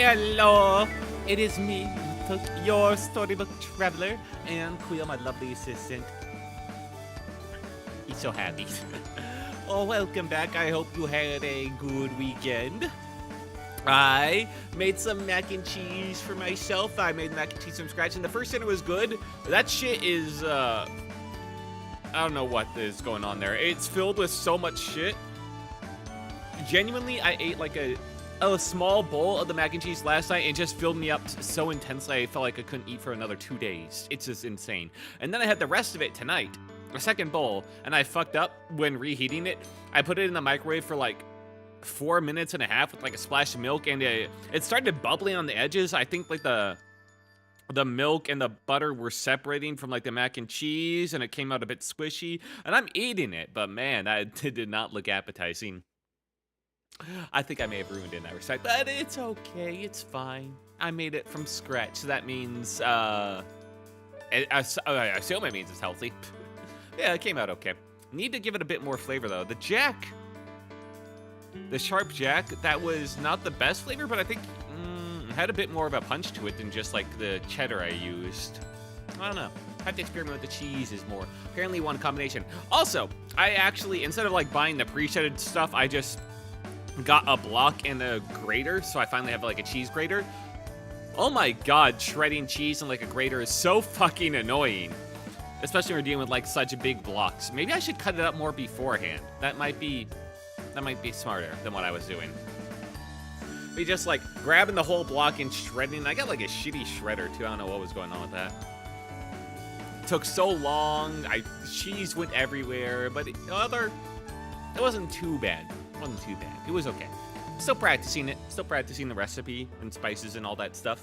Hello, it is me, your storybook traveler, and Quill, my lovely assistant. He's so happy. Oh, welcome back. I hope you had a good weekend. I made some mac and cheese for myself. I made mac and cheese from scratch, and the first dinner was good. That shit is, I don't know what is going on there. It's filled with so much shit. Genuinely, I ate like a small bowl of the mac and cheese last night and just filled me up so intensely I felt like I couldn't eat for another 2 days. It's just insane. And then I had the rest of it tonight, a second bowl, and I fucked up when reheating it. I put it in the microwave for like 4 minutes and a half with like a splash of milk, and it started bubbling on the edges. I think like the milk and the butter were separating from like the mac and cheese, and it came out a bit squishy, and I'm eating it, but man, it did not look appetizing. I think I may have ruined it in that respect, but it's okay. It's fine. I made it from scratch, so that means, I assume it means it's healthy. Yeah, it came out okay. Need to give it a bit more flavor, though. The sharp jack, that was not the best flavor, but I think had a bit more of a punch to it than just, like, the cheddar I used. I don't know. I have to experiment with the cheeses more. Apparently one combination. Also, I actually, instead of, like, buying the pre-shredded stuff, I just got a block and a grater, so I finally have like a cheese grater. Oh my god, shredding cheese in like a grater is so fucking annoying, especially when we're dealing with like such big blocks. Maybe I should cut it up more beforehand. That might be smarter than what I was doing. Be just like grabbing the whole block and shredding. I got like a shitty shredder too. I don't know what was going on with that. It took so long. Cheese went everywhere, but it wasn't too bad. It was okay. Still practicing it. Still practicing the recipe and spices and all that stuff.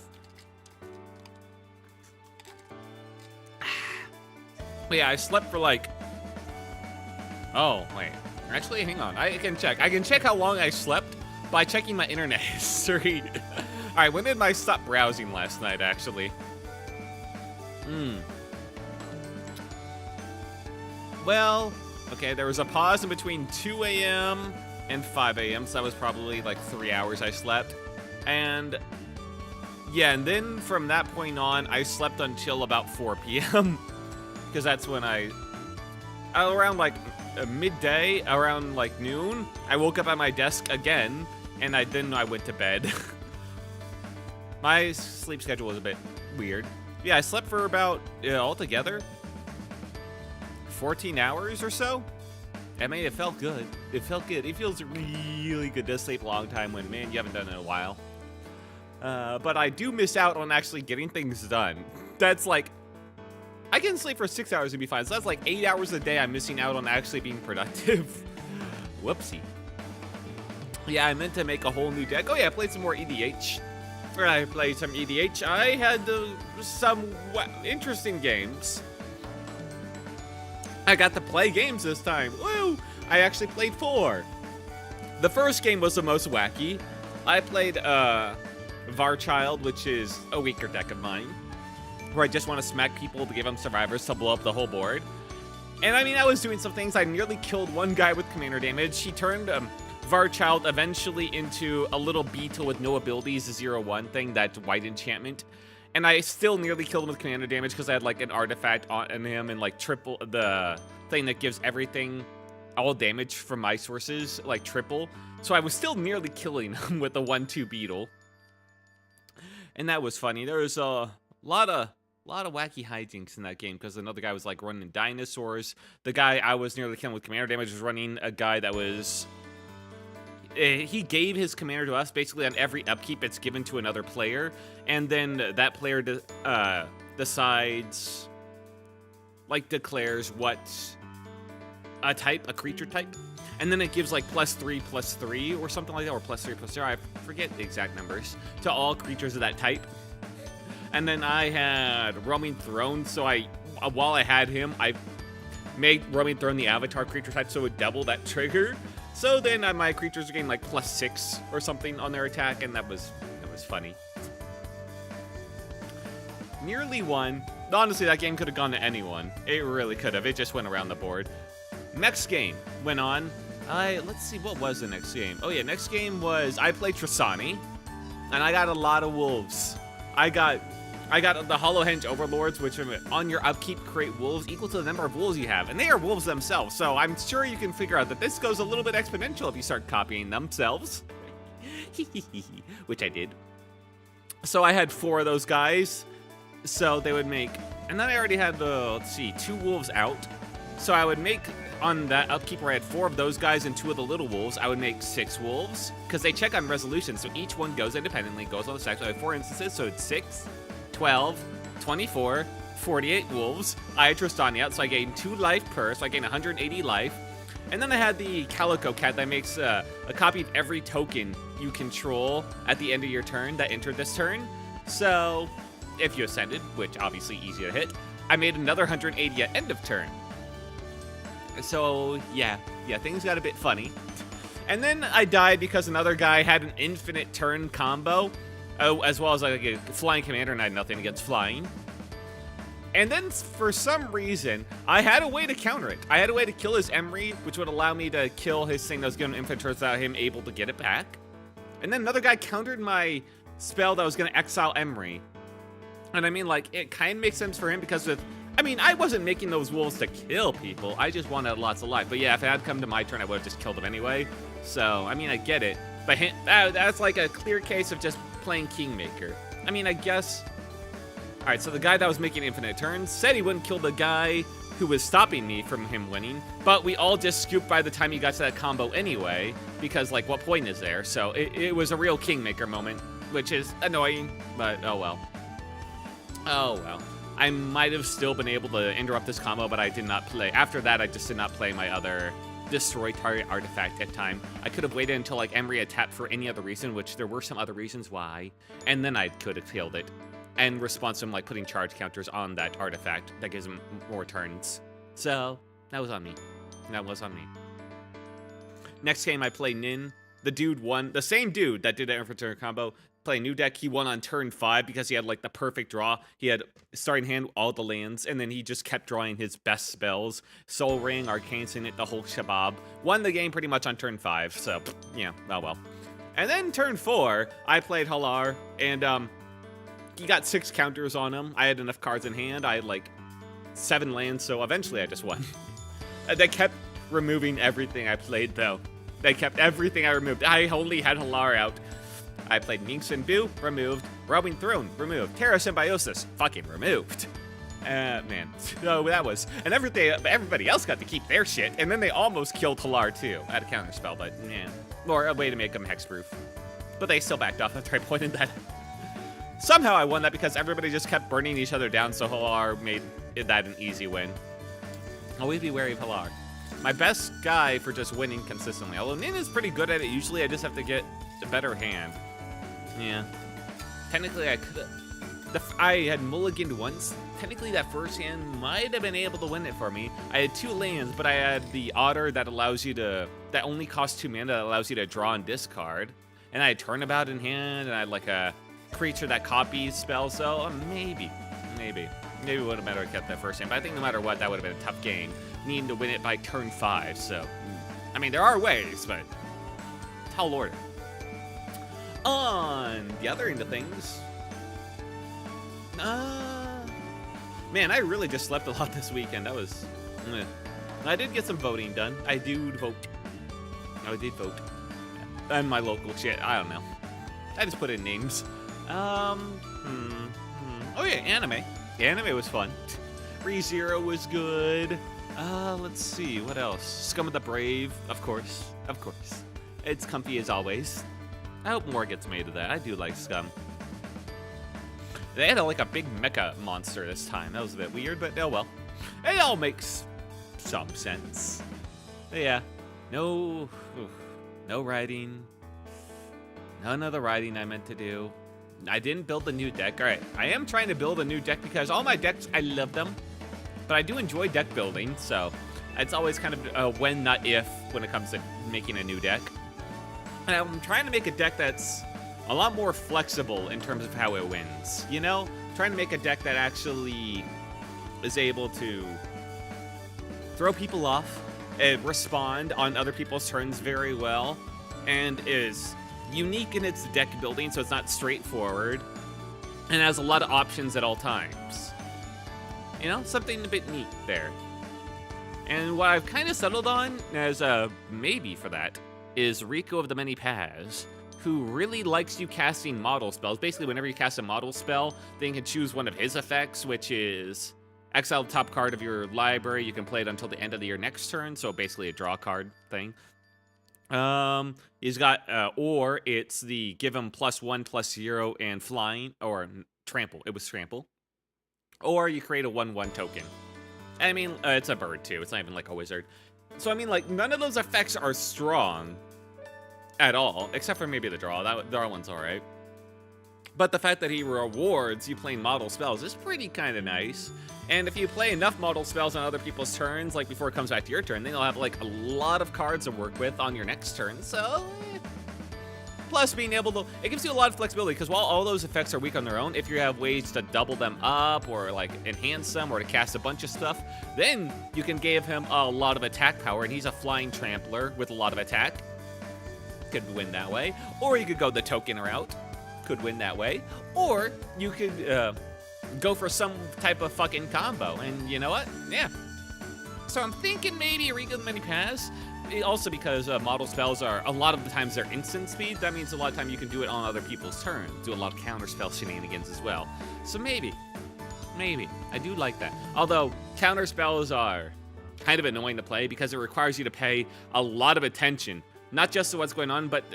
But yeah, I slept for like... Oh, wait. Actually, hang on. I can check. I can check how long I slept by checking my internet history. Alright, when did I stop browsing last night, actually? Well, okay, there was a pause in between 2 a.m. and 5 a.m., so that was probably like 3 hours I slept. And yeah, and then from that point on, I slept until about 4 p.m. because that's when around like midday, around like noon, I woke up at my desk again, and then I went to bed. My sleep schedule was a bit weird. Yeah, I slept for about, altogether, 14 hours or so. I mean, it felt good. It felt good. It feels really good to sleep a long time when, man, you haven't done it in a while. But I do miss out on actually getting things done. That's like, I can sleep for 6 hours and be fine. So that's like 8 hours a day I'm missing out on actually being productive. Whoopsie. Yeah, I meant to make a whole new deck. Oh yeah, I played some more EDH. I played some EDH. I had some interesting games. I got to play games this time. Woo! I actually played 4. The first game was the most wacky. I played Varchild, which is a weaker deck of mine, where I just want to smack people to give them survivors to blow up the whole board. And I mean, I was doing some things. I nearly killed one guy with commander damage. He turned Varchild eventually into a little beetle with no abilities, a 0/1 thing, that white enchantment. And I still nearly killed him with commander damage because I had like an artifact on him and like triple the thing that gives everything, all damage from my sources, like triple. So I was still nearly killing him with the 1/2 beetle. And that was funny. There was a lot of wacky hijinks in that game because another guy was like running dinosaurs. The guy I was nearly killing with commander damage was running a guy that was... He gave his commander to us basically on every upkeep it's given to another player, and then that player decides, like declares what a creature type, and then it gives like +3/+3 or something like that, or +3/+0. I forget the exact numbers to all creatures of that type. And then I had Roaming Throne, so while I had him, I made Roaming Throne the avatar creature type, so it would double that trigger. So then my creatures are getting like +6 or something on their attack, and that was funny. Nearly won. Honestly, that game could have gone to anyone. It really could have. It just went around the board. Next game went on. Let's see, what was the next game? Oh yeah, next game was, I played Trasani. and I got a lot of wolves. I got the Hollow Henge Overlords, which on your upkeep create wolves equal to the number of wolves you have, and they are wolves themselves. So I'm sure you can figure out that this goes a little bit exponential if you start copying themselves, which I did. So I had 4 of those guys, so they would make, and then I already had let's see, 2 wolves out. So I would make, on that upkeep where I had 4 of those guys and 2 of the little wolves, I would make 6 wolves, because they check on resolution, so each one goes independently, goes on the stack. So I have 4 instances, so it's 6, 12, 24, 48 wolves. I had Tristani out, so I gained 2 life per, so I gained 180 life. And then I had the Calico Cat that makes a copy of every token you control at the end of your turn that entered this turn. So if you ascended, which obviously easy to hit, I made another 180 at end of turn. So yeah, things got a bit funny. And then I died because another guy had an infinite turn combo, as well as like a flying commander, and I had nothing against flying. And then for some reason, I had a way to counter it. I had a way to kill his Emery, which would allow me to kill his thing that was giving him infinite turns without him able to get it back. And then another guy countered my spell that was going to exile Emery. And I mean, like, it kind of makes sense for him because I wasn't making those wolves to kill people. I just wanted lots of life. But yeah, if it had come to my turn, I would have just killed them anyway. So, I mean, I get it. But that's like a clear case of just playing Kingmaker. I mean, I guess... Alright, so the guy that was making infinite turns said he wouldn't kill the guy who was stopping me from him winning, but we all just scooped by the time he got to that combo anyway, because, like, what point is there? So it was a real Kingmaker moment, which is annoying, but oh well. Oh well. I might have still been able to interrupt this combo, but I did not play. After that, I just did not play my other destroy target artifact at time. I could have waited until, like, Emery had tapped for any other reason, which there were some other reasons why, and then I could have killed it. And response to him, like, putting charge counters on that artifact that gives him more turns. So, that was on me. Next game, I play Nin. The dude won. The same dude that did the infinite turn combo. Play a new deck. He won on turn 5 because he had, like, the perfect draw. He had starting hand, all the lands, and then he just kept drawing his best spells. Soul Ring, Arcane Signet, the whole shabab. Won the game pretty much on turn 5, so, yeah, oh well. And then turn 4, I played Halar, and, he got 6 counters on him. I had enough cards in hand. I had like 7 lands, so eventually I just won. They kept removing everything I played, though. They kept everything I removed. I only had Halar out. I played Minx and Boo, removed. Roaming Throne, removed. Terra Symbiosis, fucking removed. Man. So that was... And everybody else got to keep their shit, and then they almost killed Halar, too. I had a counterspell, but, yeah. Or a way to make them hexproof. But they still backed off after I pointed that. Somehow I won that because everybody just kept burning each other down, so Halar made that an easy win. Always be wary of Halar. My best guy for just winning consistently. Although Nin is pretty good at it usually, I just have to get a better hand. Yeah. Technically, I could have... I had mulliganed once. Technically, that first hand might have been able to win it for me. I had 2 lands, but I had the Otter that allows you to... That only costs 2 mana that allows you to draw and discard. And I had Turnabout in hand, and I had like a... creature that copies spells, so maybe it would have better kept that first game. But I think no matter what, that would have been a tough game, needing to win it by turn 5. So, I mean, there are ways, but tall order. On the other end of things, man, I really just slept a lot this weekend. That was, I did get some voting done. I did vote. And my local shit. I don't know. I just put in names. Oh yeah, anime. Anime was fun. ReZero was good. Let's see, what else? Scum of the Brave, of course. It's comfy as always. I hope more gets made of that. I do like Scum. They had like a big mecha monster this time. That was a bit weird, but oh well. It all makes some sense. But yeah, no writing. None of the writing I meant to do. I didn't build a new deck. All right, I am trying to build a new deck because all my decks, I love them. But I do enjoy deck building, so it's always kind of a when, not if, when it comes to making a new deck. And I'm trying to make a deck that's a lot more flexible in terms of how it wins. You know? Trying to make a deck that actually is able to throw people off, respond on other people's turns very well, and is unique in its deck building, so it's not straightforward, and has a lot of options at all times. You know, something a bit neat there. And what I've kind of settled on as a maybe for that is Rico of the Many Paths, who really likes you casting model spells. Basically, whenever you cast a model spell, then you can choose one of his effects, which is exile the top card of your library. You can play it until the end of your next turn, so basically a draw card thing. He's got, or it's the give him +1/+0 and flying, or trample. It was trample. Or you create a 1/1 token. I mean, it's a bird too. It's not even like a wizard. So I mean, like, none of those effects are strong at all, except for maybe the draw. That draw one's all right. But the fact that he rewards you playing model spells is pretty kind of nice. And if you play enough model spells on other people's turns, like before it comes back to your turn, then you'll have like a lot of cards to work with on your next turn. So, plus being able to, it gives you a lot of flexibility, because while all those effects are weak on their own, if you have ways to double them up or like enhance them or to cast a bunch of stuff, then you can give him a lot of attack power, and he's a flying trampler with a lot of attack. Could win that way. Or you could go the token route. Could win that way. Or you could go for some type of fucking combo. And you know what? Yeah. So I'm thinking maybe Rico of the Many Paths. Also because model spells are, a lot of the times they're instant speed. That means a lot of time you can do it on other people's turns. Do a lot of counter spell shenanigans as well. So maybe. I do like that. Although counter spells are kind of annoying to play because it requires you to pay a lot of attention. Not just to what's going on, but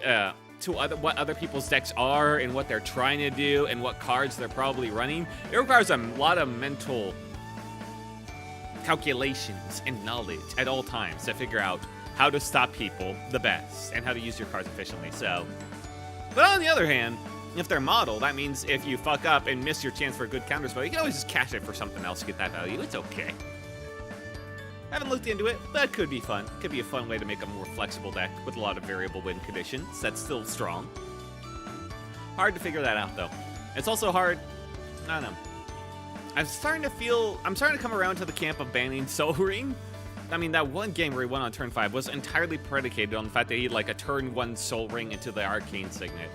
to what other people's decks are and what they're trying to do and what cards they're probably running. It requires a lot of mental calculations and knowledge at all times to figure out how to stop people the best and how to use your cards efficiently. So, but on the other hand, if they're model, that means if you fuck up and miss your chance for a good counterspell, you can always just cash it for something else to get that value. It's okay. Haven't looked into it, but that could be fun. Could be a fun way to make a more flexible deck with a lot of variable win conditions. That's still strong. Hard to figure that out, though. It's also hard, I don't know. I'm starting to come around to the camp of banning Soul Ring. I mean, that one game where he won on turn 5 was entirely predicated on the fact that he had like a turn 1 Soul Ring into the Arcane Signet.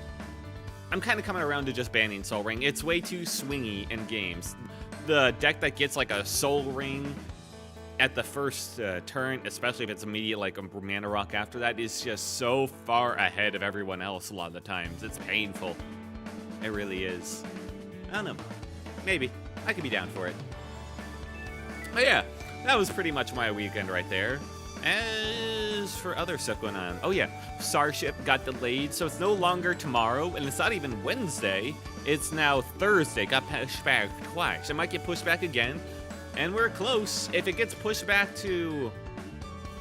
I'm kind of coming around to just banning Soul Ring. It's way too swingy in games. The deck that gets like a Soul Ring at the first turn, especially if it's immediate like a mana rock after that, is just so far ahead of everyone else a lot of the times. It's painful. It really is. I don't know. Maybe. I could be down for it. But yeah, that was pretty much my weekend right there. As for other stuff going on, oh yeah, Starship got delayed, so it's no longer tomorrow, and it's not even Wednesday. It's now Thursday. Got pushed back twice. It might get pushed back again. And we're close. If it gets pushed back to,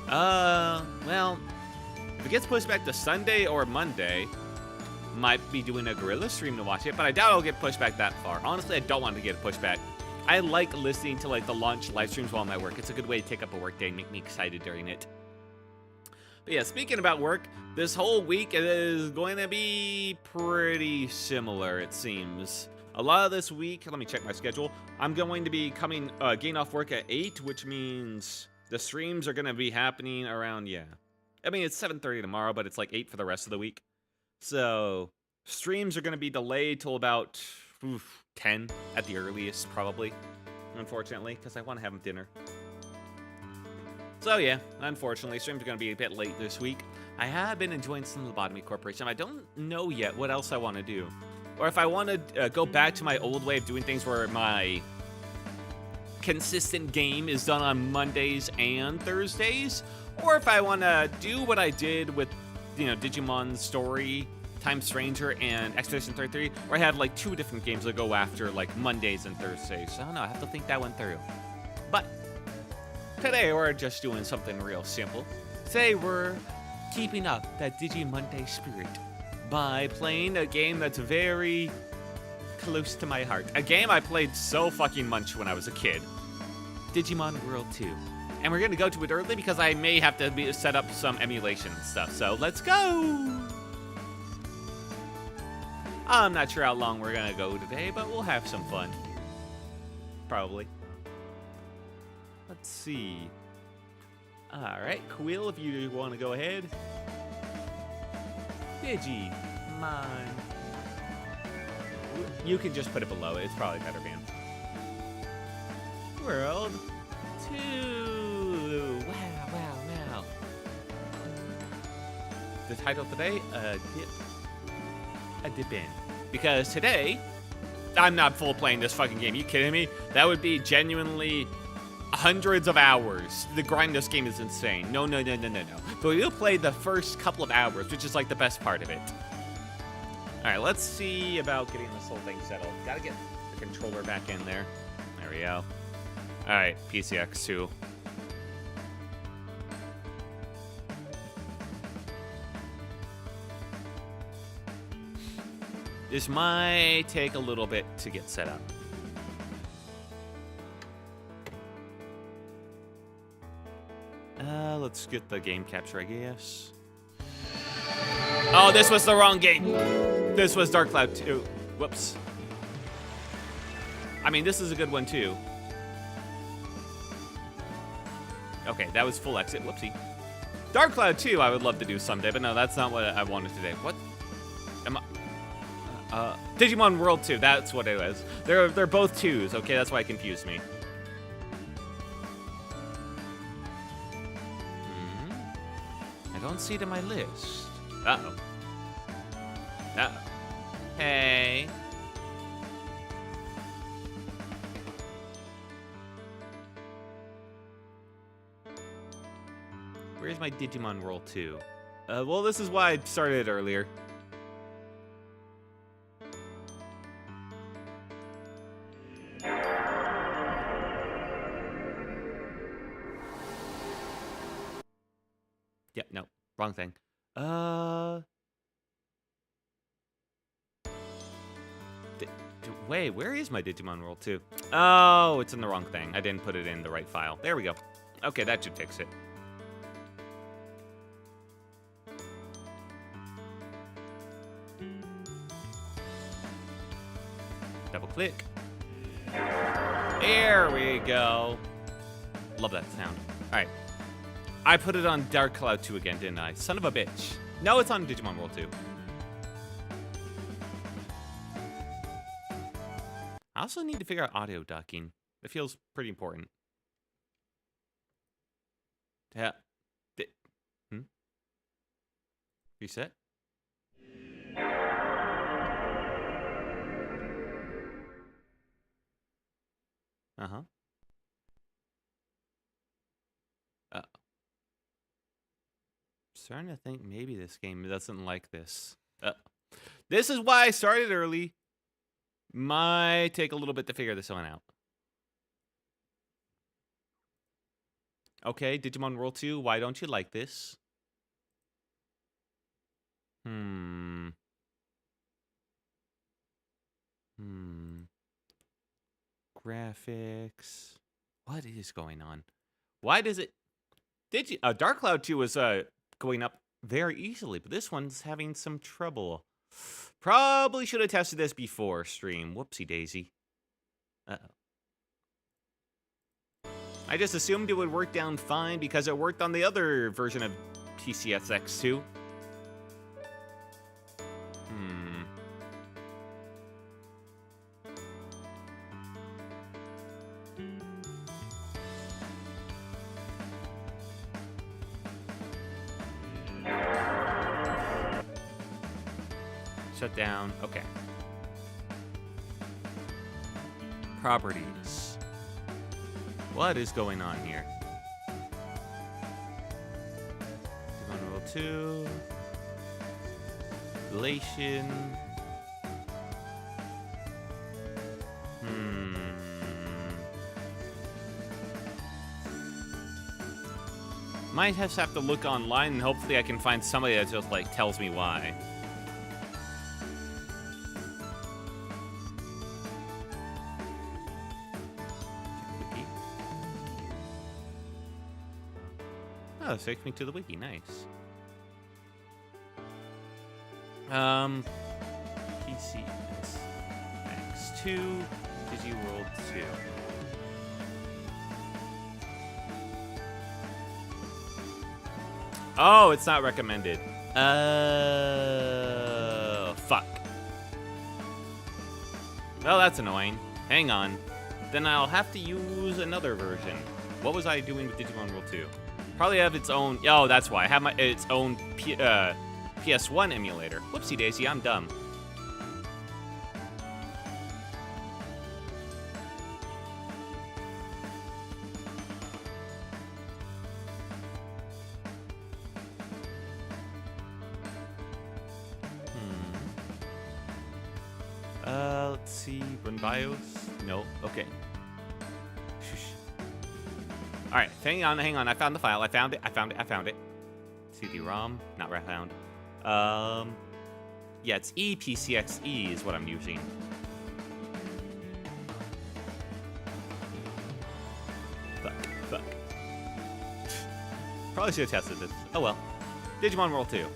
well, if it gets pushed back to Sunday or Monday, might be doing a Gorilla stream to watch it, but I doubt it'll get pushed back that far. Honestly, I don't want to get it pushed back. I like listening to like the launch live streams while I'm at work. It's a good way to take up a work day and make me excited during it. But yeah, speaking about work, this whole week is going to be pretty similar, it seems. A lot of this week, let me check my schedule. I'm going to be getting off work at 8, which means the streams are going to be happening around, yeah. I mean, it's 7:30 tomorrow, but it's like 8 for the rest of the week. So, streams are going to be delayed till about 10 at the earliest, probably, unfortunately, because I want to have dinner. So yeah, unfortunately, streams are going to be a bit late this week. I have been enjoying some Lobotomy Corporation. I don't know yet what else I want to do. Or if I want to go back to my old way of doing things where my consistent game is done on Mondays and Thursdays. Or if I want to do what I did with, Digimon Story, Time Stranger, and Expedition 33, where I have like 2 different games that go after like Mondays and Thursdays. So I don't know, I have to think that one through. But today we're just doing something real simple. Today we're keeping up that Digimonday spirit by playing a game that's very close to my heart. A game I played so fucking much when I was a kid. Digimon World 2. And we're going to go to it early because I may have to set up some emulation stuff. So let's go! I'm not sure how long we're going to go today, but we'll have some fun. Probably. Let's see. Alright, Quill, if you want to go ahead. Digimon Come on. You can just put it below it. It's probably better, man. World 2. Wow. The title today, a dip in. Because today, I'm not full playing this fucking game. You kidding me? That would be genuinely hundreds of hours. The grind this game is insane. No. But we'll play the first couple of hours, which is like the best part of it. All right, let's see about getting this whole thing settled. Gotta get the controller back in there. There we go. All right, PCX2. This might take a little bit to get set up. Let's get the game capture, I guess. Oh, this was the wrong game. This was Dark Cloud 2. Whoops. I mean, this is a good one, too. Okay, that was full exit. Whoopsie. Dark Cloud 2 I would love to do someday, but no, that's not what I wanted today. What? Am I... Digimon World 2, that's what it was. They're both 2s, okay? That's why it confused me. I don't see it in my list. Uh-oh. Hey. Where's my Digimon World 2? Well, this is why I started earlier. Yep, no. Wrong thing. Wait, where is my Digimon World 2? Oh, it's in the wrong thing. I didn't put it in the right file. There we go. Okay, that should fix it. Double click. There we go. Love that sound. All right. I put it on Dark Cloud 2 again, didn't I? Son of a bitch. No, it's on Digimon World 2. I also need to figure out audio ducking. It feels pretty important. Yeah. Reset? Uh-huh. Starting to think maybe this game doesn't like this. This is why I started early. Might take a little bit to figure this one out. Okay, Digimon World 2, why don't you like this? Graphics. What is going on? Why does it... Dark Cloud 2 was going up very easily, but this one's having some trouble. Probably should have tested this before stream. Whoopsie daisy. Uh-oh. I just assumed it would work down fine because it worked on the other version of PCSX2. Shut down. Okay. Properties. What is going on here? Digimon World 2. Relation. Might just have to look online and hopefully I can find somebody that just like tells me why. Oh, this takes me to the wiki. Nice. PCSX2, DigiWorld 2. Oh, it's not recommended. Oh. Oh, that's annoying. Hang on. Then I'll have to use another version. What was I doing with Digimon World 2? Probably have its own... Oh, that's why. I have its own PS1 emulator. Whoopsie daisy, I'm dumb. Let's see. Run BIOS? No. Okay. Shush. All right. Hang on. I found the file. I found it. CD-ROM. Not found. Yeah, it's EPCXE is what I'm using. Fuck. Probably should have tested this. Oh well. Digimon World 2.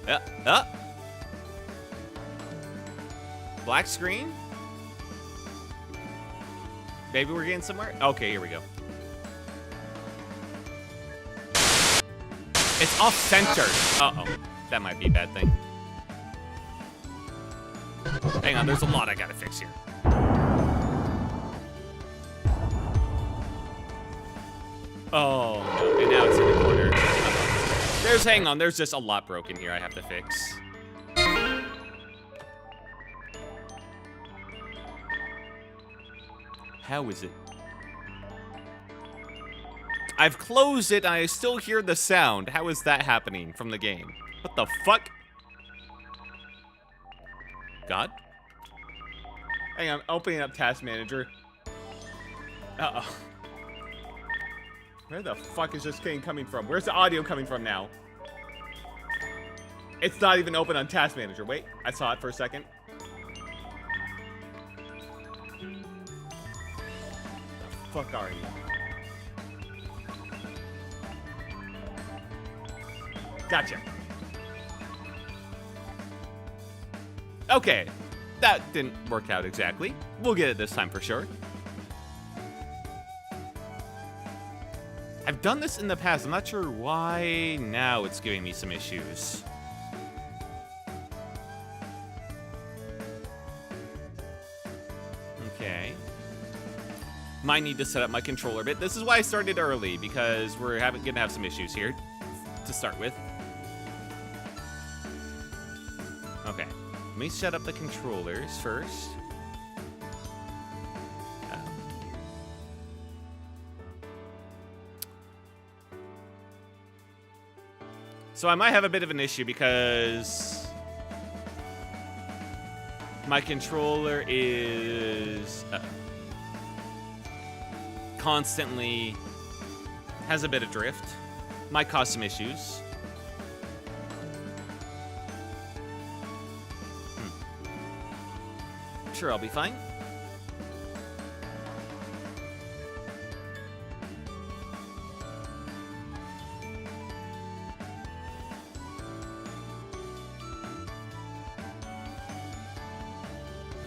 Black screen? Maybe we're getting somewhere? Okay, here we go. It's off-centered. Uh-oh. That might be a bad thing. Hang on, there's a lot I gotta fix here. Oh, no. And now it's in the corner. Hang on, there's just a lot broken here I have to fix. How is it? I've closed it and I still hear the sound. How is that happening from the game? What the fuck? God? Hang on, opening up Task Manager. Uh-oh. Where the fuck is this game coming from? Where's the audio coming from now? It's not even open on Task Manager. Wait, I saw it for a second. The fuck are you? Gotcha. Okay, that didn't work out exactly. We'll get it this time for sure. I've done this in the past. I'm not sure why now it's giving me some issues. Okay. Might need to set up my controller a bit. This is why I started early, because we're gonna have some issues here to start with. Okay. Let me set up the controllers first. So I might have a bit of an issue because my controller is constantly has a bit of drift. Might cause some issues. Sure, I'll be fine.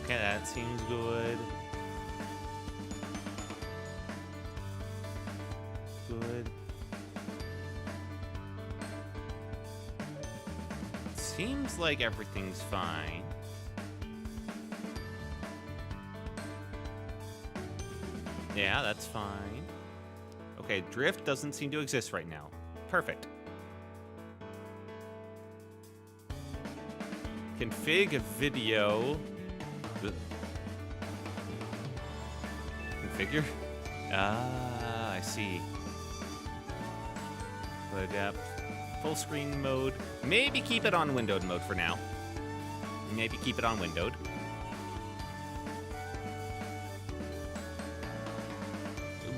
Okay, that seems good. Good. Seems like everything's fine. Yeah, that's fine. Okay, drift doesn't seem to exist right now. Perfect. Config a video. Configure? Ah, I see. Low depth. Full screen mode. Maybe keep it on windowed mode for now. Maybe keep it on windowed.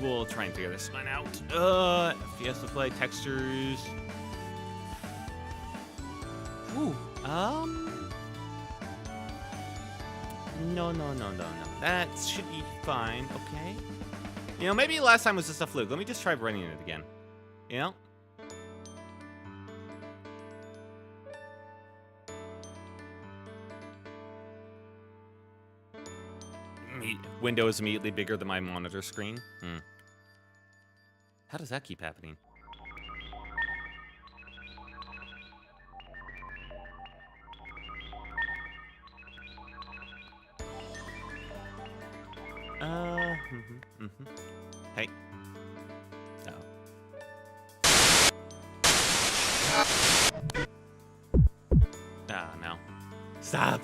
We'll try and figure this one out. FPS display, textures. Ooh, No. That should be fine, okay? You know, maybe last time was just a fluke. Let me just try running it again. You know? Window is immediately bigger than my monitor screen. How does that keep happening? Hey. No. Ah, no. Stop.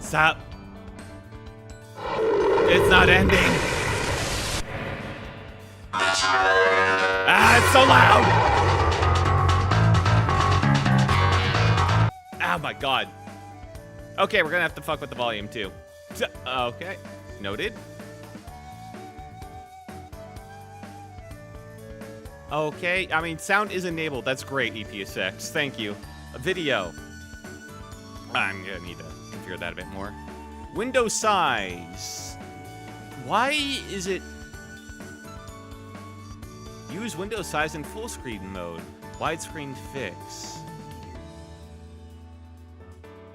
Stop. It's not ending. Ah, it's so loud. Oh my god. Okay, we're gonna have to fuck with the volume too. Okay, noted. Okay, I mean, sound is enabled. That's great, EPSX. Thank you. A video. I'm gonna need to configure that a bit more. Window size. Why is it... Use window size in full screen mode. Widescreen fix.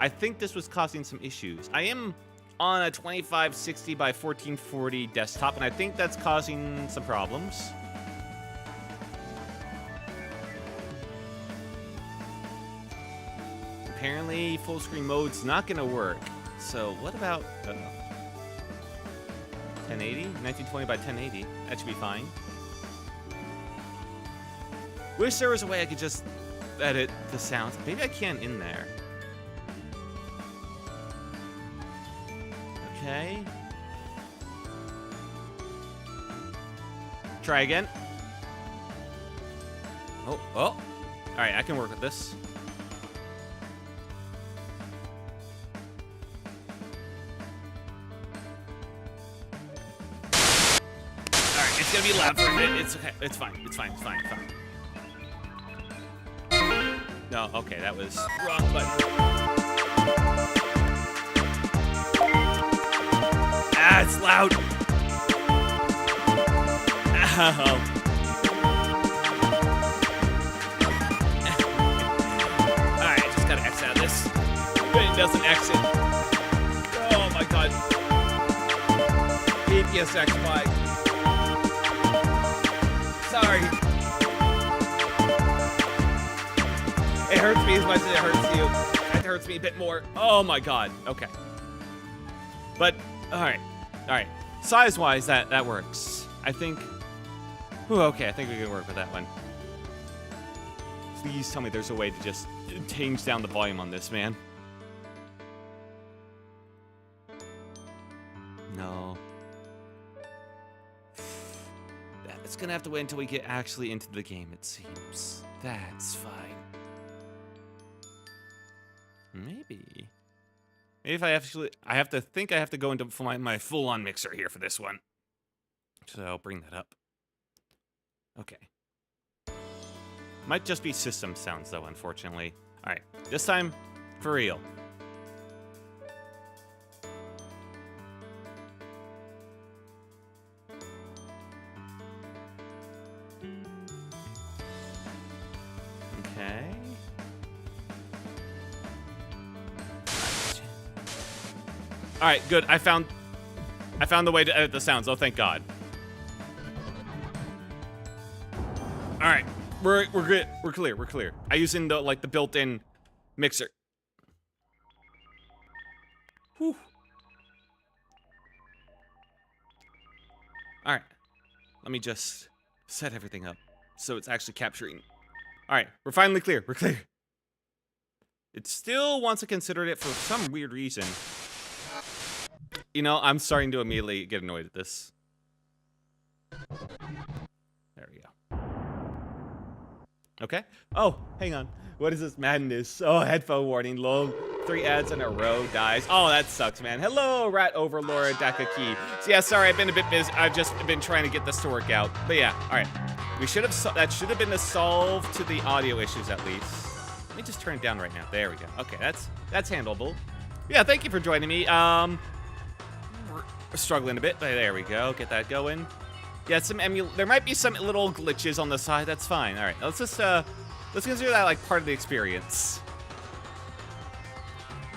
I think this was causing some issues. I am on a 2560 by 1440 desktop, and I think that's causing some problems. Apparently, full screen mode's not gonna work. So what about 1080? 1920 by 1080. That should be fine. Wish there was a way I could just edit the sounds. Maybe I can in there. Okay. Try again. Oh. All right, I can work with this. All right, it's gonna be loud for a bit. It's okay. It's fine. It's fine. It's fine. It's fine. No, okay, that was wrong button. Ah, it's loud. Ow. Alright, just gotta X out of this. But it doesn't exit. Oh my god. EPSXY. Sorry. It hurts me as much as it hurts you. It hurts me a bit more. Oh my god. Okay. But, alright. Alright. Size-wise, that works. I think... Ooh, okay, I think we can work with that one. Please tell me there's a way to just change down the volume on this, man. No. It's gonna have to wait until we get actually into the game, it seems. That's fine. Maybe if I actually... I have to go into my full-on mixer here for this one. So I'll bring that up. Okay. Might just be system sounds, though, unfortunately. All right, this time, for real. Okay. All right, good. I found the way to edit the sounds. Oh, thank God. All right, we're good. We're clear. We're clear. I using the built-in mixer. Whew. All right, let me just set everything up so it's actually capturing. All right, we're finally clear. We're clear. It still wants to consider it for some weird reason. You know, I'm starting to immediately get annoyed at this. There we go. Okay. Oh, hang on. What is this madness? Oh, headphone warning. Lol. 3 ads in a row dies. Oh, that sucks, man. Hello, Rat Overlord Dakaki. So yeah, sorry, I've been a bit busy. I've just been trying to get this to work out. But yeah, all right. We should have. That should have been a solve to the audio issues at least. Let me just turn it down right now. There we go. Okay, that's handleable. Yeah, thank you for joining me. We're struggling a bit, but there we go. Get that going. Yeah, there might be some little glitches on the side. That's fine. All right, let's consider that like part of the experience.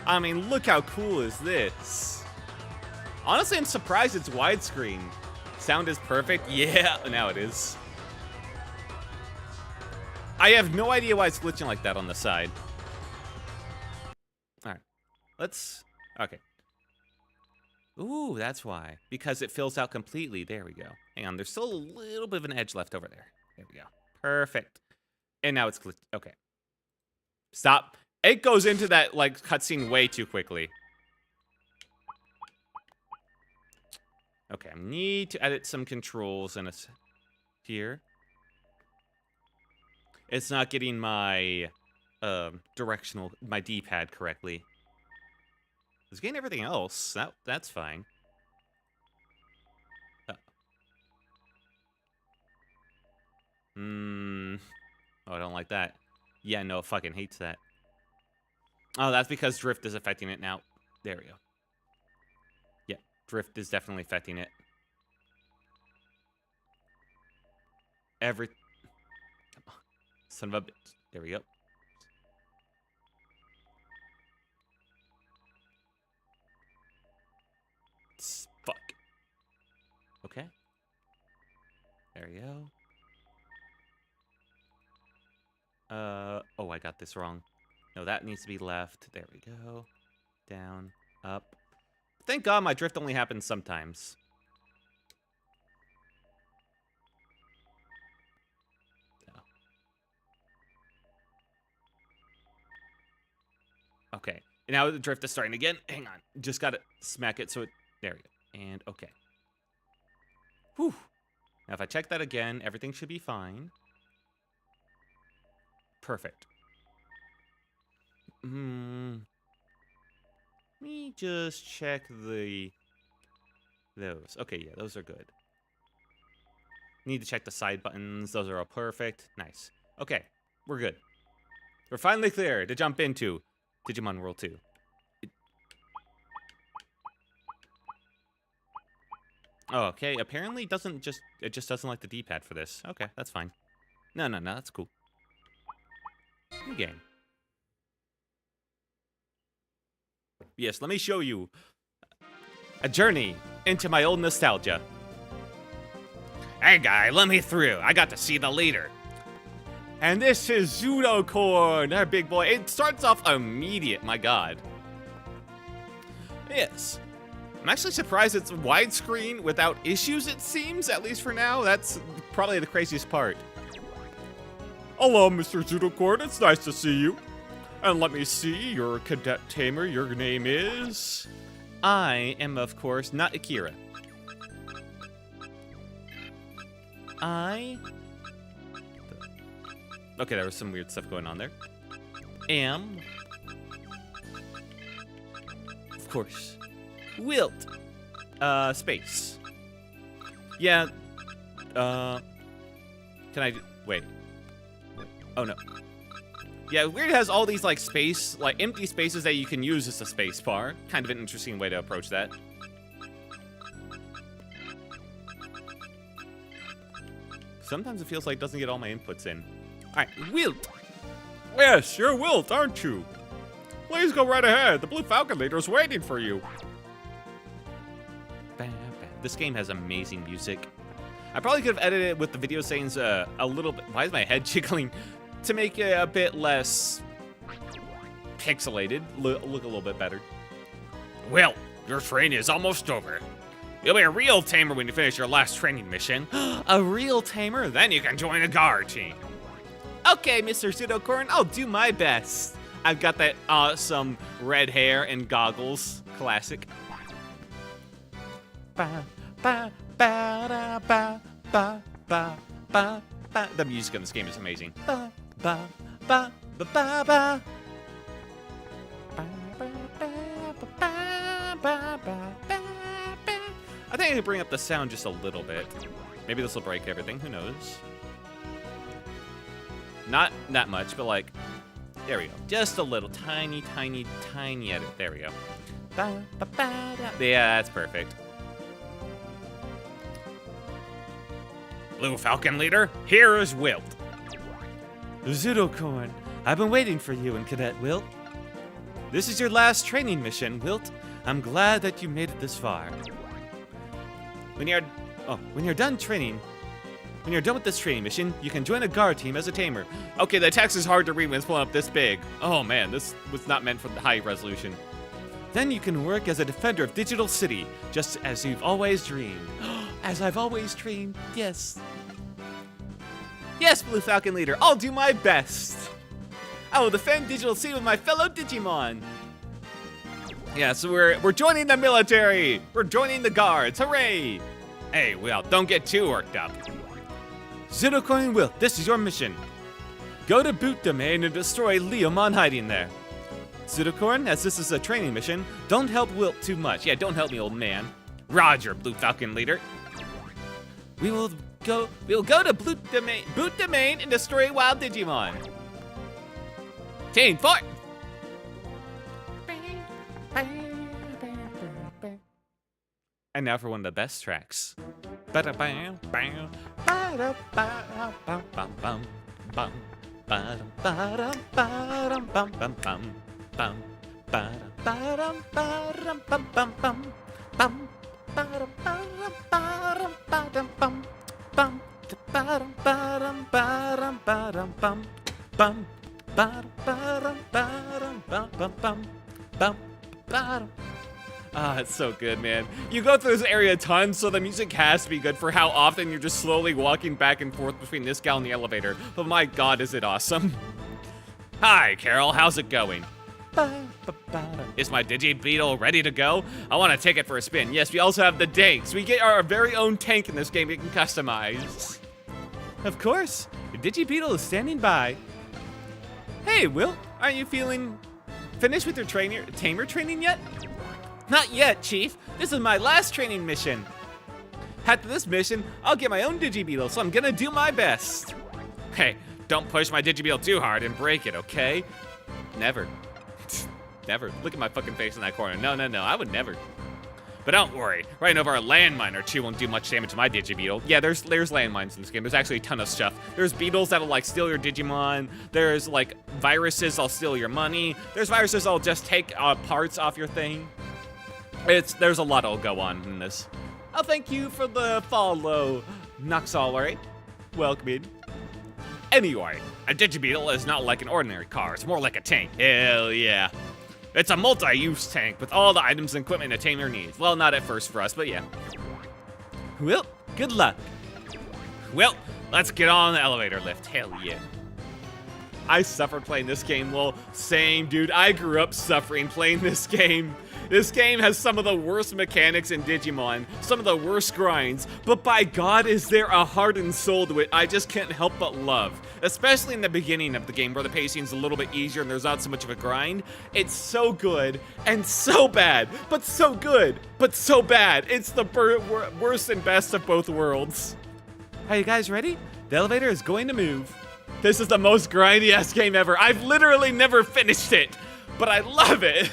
I mean, look how cool is this? Honestly, I'm surprised it's widescreen. Sound is perfect. Yeah, now it is. I have no idea why it's glitching like that on the side. All right, Let's... Okay. Ooh, that's why. Because it fills out completely. There we go. Hang on, there's still a little bit of an edge left over there. There we go. Perfect. And now it's... Okay. Stop. It goes into that, like, cutscene way too quickly. Okay, I need to edit some controls in here. It's not getting my my D-pad correctly. It's getting everything else. That's fine. Oh, I don't like that. Yeah, no, fucking hates that. Oh, that's because drift is affecting it now. There we go. Yeah, drift is definitely affecting it. Son of a bitch. There we go. Fuck. Okay. There we go. Oh, I got this wrong. No, that needs to be left. There we go. Down, up. Thank God my drift only happens sometimes. No. Okay. Now the drift is starting again. Hang on. Just gotta smack it so it... There we go. And okay. Whew. Now if I check that again, everything should be fine. Perfect. Let me just check those. Okay, yeah, those are good. Need to check the side buttons. Those are all perfect. Nice. Okay, we're good. We're finally clear to jump into Digimon World 2. Oh, okay. Apparently it just doesn't like the D-pad for this. Okay, that's fine. No, that's cool. New game. Yes, let me show you a journey into my old nostalgia. Hey guy, let me through. I got to see the leader. And this is Zudocorn, our big boy. It starts off immediate, my god. Yes. I'm actually surprised it's widescreen without issues, it seems, at least for now. That's probably the craziest part. Hello, Mr. Zudocorn. It's nice to see you. And let me see, you're a cadet tamer. Your name is... I am, of course, not Akira. Okay, there was some weird stuff going on there. Am... Of course. Wilt. Space. Yeah. Can I... Wait. Oh, no. Yeah, Weird has all these, like, empty spaces that you can use as a space bar. Kind of an interesting way to approach that. Sometimes it feels like it doesn't get all my inputs in. Alright, Wilt! Yes, you're Wilt, aren't you? Please go right ahead. The Blue Falcon Leader is waiting for you. This game has amazing music. I probably could have edited it with the video settings a little bit... Why is my head jiggling? To make it a bit less pixelated, look a little bit better. Well, your training is almost over. You'll be a real tamer when you finish your last training mission. A real tamer? Then you can join a guard team. Okay, Mr. Zudocorn, I'll do my best. I've got that awesome red hair and goggles. Classic. Ba, ba, ba, da, ba, ba, ba, ba, ba. The music in this game is amazing. Ba, ba, ba, ba, ba, ba. I think I can bring up the sound just a little bit. Maybe this will break everything. Who knows? Not that much, but like, there we go. Just a little tiny edit. There we go. Yeah, that's perfect. Blue Falcon Leader, here is Wilt. Zudocorn, I've been waiting for you and Cadet Wilt. This is your last training mission, Wilt. I'm glad that you made it this far. When you're done with this training mission, you can join a guard team as a tamer. Okay, the text is hard to read when it's pulling up this big. Oh man, this was not meant for the high resolution. Then you can work as a defender of Digital City, just as you've always dreamed. As I've always dreamed, yes. Yes, Blue Falcon Leader, I'll do my best. I will defend Digital City with my fellow Digimon. Yeah, so we're joining the military. We're joining the guards, hooray. Hey, Will, don't get too worked up. Zudokorn and Will, this is your mission. Go to Boot Domain and destroy Leomon hiding there. Zudokorn, as this is a training mission, don't help Wilt too much. Yeah, don't help me, old man. Roger, Blue Falcon Leader. We will go to Boot Domain and destroy wild Digimon. Team Fort! And now for one of the best tracks. Ah, it's so good, man. You go through this area a ton, so the music has to be good for how often you're just slowly walking back and forth between this gal and the elevator. But my god, is it awesome. Hi, Carol, how's it going? Is my Digibeetle ready to go? I want to take it for a spin. Yes, we also have the Danks. We get our very own tank in this game we can customize. Of course, your Digibeetle is standing by. Hey, Will, aren't you feeling finished with your tamer training yet? Not yet, Chief. This is my last training mission. After this mission, I'll get my own Digibeetle, so I'm gonna do my best. Hey, don't push my Digibeetle too hard and break it, okay? Never. Never. Look at my fucking face in that corner. No, I would never. But don't worry, right over a landmine or two won't do much damage to my Digibeetle. Yeah, there's landmines in this game. There's actually a ton of stuff. There's beetles that'll like steal your Digimon. There's like viruses that'll steal your money. There's viruses that'll just take parts off your thing. There's a lot that'll go on in this. Oh, thank you for the follow, Noxalray. Welcome in. Anyway, a Digibeetle is not like an ordinary car. It's more like a tank. Hell yeah. It's a multi-use tank with all the items and equipment a tamer needs. Well, not at first for us, but yeah. Well, good luck. Well, let's get on the elevator lift. Hell yeah. I suffered playing this game. Well, same, dude. I grew up suffering playing this game. This game has some of the worst mechanics in Digimon, some of the worst grinds, but by God, is there a heart and soul to it I just can't help but love. Especially in the beginning of the game where the pacing's a little bit easier and there's not so much of a grind. It's so good and so bad, but so good, but so bad. It's the worst and best of both worlds. Are you guys ready? The elevator is going to move. This is the most grindy-ass game ever. I've literally never finished it, but I love it.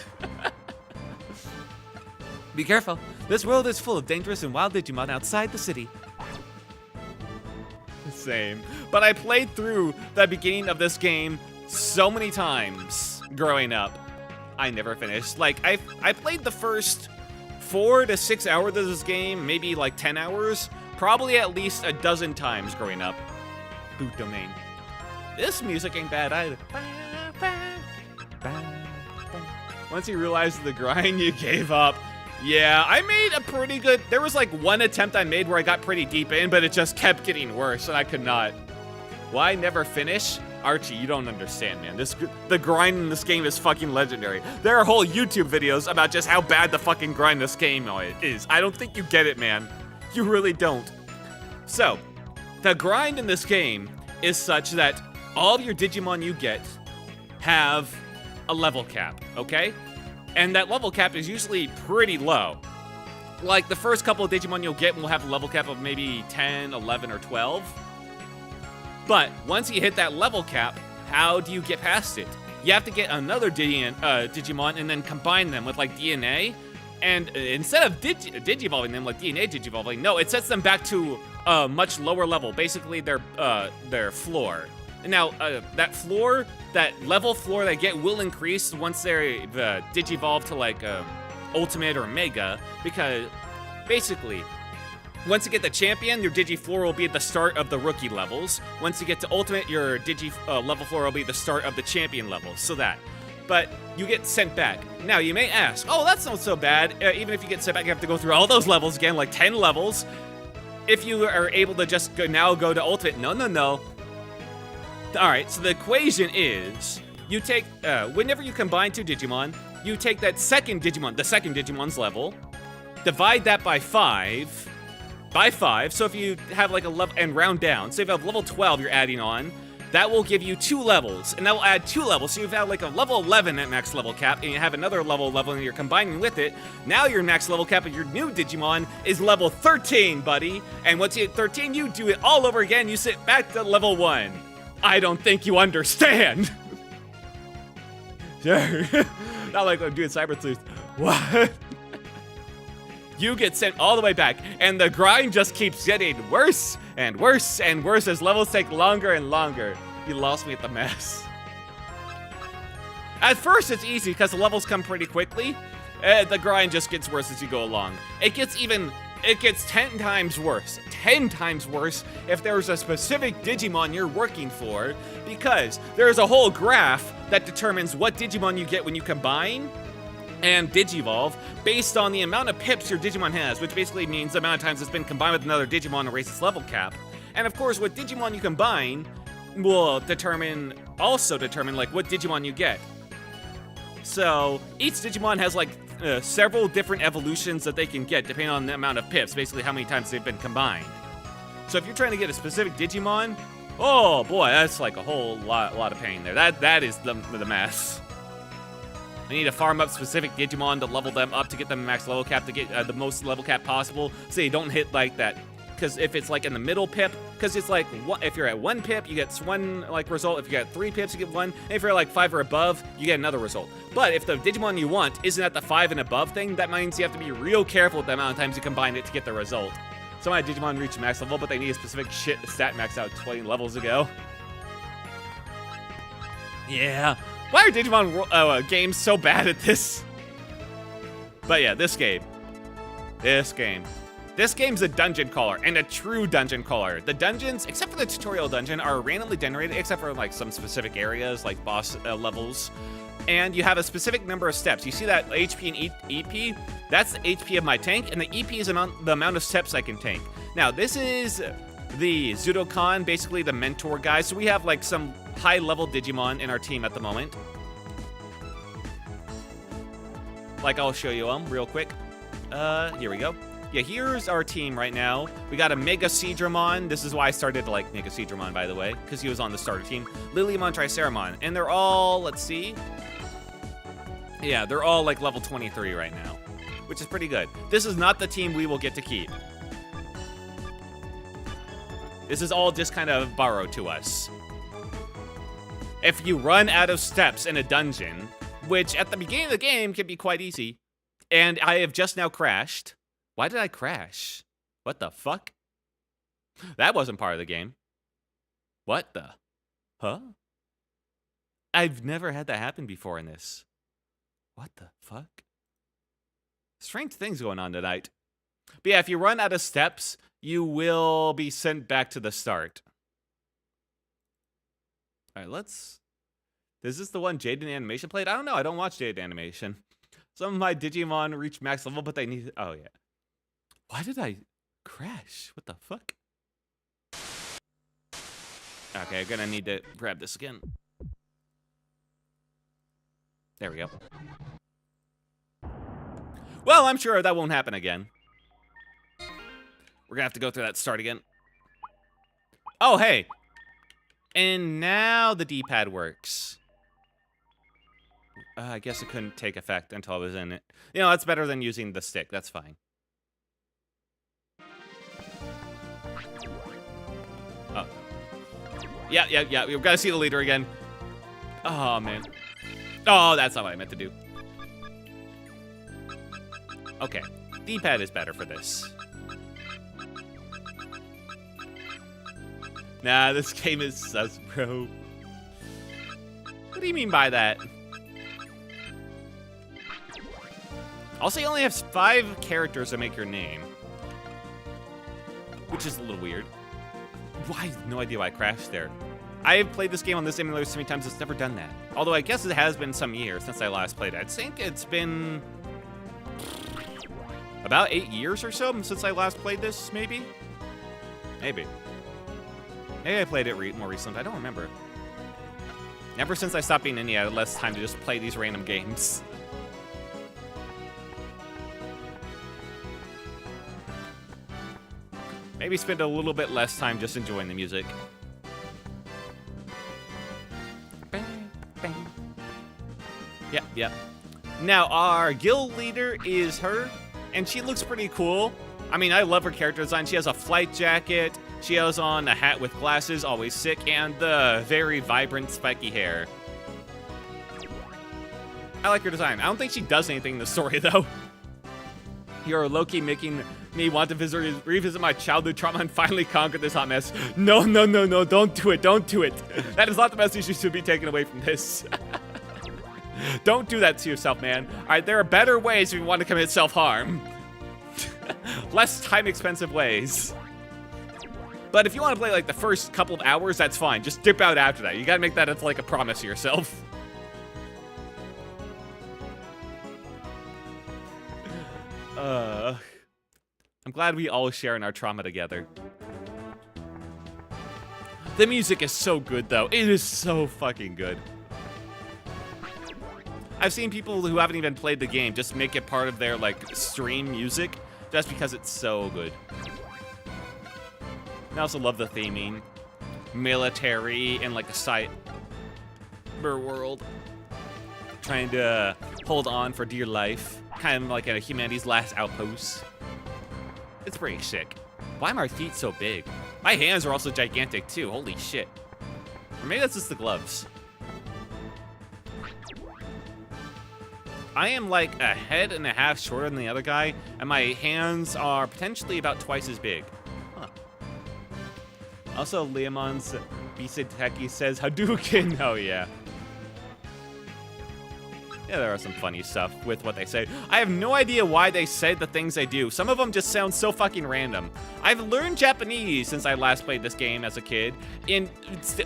Be careful. This world is full of dangerous and wild Digimon outside the city. Same. But I played through the beginning of this game so many times growing up. I never finished. Like, I played the first 4 to 6 hours of this game, maybe like 10 hours, probably at least a dozen times growing up. Boot Domain. This music ain't bad either. Once you realize the grind, you gave up. Yeah, I made a pretty good... There was like one attempt I made where I got pretty deep in, but it just kept getting worse, and I could not. Why never finish? Archie, you don't understand, man. The grind in this game is fucking legendary. There are whole YouTube videos about just how bad the fucking grind in this game is. I don't think you get it, man. You really don't. So, the grind in this game is such that all of your Digimon you get have a level cap, okay? And that level cap is usually pretty low. Like, the first couple of Digimon you'll get will have a level cap of maybe 10, 11, or 12. But once you hit that level cap, how do you get past it? You have to get another Digimon and then combine them with, like, DNA. And instead of Digivolving them, like DNA Digivolving, no, it sets them back to a much lower level. Basically, their floor. Now, that level floor they get will increase once they Digivolve to like Ultimate or Mega, because basically, once you get the champion, your Digifloor will be at the start of the rookie levels. Once you get to Ultimate, your level floor will be the start of the champion levels. So that but you get sent back. Now, you may ask, oh, that's not so bad. Even if you get sent back, you have to go through all those levels again, like 10 levels. If you are able to just now go to Ultimate, no. All right, so the equation is you take, whenever you combine two Digimon, you take that second Digimon, the second Digimon's level, divide that by 5, so if you have like a level, and round down, so if you have level 12 you're adding on, that will give you 2 levels, and that will add 2 levels, so you've had like a level 11 at max level cap, and you have another level and you're combining with it. Now your max level cap of your new Digimon is level 13, buddy, and once you hit 13, you do it all over again, you sit back to level 1. I don't think you understand. Sure. Not like I'm doing Cyber Sleuth. What? You get sent all the way back, and the grind just keeps getting worse and worse and worse as levels take longer and longer. You lost me at the mess. At first, it's easy because the levels come pretty quickly. The grind just gets worse as you go along. It gets 10 times worse. 10 times worse if there's a specific Digimon you're working for, because there's a whole graph that determines what Digimon you get when you combine and Digivolve based on the amount of pips your Digimon has, which basically means the amount of times it's been combined with another Digimon to raise its level cap. And of course, what Digimon you combine will also determine like what Digimon you get. So each Digimon has like several different evolutions that they can get depending on the amount of pips, basically how many times they've been combined. So if you're trying to get a specific Digimon, oh boy, that's like a whole lot of pain there. That is the mess. I need to farm up specific Digimon to level them up to get them max level cap, to get the most level cap possible, so you don't hit like that. Because if it's like in the middle pip, because it's like, if you're at 1 pip, you get 1 like result. If you got 3 pips, you get 1. And if you're like 5 or above, you get another result. But if the Digimon you want isn't at the 5 and above thing, that means you have to be real careful with the amount of times you combine it to get the result. Some of my Digimon reach max level, but they need a specific stat max out 20 levels ago. Yeah. Why are Digimon games so bad at this? But yeah, this game's a dungeon crawler, and a true dungeon crawler. The dungeons, except for the tutorial dungeon, are randomly generated, except for like some specific areas, like boss levels. And you have a specific number of steps. You see that HP and EP? That's the HP of my tank, and the EP is the amount of steps I can tank. Now, this is the Zudokan, basically the mentor guy. So we have like some high-level Digimon in our team at the moment. Like, I'll show you them real quick. Here we go. Yeah, here's our team right now. We got a Mega Seadramon. This is why I started to like Mega Seadramon, by the way, because he was on the starter team. Liliamon, Triceramon, and they're all, let's see. Yeah, they're all like level 23 right now, which is pretty good. This is not the team we will get to keep. This is all just kind of borrowed to us. If you run out of steps in a dungeon, which at the beginning of the game can be quite easy, and I have just now crashed. Why did I crash? What the fuck? That wasn't part of the game. What the? Huh? I've never had that happen before in this. What the fuck? Strange things going on tonight. But yeah, if you run out of steps, you will be sent back to the start. All right, let's... Is this the one Jaden Animation played? I don't know. I don't watch Jaden Animation. Some of my Digimon reach max level, but they need... Oh, yeah. Why did I crash? What the fuck? Okay, I'm gonna need to grab this again. There we go. Well, I'm sure that won't happen again. We're gonna have to go through that start again. Oh, hey. And now the D-pad works. I guess it couldn't take effect until I was in it. You know, that's better than using the stick. That's fine. Oh. Yeah. We've got to see the leader again. Oh, man. Oh, that's not what I meant to do. Okay. D-pad is better for this. Nah, this game is sus, bro. What do you mean by that? Also, you only have 5 characters that make your name. Which is a little weird. I have no idea why I crashed there. I have played this game on this emulator so many times, it's never done that. Although I guess it has been some years since I last played it. I think it's been about 8 years or so since I last played this, maybe? Maybe I played it more recently. I don't remember. Ever since I stopped being indie, I had less time to just play these random games. Maybe spend a little bit less time just enjoying the music. Yep. Now, our guild leader is her, and she looks pretty cool. I mean, I love her character design. She has a flight jacket. She has on a hat with glasses, always sick, and the very vibrant spiky hair. I like her design. I don't think she does anything in the story, though. You're low-key making me want to revisit my childhood trauma and finally conquer this hot mess. No, don't do it, don't do it. That is not the message you should be taken away from this. Don't do that to yourself, man. All right, there are better ways if you want to commit self-harm. Less time-expensive ways. But if you want to play like the first couple of hours, that's fine. Just dip out after that. You gotta make that as like a promise to yourself. I'm glad we all share in our trauma together. The music is so good, though. It is so fucking good. I've seen people who haven't even played the game just make it part of their, like, stream music just because it's so good. I also love the theming. Military and, like, a cyber world. Trying to hold on for dear life. Kind of like a humanity's last outpost. It's pretty sick. Why are my feet so big? My hands are also gigantic, too. Holy shit. Or maybe that's just the gloves. I am like a head and a half shorter than the other guy, and my hands are potentially about twice as big. Huh. Also, Leomon's Biseteki says Hadouken. Oh, yeah. Yeah, there are some funny stuff with what they say. I have no idea why they say the things they do. Some of them just sound so fucking random. I've learned Japanese since I last played this game as a kid, and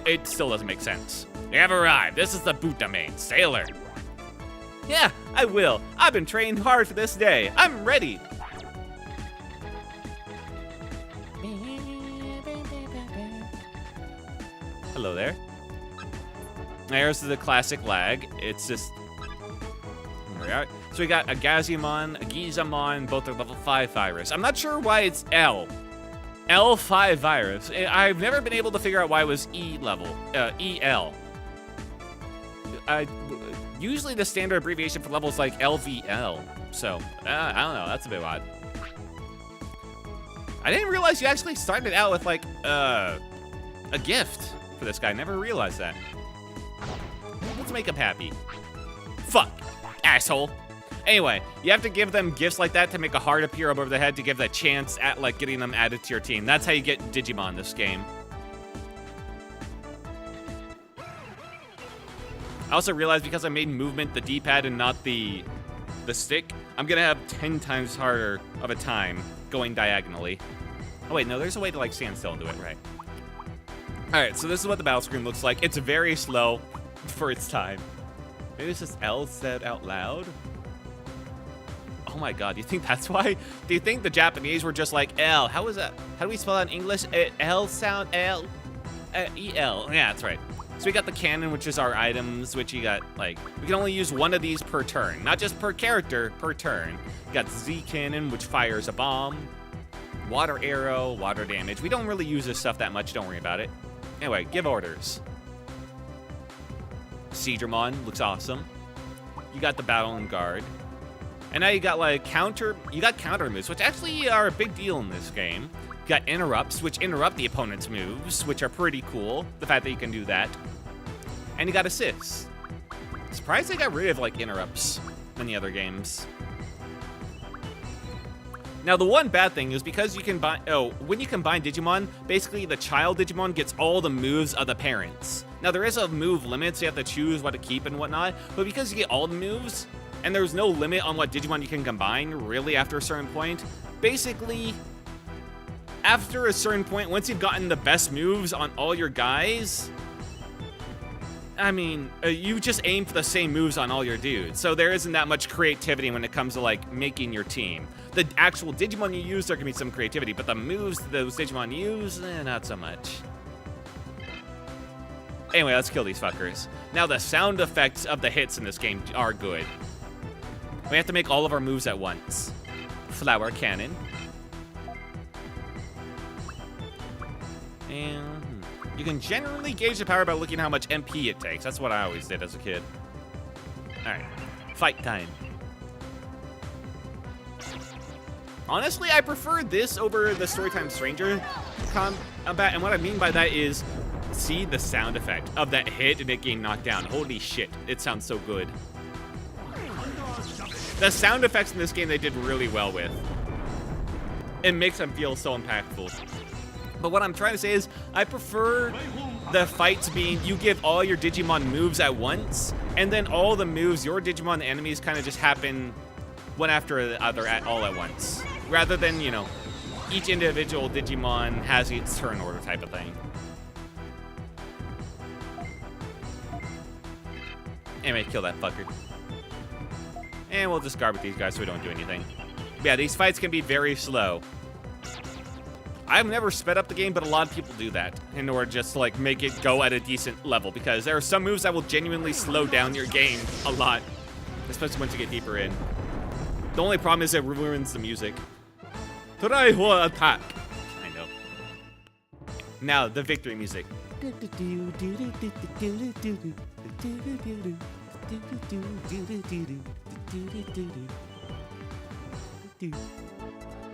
it still doesn't make sense. You have arrived. This is the Butamain, sailor. Yeah, I will. I've been training hard for this day. I'm ready. Hello there. There's the classic lag. It's just... Right. So we got a Gazimon, a Gizamon, both are level 5 virus. I'm not sure why it's L. L5 virus. I've never been able to figure out why it was E level. EL. Usually the standard abbreviation for levels like LVL. So, I don't know. That's a bit odd. I didn't realize you actually started out with, like, a gift for this guy. I never realized that. Let's make him happy. Fuck. Asshole. Anyway, you have to give them gifts like that to make a heart appear over the head to give that chance at, like, getting them added to your team. That's how you get Digimon in this game. I also realized because I made movement the D-pad and not the stick, I'm gonna have 10 times harder of a time going diagonally. Oh wait, no, there's a way to, like, stand still and do it, right? Alright, so this is what the battle screen looks like. It's very slow for its time. Maybe it's just L said out loud? Oh my god, do you think that's why? Do you think the Japanese were just like, L, how is that? How do we spell that in English? L sound, L, E-L. Yeah, that's right. So we got the cannon, which is our items, which you got, like, we can only use one of these per turn. Not just per character, per turn. You got Z cannon, which fires a bomb. Water arrow, water damage. We don't really use this stuff that much, don't worry about it. Anyway, give orders. Seedramon looks awesome. You got the Battle and Guard. And now you got, like, counter moves, which actually are a big deal in this game. You got interrupts, which interrupt the opponent's moves, which are pretty cool. The fact that you can do that. And you got assists. Surprised they got rid of, like, interrupts in the other games. Now, the one bad thing is because you can when you combine Digimon, basically the child Digimon gets all the moves of the parents. Now, there is a move limit, so you have to choose what to keep and whatnot, but because you get all the moves, and there's no limit on what Digimon you can combine, really, after a certain point, basically, after a certain point, once you've gotten the best moves on all your guys, I mean, you just aim for the same moves on all your dudes, so there isn't that much creativity when it comes to, like, making your team. The actual Digimon you use, there can be some creativity, but the moves those Digimon use, not so much. Anyway, let's kill these fuckers. Now, the sound effects of the hits in this game are good. We have to make all of our moves at once. Flower cannon. And you can generally gauge the power by looking at how much MP it takes. That's what I always did as a kid. Alright, fight time. Honestly, I prefer this over the Storytime Stranger combat, and what I mean by that is, see the sound effect of that hit and it getting knocked down. Holy shit, it sounds so good. The sound effects in this game they did really well with. It makes them feel so impactful. But what I'm trying to say is, I prefer the fights being, you give all your Digimon moves at once, and then all the moves, your Digimon enemies kind of just happen one after the other all at once. Rather than, you know, each individual Digimon has its turn order type of thing. Anyway, kill that fucker. And we'll discard with these guys so we don't do anything. Yeah, these fights can be very slow. I've never sped up the game, but a lot of people do that in order to just, like, make it go at a decent level, because there are some moves that will genuinely slow down your game a lot, especially once you get deeper in. The only problem is it ruins the music. Try attack. I know. Now, the victory music.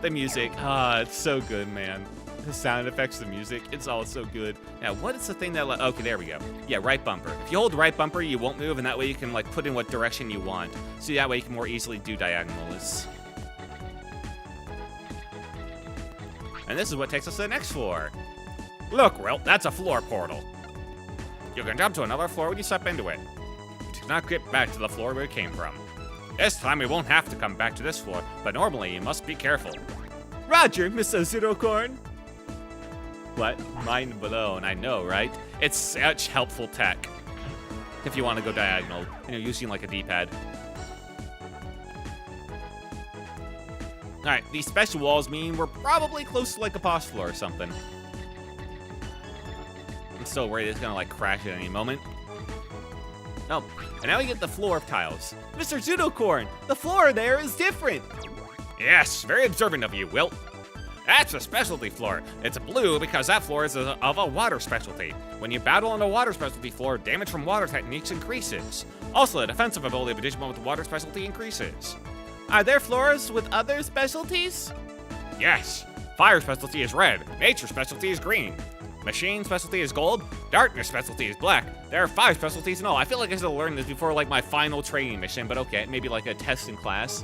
The music, it's so good, man. The sound effects, the music, it's all so good. Now, what is the thing that, okay, there we go. Yeah, right bumper. If you hold right bumper, you won't move, and that way you can, like, put in what direction you want. So that way you can more easily do diagonals. And this is what takes us to the next floor. Look, Wilt, that's a floor portal. You can jump to another floor when you step into it. Do not get back to the floor where you came from. This time we won't have to come back to this floor, but normally you must be careful. Roger, Mr. Zerocorn. What? Mind blown, I know, right? It's such helpful tech. If you want to go diagonal, and you're using like a D-pad. Alright, these special walls mean we're probably close to like a boss floor or something. I'm so worried it's gonna like crash at any moment. Oh, and now we get the floor of tiles. Mr. Zudocorn, the floor there is different. Yes, very observant of you, Wilt. That's a specialty floor. It's blue because that floor is of a water specialty. When you battle on a water specialty floor, damage from water techniques increases. Also, the defensive ability of a Digimon with the water specialty increases. Are there floors with other specialties? Yes. Fire specialty is red. Nature specialty is green. Machine specialty is gold. Darkness specialty is black. There are 5 specialties in all. I feel like I should have learned this before like my final training mission, but okay, maybe like a test in class.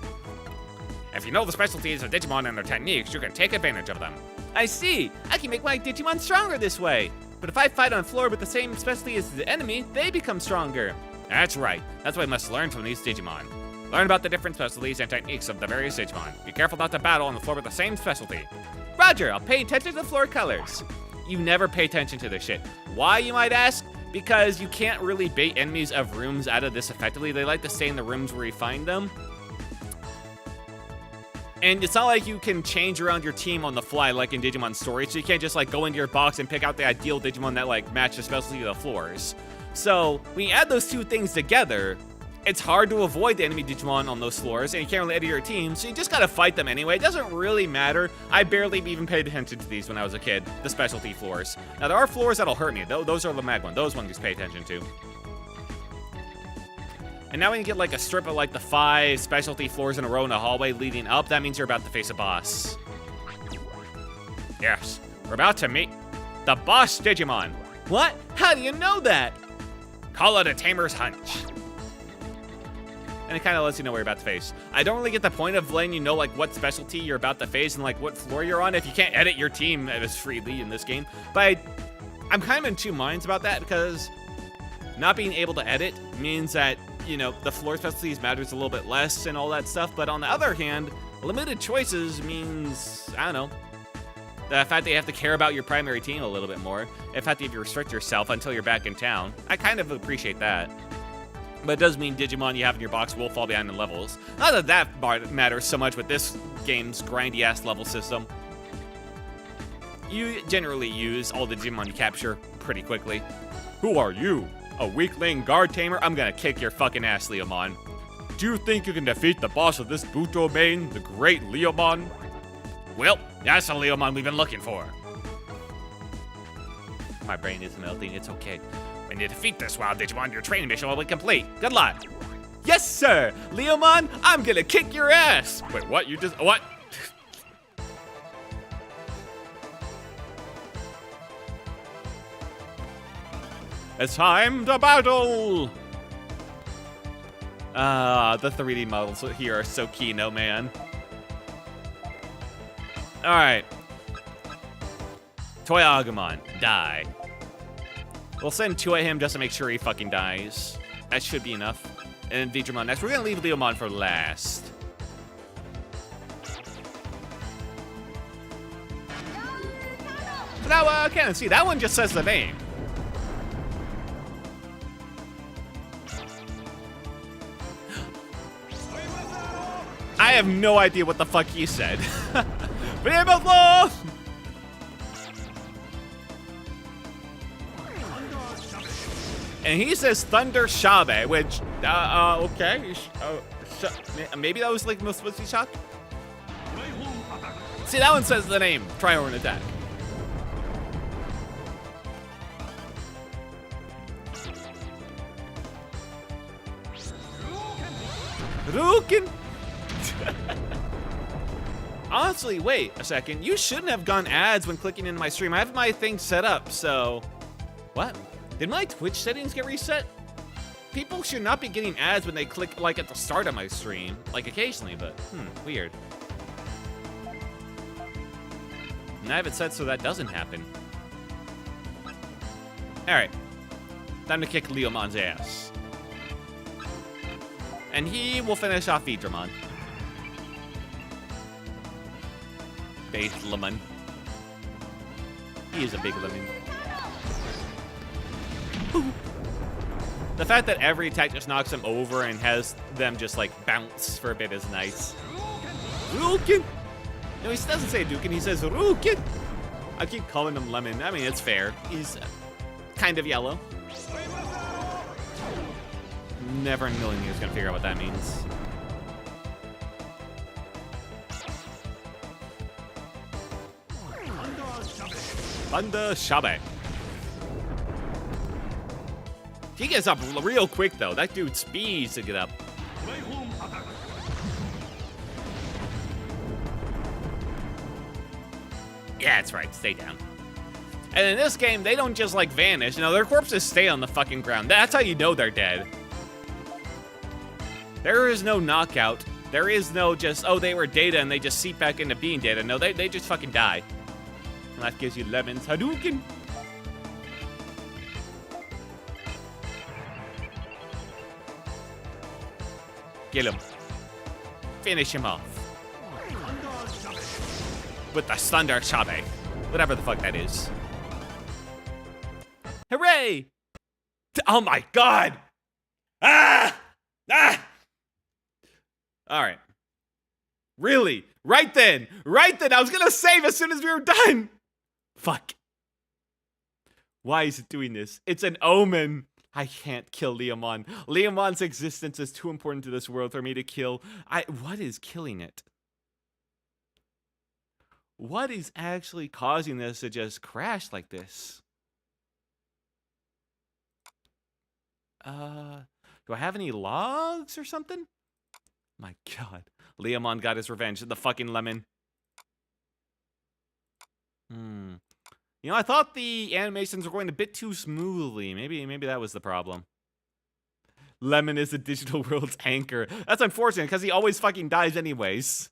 If you know the specialties of Digimon and their techniques, you can take advantage of them. I see. I can make my Digimon stronger this way. But if I fight on a floor with the same specialty as the enemy, they become stronger. That's right. That's what I must learn from these Digimon. Learn about the different specialties and techniques of the various Digimon. Be careful not to battle on the floor with the same specialty. Roger, I'll pay attention to the floor colors. You never pay attention to this shit. Why, you might ask? Because you can't really bait enemies of rooms out of this effectively. They like to stay in the rooms where you find them. And it's not like you can change around your team on the fly like in Digimon Story, so you can't just like go into your box and pick out the ideal Digimon that like match the specialty of the floors. So when you add those two things together, it's hard to avoid the enemy Digimon on those floors, and you can't really edit your team, so you just gotta fight them anyway. It doesn't really matter. I barely even paid attention to these when I was a kid, the specialty floors. Now, there are floors that'll hurt me. Those are the mag ones. Those ones you pay attention to. And now when you get like a strip of like the 5 specialty floors in a row in a hallway leading up, that means you're about to face a boss. Yes, we're about to meet the boss Digimon. What? How do you know that? Call it a tamer's hunch. And it kind of lets you know where you're about to face. I don't really get the point of letting you know like what specialty you're about to face and like what floor you're on if you can't edit your team as freely in this game. But I'm kind of in two minds about that, because not being able to edit means that, you know, the floor specialties matters a little bit less and all that stuff. But on the other hand, limited choices means, I don't know, The fact that you have to care about your primary team a little bit more. The fact that you have to restrict yourself until you're back in town. I kind of appreciate that. But it does mean Digimon you have in your box will fall behind in levels. Not that that matters so much with this game's grindy-ass level system. You generally use all the Digimon you capture pretty quickly. Who are you? A weakling guard tamer? I'm gonna kick your fucking ass, Leomon. Do you think you can defeat the boss of this boot domain, the great Leomon? Well, that's the Leomon we've been looking for. My brain is melting, it's okay. When you defeat this wild Digimon, your training mission will be complete. Good luck. Yes, sir! Leomon, I'm gonna kick your ass! Wait, what? You just... what? It's time to battle! The 3D models here are so keen, oh man. Alright. Toy Agumon, die. We'll send two at him just to make sure he fucking dies. That should be enough. And then Digimon next. We're gonna leave Leomon for last. So now, I can't see. That one just says the name. I have no idea what the fuck he said. And he says Thunder Shabe, which, okay. Maybe that was like supposed to be shock? See, that one says the name. Tri-Horn Attack. Rukin! Honestly, wait a second. You shouldn't have gone ads when clicking into my stream. I have my thing set up, so... What? Did my Twitch settings get reset? People should not be getting ads when they click, like, at the start of my stream. Like, occasionally, but, weird. And I have it set so that doesn't happen. Alright. Time to kick Leomon's ass. And he will finish off Vidramon. Base lemon. He is a big lemon. Boop. The fact that every attack just knocks him over and has them just like bounce for a bit is nice. Rukin! No, he doesn't say Dukin, he says Rukin! I keep calling him Lemon. I mean, it's fair. He's kind of yellow. Never knowing he was gonna figure out what that means. Thunder Shabe. He gets up real quick, though. That dude speeds to get up. Yeah, that's right. Stay down. And in this game, they don't just, like, vanish. No, their corpses stay on the fucking ground. That's how you know they're dead. There is no knockout. There is no just, oh, they were data and they just seep back into being data. No, they just fucking die. And that gives you lemons. Hadouken! Kill him. Finish him off. With the Thunder Shabe. Whatever the fuck that is. Hooray! Oh my god! Ah! Ah! Alright. Really? Right then! Right then! I was gonna save as soon as we were done! Fuck. Why is it doing this? It's an omen. I can't kill Leomon. Leomon's existence is too important to this world for me to kill. What is killing it? What is actually causing this to just crash like this? Do I have any logs or something? My god. Leomon got his revenge. The fucking lemon. You know, I thought the animations were going a bit too smoothly. Maybe that was the problem. Lemon is the digital world's anchor. That's unfortunate, because he always fucking dies anyways.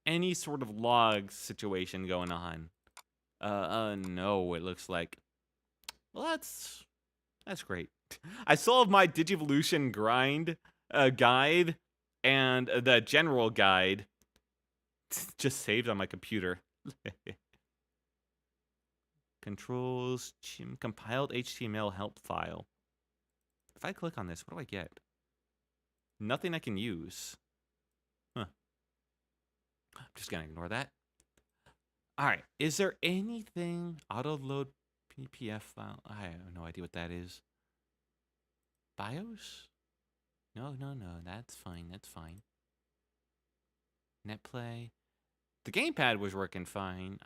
Any sort of log situation going on. No, it looks like. Well, that's great. I still have my Digivolution grind guide and the general guide just saved on my computer. Controls, compiled HTML help file. If I click on this, what do I get? Nothing I can use. Huh. I'm just gonna ignore that. All right. Is there anything auto load PPF file? I have no idea what that is. BIOS? No. That's fine. That's fine. NetPlay. The gamepad was working fine.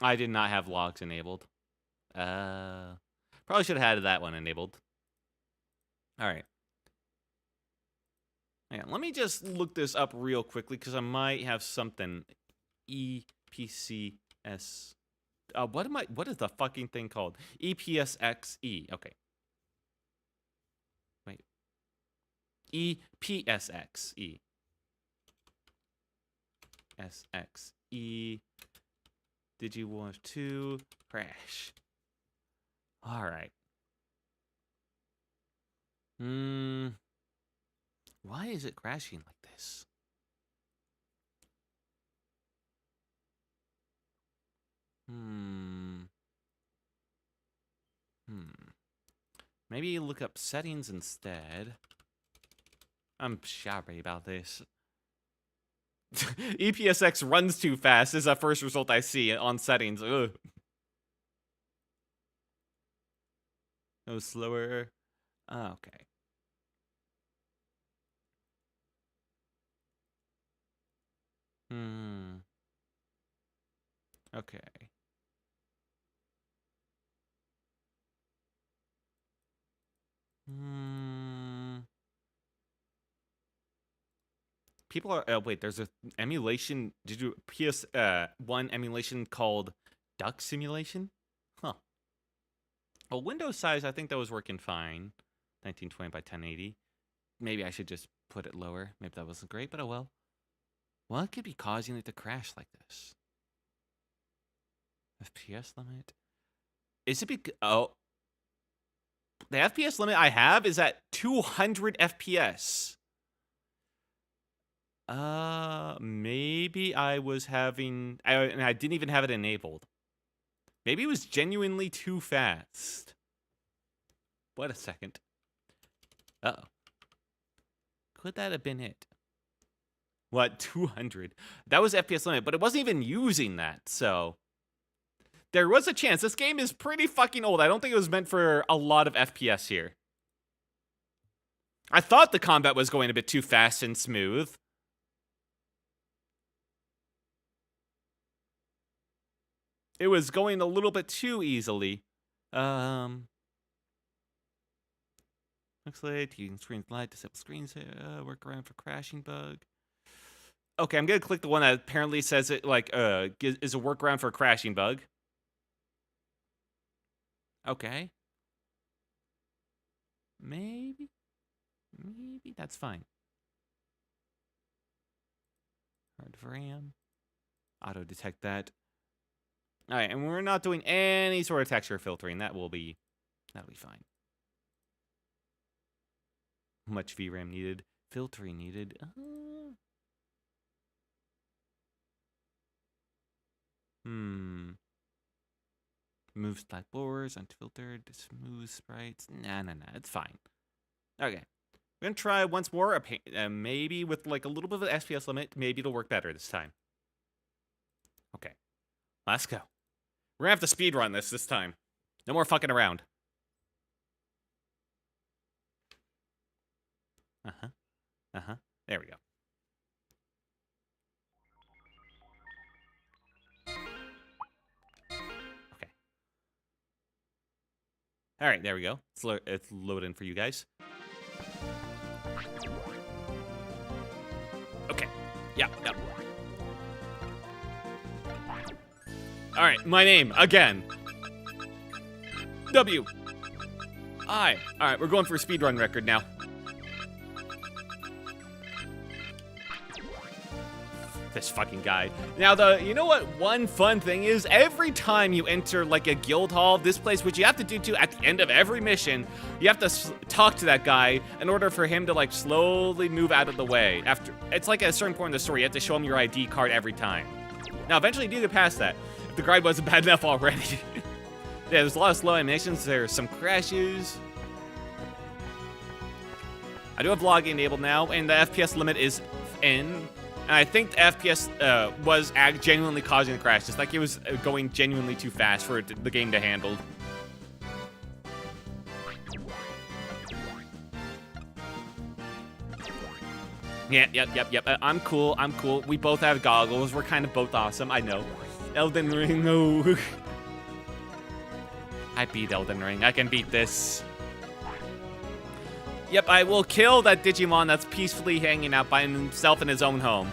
I did not have logs enabled. Probably should have had that one enabled. All right. Yeah, let me just look this up real quickly because I might have something. EPCS. What is the fucking thing called? EPSXE. Okay. Wait. EPSXE. SXE. Digimon 2. Crash. All right. Why is it crashing like this? Maybe look up settings instead. I'm sorry about this. EPSX runs too fast is the first result I see on settings. Ugh. Go slower. Okay. Okay. People are. Oh, wait, there's a emulation. Did you PS1 emulation called Duck Simulation? Huh. Well, window size, I think that was working fine. 1920 by 1080. Maybe I should just put it lower. Maybe that wasn't great, but oh well. What could be causing it to crash like this? FPS limit? Is it because... Oh. The FPS limit I have is at 200 FPS. Maybe I was having... and I didn't even have it enabled. Maybe it was genuinely too fast. Wait a second. Uh-oh. Could that have been it? What, 200? That was FPS limit, but it wasn't even using that, so... There was a chance. This game is pretty fucking old. I don't think it was meant for a lot of FPS here. I thought the combat was going a bit too fast and smooth. It was going a little bit too easily. Looks like using screen light, disable screens, workaround for crashing bug. Okay, I'm gonna click the one that apparently says it like is a workaround for a crashing bug. Okay. Maybe that's fine. Hard for RAM. Auto detect that. All right, and we're not doing any sort of texture filtering. That'll be fine. Much VRAM needed. Filtering needed. Move slack blurs, unfiltered, smooth sprites. Nah, it's fine. Okay. We're gonna try once more, maybe with like a little bit of an FPS limit. Maybe it'll work better this time. Okay. Let's go. We're gonna have to speedrun this time. No more fucking around. There we go. Okay. All right, there we go. It's loading for you guys. Okay. Yeah. All right, my name again. W. I. All right, we're going for a speedrun record now. this fucking guy. Now, you know what one fun thing is? Every time you enter, like, a guild hall, this place, which you have to do, too, at the end of every mission, you have to talk to that guy in order for him to, like, slowly move out of the way. It's like at a certain point in the story, you have to show him your ID card every time. Now, eventually you do get past that, if the grind wasn't bad enough already. Yeah, there's a lot of slow animations, there's some crashes. I do have vlogging enabled now, and the FPS limit is in. And I think the FPS was genuinely causing the crash. Just like it was going genuinely too fast for the game to handle. Yep. I'm cool. We both have goggles. We're kind of both awesome. I know. Elden Ring, no. I beat Elden Ring. I can beat this. Yep, I will kill that Digimon that's peacefully hanging out by himself in his own home.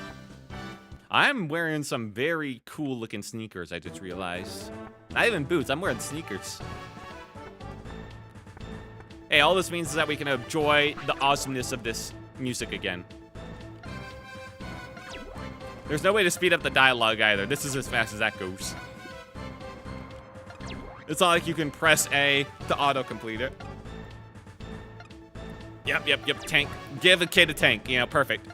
I'm wearing some very cool looking sneakers, I just realized. Not even boots, I'm wearing sneakers. Hey, all this means is that we can enjoy the awesomeness of this music again. There's no way to speed up the dialogue either. This is as fast as that goes. It's not like you can press A to auto-complete it. Yep, tank. Give a kid a tank, you know, perfect.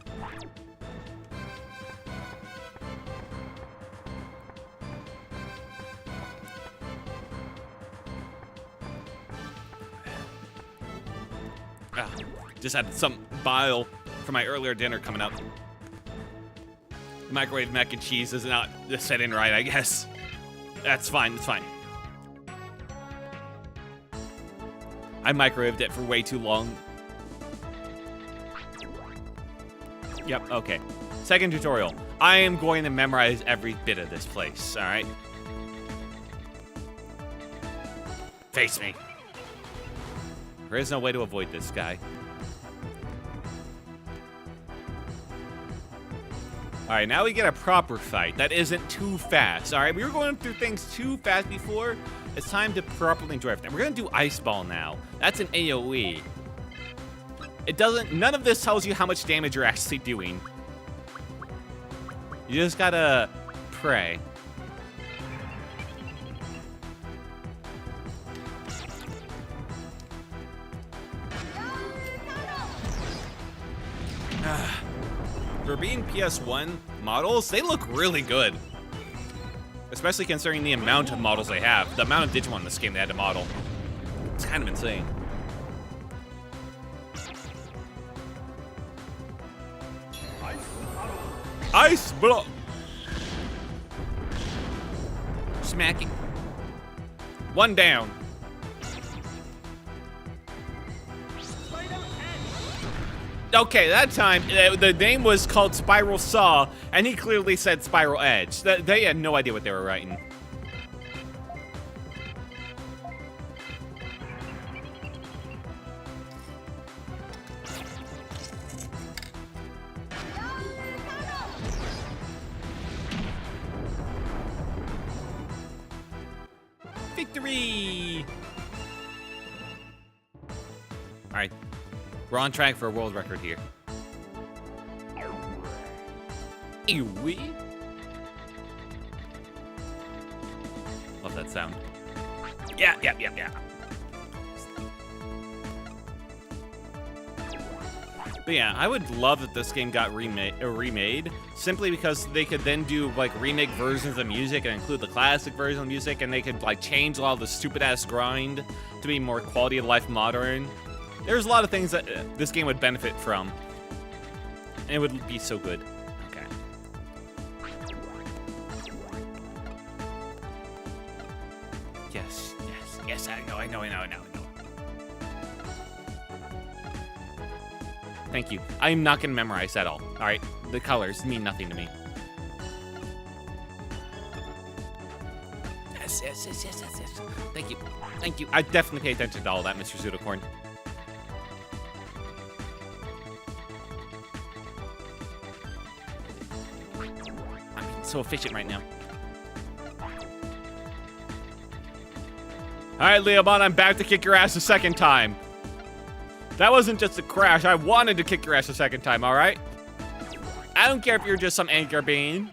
Just had some bile from my earlier dinner coming up. The microwave mac and cheese is not set in right, I guess. That's fine, it's fine. I microwaved it for way too long. Yep, okay. Second tutorial. I am going to memorize every bit of this place, alright? Face me. There is no way to avoid this guy. Alright, now we get a proper fight that isn't too fast. Alright, we were going through things too fast before. It's time to properly enjoy everything. We're gonna do Ice Ball now. That's an AoE. None of this tells you how much damage you're actually doing. You just gotta pray. For being PS1 models, they look really good. Especially considering the amount of models they have. The amount of Digimon in this game they had to model. It's kind of insane. Ice block. Smacking. One down. Okay, that time, the name was called Spiral Saw, and he clearly said Spiral Edge. They had no idea what they were writing. Victory! All right. We're on track for a world record here. Eewee. Love that sound. Yeah. But yeah, I would love if this game got remade, simply because they could then do like remake versions of music and include the classic version of music, and they could like change a lot of the stupid ass grind to be more quality of life modern. There's a lot of things that this game would benefit from, and it would be so good. Okay. Yes, I know. Thank you. I'm not gonna memorize at all. All right, the colors mean nothing to me. Yes. Thank you. I definitely pay attention to all that, Mr. Zudocorn. So efficient right now. Alright, Leomon, I'm back to kick your ass a second time. That wasn't just a crash. I wanted to kick your ass a second time, alright? I don't care if you're just some anchor bean.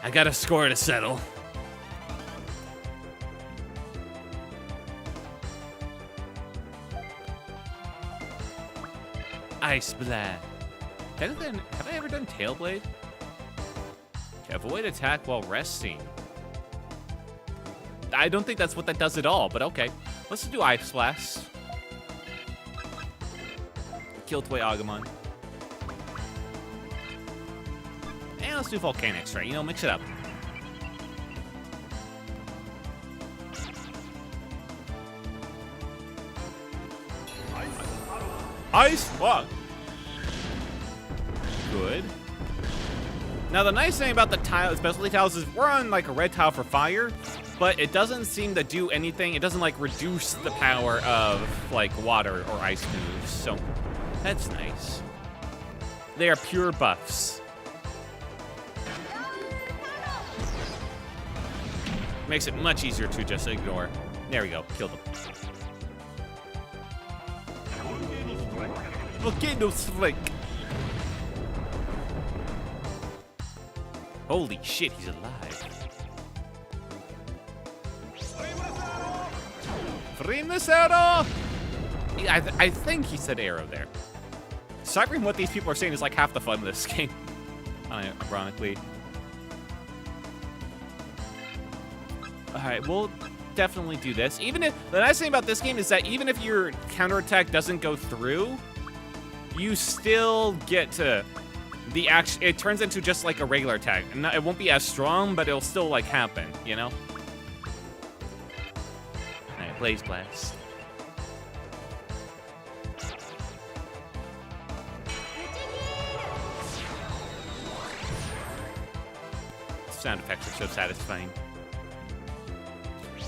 I got a score to settle. Ice Blast. Have I ever done Tailblade? Avoid attack while resting. I don't think that's what that does at all, but okay. Let's do Ice Blast. Kill Toy Agumon. And let's do Volcanic Strike. You know, mix it up. Ice Fuck. Good. Now the nice thing about the tile, specialty tiles, is we're on like a red tile for fire, but it doesn't seem to do anything. It doesn't like reduce the power of like water or ice moves, so that's nice. They are pure buffs. Makes it much easier to just ignore. There we go, killed them. Volcano Strike. Holy shit, he's alive. Frame this arrow! I think he said arrow there. Ciphering what these people are saying is like half the fun of this game. Ironically. Alright, we'll definitely do this. Even if the nice thing about this game is that even if your counterattack doesn't go through, you still get to the action. It turns into just like a regular attack. And it won't be as strong, but it'll still like happen, you know? Alright, Blaze Blast. Sound effects are so satisfying.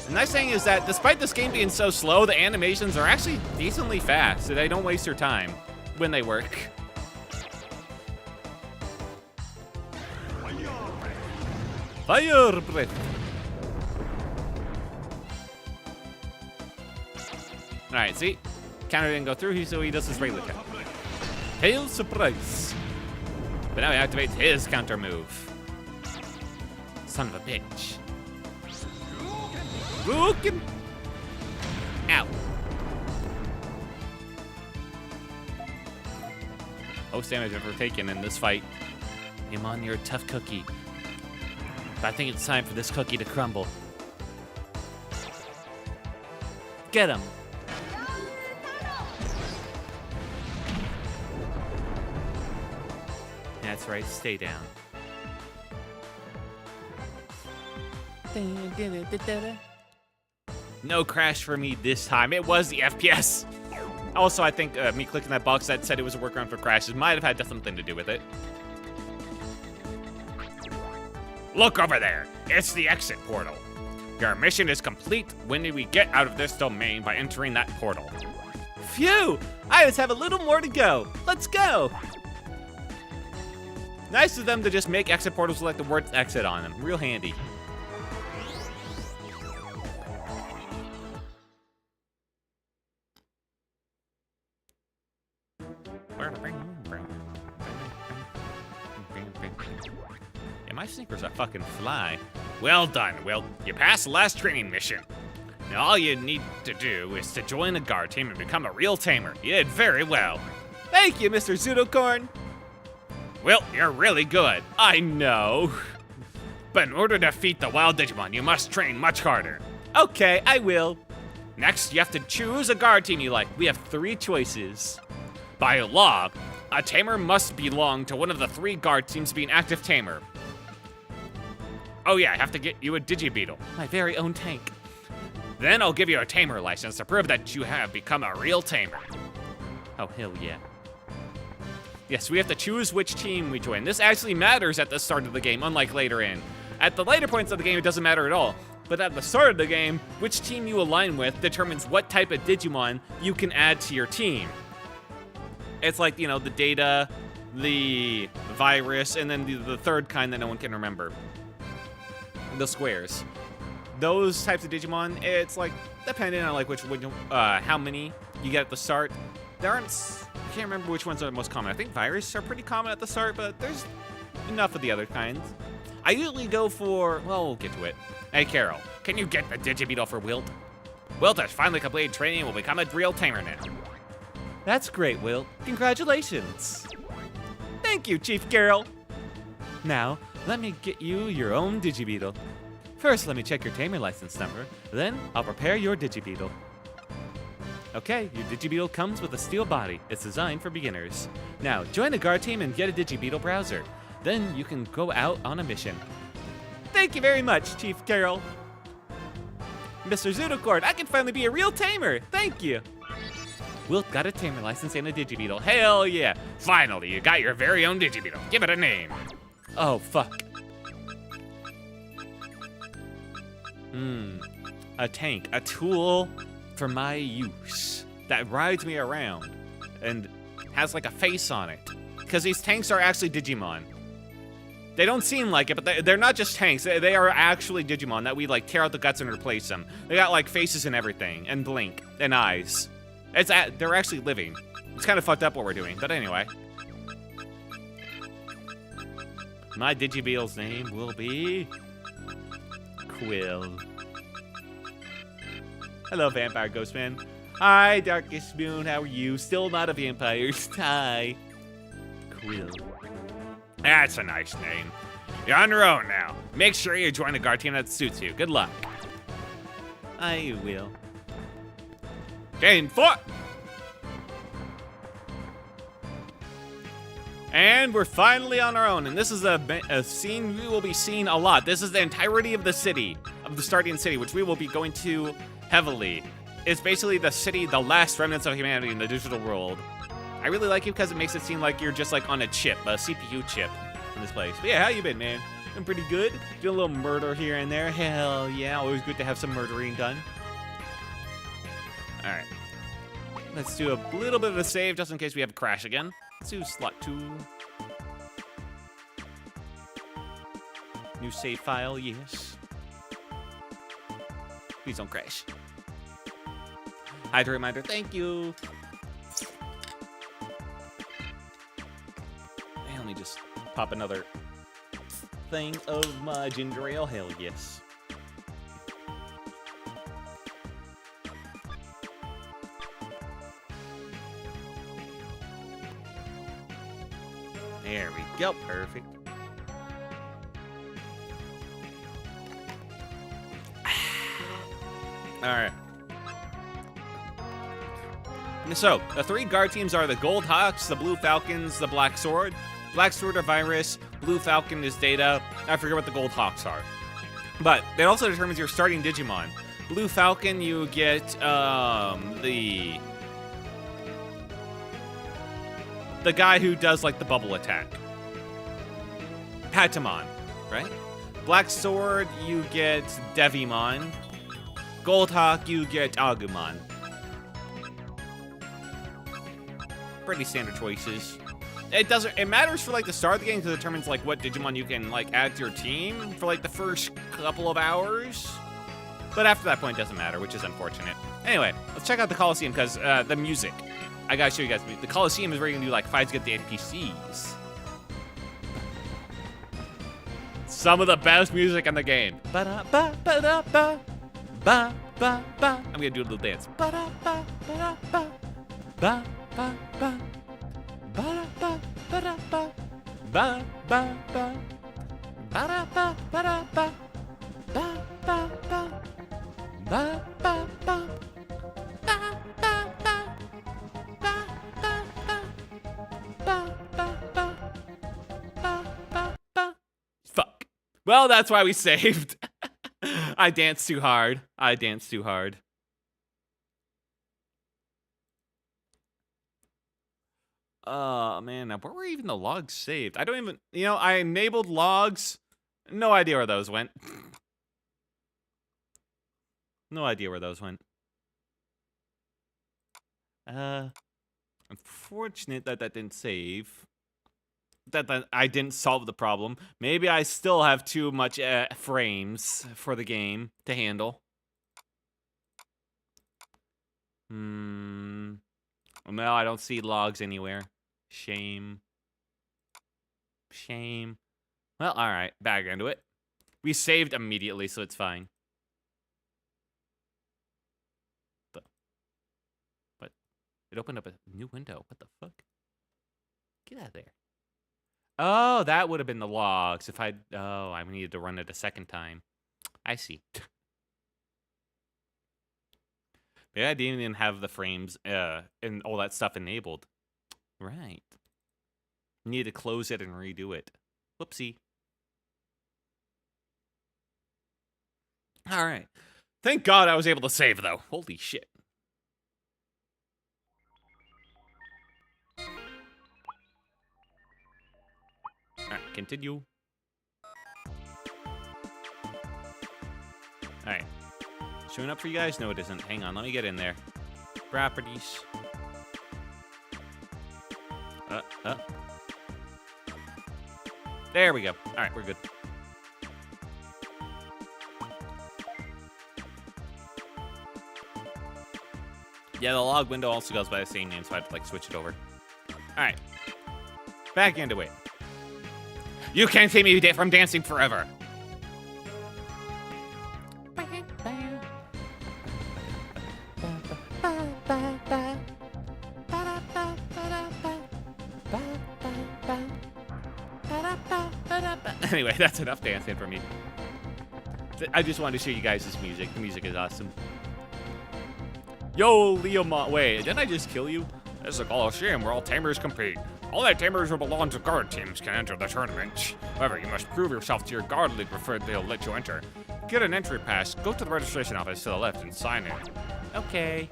The nice thing is that despite this game being so slow, the animations are actually decently fast, so they don't waste your time when they work. Fire Breath. Alright, see? Counter didn't go through, so he does his regular attack. Hail Surprise. But now he activates his counter move. Son of a bitch. Broken. Ow. Most damage I've ever taken in this fight. Digimon, you're a tough cookie. But I think it's time for this cookie to crumble. Get him. That's right, stay down. No crash for me this time. It was the FPS. Also, I think me clicking that box that said it was a workaround for crashes might have had something to do with it. Look over there. It's the exit portal. Your mission is complete when we get out of this domain by entering that portal. Phew! I just have a little more to go. Let's go! Nice of them to just make exit portals with like the word exit on them. Real handy. Yeah, my sneakers are fucking fly. Well done. Well, you passed the last training mission. Now all you need to do is to join a guard team and become a real tamer. You did very well. Thank you, Mr. Pseudocorn. Well, you're really good. I know. But in order to defeat the wild Digimon, you must train much harder. Okay, I will. Next, you have to choose a guard team you like. We have 3 choices. By law, a tamer must belong to one of the 3 guard teams to be an active tamer. Oh yeah, I have to get you a Digibeetle, my very own tank. Then I'll give you a tamer license to prove that you have become a real tamer. Oh, hell yeah. Yes, we have to choose which team we join. This actually matters at the start of the game, unlike later in. At the later points of the game, it doesn't matter at all. But at the start of the game, which team you align with determines what type of Digimon you can add to your team. It's like, you know, the data, the virus, and then the third kind that no one can remember. The squares. Those types of Digimon, it's like, depending on like how many you get at the start, there aren't can't remember which ones are the most common. I think viruses are pretty common at the start, but there's enough of the other kinds. I usually go for, well, we'll get to it. Hey, Carol, can you get the Digibeetle for Wilt? Wilt has finally completed training and will become a real tamer now. That's great, Wilt. Congratulations. Thank you, Chief Carol. Now, let me get you your own Digibeetle. First, let me check your tamer license number. Then, I'll prepare your Digibeetle. Okay, your Digibeetle comes with a steel body. It's designed for beginners. Now, join a guard team and get a Digibeetle browser. Then you can go out on a mission. Thank you very much, Chief Carol. Mr. Zootocord, I can finally be a real tamer. Thank you. Wilt got a tamer license and a Digibeetle. Hell yeah. Finally, you got your very own Digibeetle. Give it a name. Oh, fuck. A tank, a tool for my use that rides me around and has like a face on it. Because these tanks are actually Digimon. They don't seem like it, but they're not just tanks. They are actually Digimon that we like tear out the guts and replace them. They got like faces and everything, and blink, and eyes. They're actually living. It's kind of fucked up what we're doing, but anyway. My Digibeetle's name will be Quill. Hello, Vampire Ghostman. Hi, Darkest Moon. How are you? Still not a vampire. Hi. Quill. That's a nice name. You're on your own now. Make sure you join a guard team that suits you. Good luck. I will. Game 4. And we're finally on our own. And this is a scene we will be seeing a lot. This is the entirety of the city, of the Stardian city, which we will be going to heavily. It's basically the city, the last remnants of humanity in the digital world. I really like it because it makes it seem like you're just like on a chip, a CPU chip in this place. But yeah, how you been, man? Been pretty good. Doing a little murder here and there. Hell yeah, always good to have some murdering done. All right. Let's do a little bit of a save just in case we have a crash again. Let's do slot 2. New save file, yes. Please don't crash. Hide reminder, thank you. Let me just pop another thing of my ginger ale. Hell yes. There we go. Perfect. All right. So, the 3 guard teams are the Gold Hawks, the Blue Falcons, the Black Sword. Black Sword are Virus, Blue Falcon is Data. I forget what the Gold Hawks are. But it also determines your starting Digimon. Blue Falcon, you get the guy who does like the bubble attack. Patamon, right? Black Sword, you get Devimon. Gold Hawk, you get Agumon. Pretty standard choices. It matters for like the start of the game because it determines like what Digimon you can like add to your team for like the first couple of hours. But after that point, it doesn't matter, which is unfortunate. Anyway, let's check out the Coliseum because the music. I gotta show you guys. The Coliseum is where you can do like fights against the NPCs. Some of the best music in the game. Ba-da-ba, ba-da-ba, ba-ba-ba. I'm gonna do a little dance. Ba-da-ba, ba-da-ba, ba-ba-ba. Ba-da-ba, ba-da-ba, ba-ba-ba. Ba-da-ba, ba-da-ba, ba-ba-ba. Ba-ba-ba. Fuck. Well, that's why we saved. I danced too hard. Man, now where were even the logs saved? I don't even, I enabled logs. No idea where those went. No idea where those went. Unfortunate that didn't save. That I didn't solve the problem. Maybe I still have too much frames for the game to handle. No, I don't see logs anywhere. Shame. Shame. Well, alright. Back into it. We saved immediately, so it's fine. But it opened up a new window. What the fuck? Get out of there. Oh, that would have been the logs if I... Oh, I needed to run it a second time. I see. Maybe I didn't even have the frames and all that stuff enabled. Right. Need to close it and redo it. Whoopsie. All right. Thank God I was able to save, though. Holy shit. All right, continue. All right. Showing up for you guys? No, it isn't. Hang on, let me get in there. Properties. There we go. All right, we're good. Yeah, the log window also goes by the same name, so I have to, like, switch it over. All right. Back into it. You can't keep me from dancing forever. Anyway, that's enough dancing for me. I just wanted to show you guys this music. The music is awesome. Yo, Leomon. Wait, didn't I just kill you? This is a Coliseum where all tamers compete. All the tamers who belong to guard teams can enter the tournament. However, you must prove yourself to your guard league before they'll let you enter. Get an entry pass, go to the registration office to the left and sign in. Okay.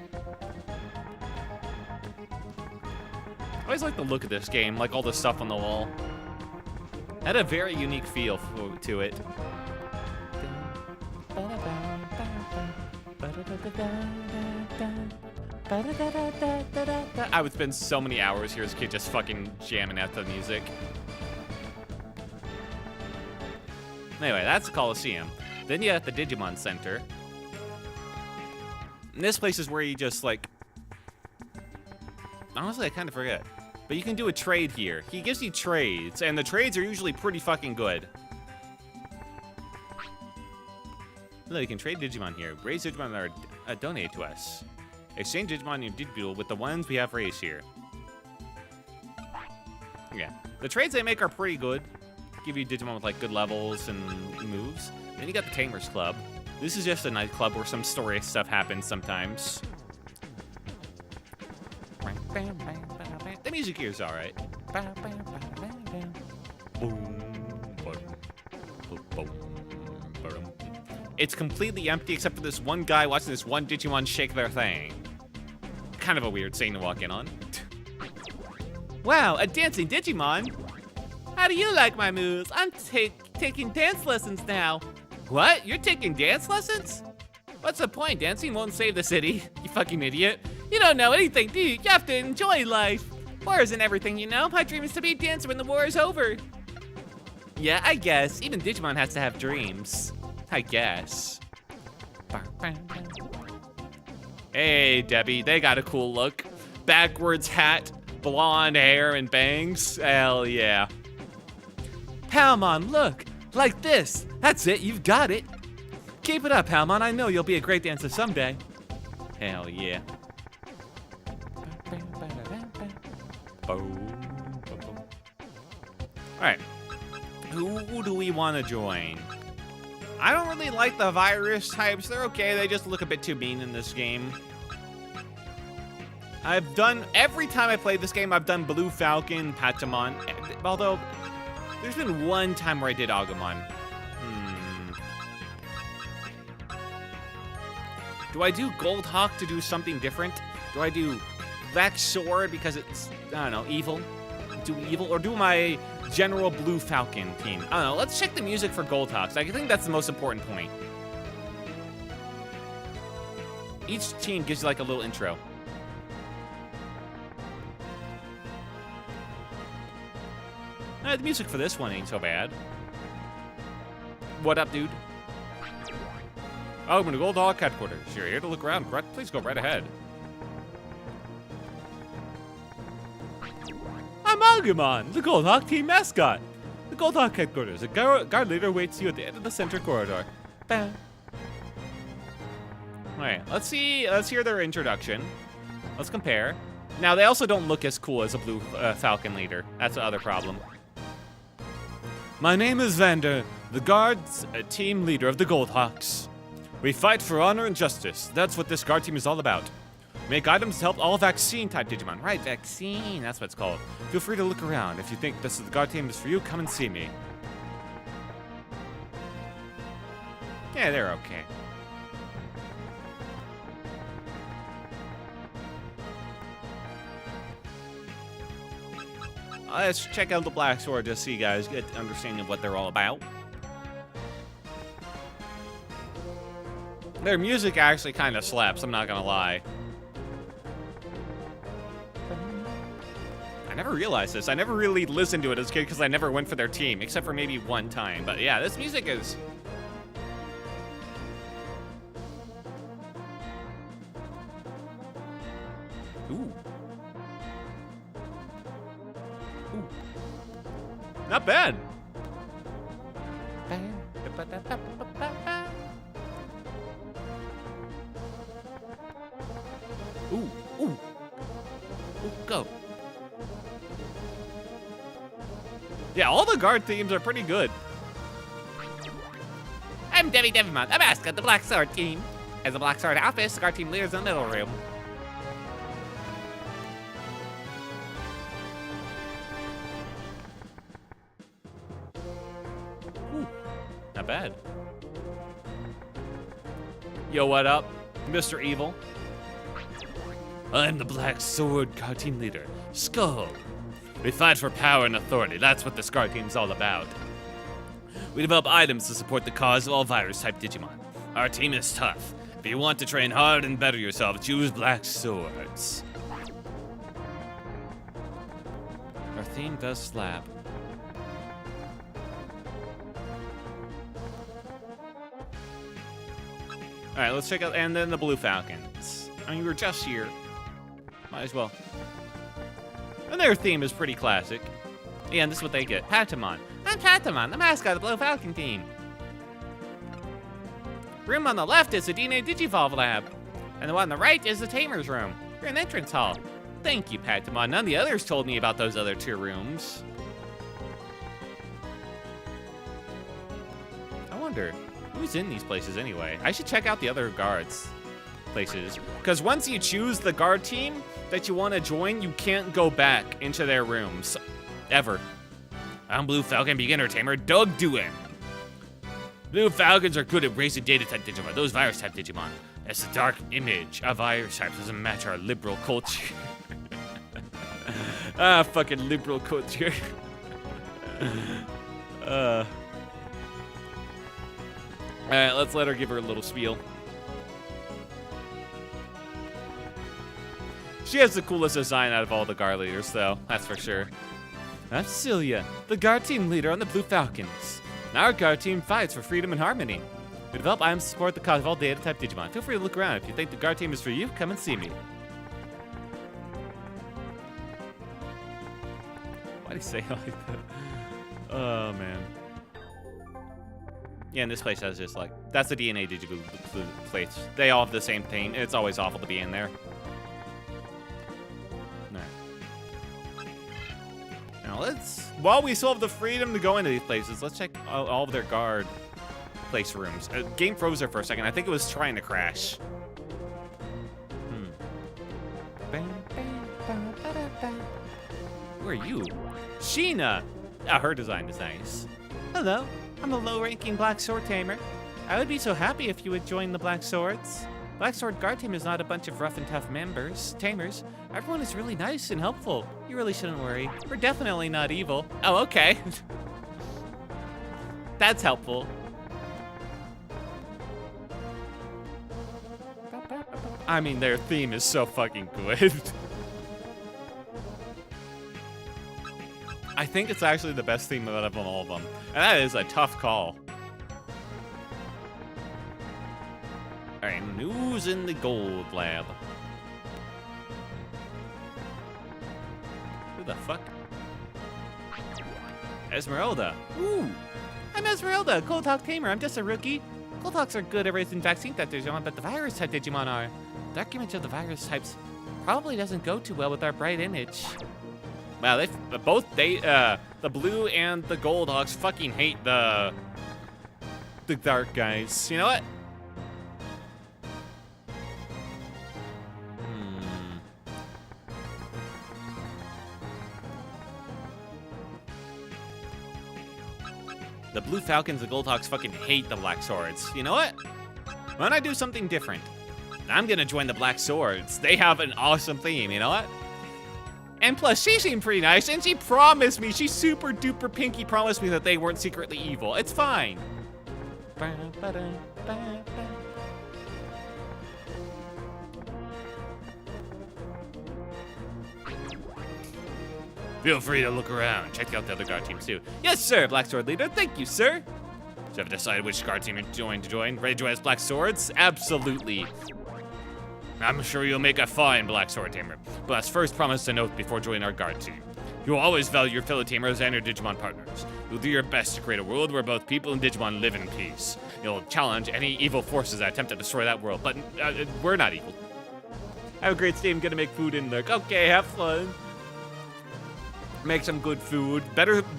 I always like the look of this game, like all the stuff on the wall. It had a very unique feel to it. I would spend so many hours here as a kid just fucking jamming out the music. Anyway, that's the Coliseum. Then you have the Digimon Center. And this place is where you just, like... Honestly, I kind of forget. But you can do a trade here. He gives you trades, and the trades are usually pretty fucking good. Look, you can trade Digimon here. Raise Digimon that are donated to us. Exchange Digimon in your Digimon with the ones we have raised here. Yeah. The trades they make are pretty good. Give you Digimon with, like, good levels and moves. Then you got the Tamers Club. This is just a nightclub where some story stuff happens sometimes. The music here is alright. It's completely empty except for this one guy watching this one Digimon shake their thing. Kind of a weird scene to walk in on. Wow, a dancing Digimon? How do you like my moves? I'm taking dance lessons now. What? You're taking dance lessons? What's the point? Dancing won't save the city. You fucking idiot. You don't know anything, do you? You have to enjoy life. War isn't everything, you know? My dream is to be a dancer when the war is over. Yeah, I guess. Even Digimon has to have dreams. I guess. Hey, Debbie. They got a cool look. Backwards hat, blonde hair, and bangs. Hell yeah. Palmon, look. Like this. That's it. You've got it. Keep it up, Palmon. I know you'll be a great dancer someday. Hell yeah. Alright. Who do we want to join? I don't really like the virus types. They're okay. They just look a bit too mean in this game. I've done... Every time I played this game, I've done Blue Falcon, Patamon. Although, there's been one time where I did Agumon. Do I do Gold Hawk to do something different? Do I do Vex Sword because it's, I don't know, evil? Do evil? Or do my general Blue Falcon team? I don't know. Let's check the music for Gold Hawks. I think that's the most important point. Each team gives you like a little intro. The music for this one ain't so bad. What up, dude? Oh, I'm in the Gold Hawk headquarters. You're here to look around. Please go right ahead. I'm Agumon, the Goldhawk team mascot. The Goldhawk headquarters. A guard leader waits you at the end of the center corridor. Bam. Alright, let's hear their introduction. Let's compare. Now, they also don't look as cool as a Blue Falcon leader. That's the other problem. My name is Vander, the guard's team leader of the Goldhawks. We fight for honor and justice. That's what this guard team is all about. Make items to help all vaccine-type Digimon. Right, vaccine, that's what it's called. Feel free to look around. If you think this is the guard team is for you, come and see me. Yeah, they're okay. Let's check out the Black Sword just so you guys get an understanding of what they're all about. Their music actually kind of slaps, I'm not gonna lie. I never realized this. I never really listened to it as a kid because I never went for their team, except for maybe one time. But yeah, this music is... Ooh. Ooh. Not bad. Ooh, ooh. Ooh, go. Yeah, all the guard themes are pretty good. I'm Digimon, a mascot of the Black Sword team. As the Black Sword office, the guard team leader is in the middle room. Ooh, not bad. Yo, what up, Mr. Evil? I'm the Black Sword guard team leader, Skull. We fight for power and authority. That's what this guard team's all about. We develop items to support the cause of all virus-type Digimon. Our team is tough. If you want to train hard and better yourself, choose Black Swords. Our theme does slap. All right, let's check out, and then the Blue Falcons. I mean, we were just here. Might as well. And their theme is pretty classic. Yeah, and this is what they get. Patamon. I'm Patamon, the mascot of the Blue Falcon team. Room on the left is the DNA Digivolve lab. And the one on the right is the Tamer's room. You're in the entrance hall. Thank you, Patamon. None of the others told me about those other two rooms. I wonder, who's in these places anyway? I should check out the other guards places. Because once you choose the guard team that you want to join, you can't go back into their rooms. Ever. I'm Blue Falcon beginner tamer Doug Doohan. Blue Falcons are good at raising data type Digimon, those virus type Digimon. As the dark image of virus types doesn't match our liberal culture. Ah, fucking liberal culture. Alright, let's let her give her a little spiel. She has the coolest design out of all the guard leaders, though, that's for sure. I'm Celia, the guard team leader on the Blue Falcons. Our guard team fights for freedom and harmony. We develop items to support the cause of all data-type Digimon. Feel free to look around. If you think the guard team is for you, come and see me. Why do you say it like that? Oh, man. Yeah, and this place has just, like, that's the DNA Digiblue place. They all have the same thing. It's always awful to be in there. Now while we still have the freedom to go into these places, let's check all of their guard place rooms. Game froze there for a second. I think it was trying to crash. Who are you? Sheena! Ah, her design is nice. Hello, I'm a low-ranking Black Sword tamer. I would be so happy if you would join the Black Swords. Black Sword Guard Team is not a bunch of rough and tough tamers. Everyone is really nice and helpful. You really shouldn't worry. We're definitely not evil. Oh, okay. That's helpful. I mean, their theme is so fucking good. I think it's actually the best theme out of all of them. And that is a tough call. Alright, who's in the gold lab? Who the fuck? Esmeralda. Ooh. I'm Esmeralda, Cold Hawk Tamer. I'm just a rookie. Cold Hawks are good at raising vaccine that Digimon, but the virus type Digimon are. Dark image of the virus types probably doesn't go too well with our bright image. Wow, the blue and the gold hawks fucking hate the dark guys. You know what? The blue falcons and gold hawks fucking hate the black swords. You know what? Why don't I do something different? I'm gonna join the black swords. They have an awesome theme, you know what? And plus, she seemed pretty nice, and she promised me, she super duper pinky promised me that they weren't secretly evil. It's fine. Feel free to look around. Check out the other guard teams too. Yes, sir, Black Sword Leader. Thank you, sir. So have you decided which guard team you're going to join? Ready to join as Black Swords? Absolutely. I'm sure you'll make a fine Black Sword Tamer, but let's first promise an oath before joining our guard team. You will always value your fellow Tamers and your Digimon partners. You'll do your best to create a world where both people and Digimon live in peace. You'll challenge any evil forces that attempt to destroy that world, but we're not evil. Have a great stay. I'm gonna make food in there. Okay, have fun. Make some good food.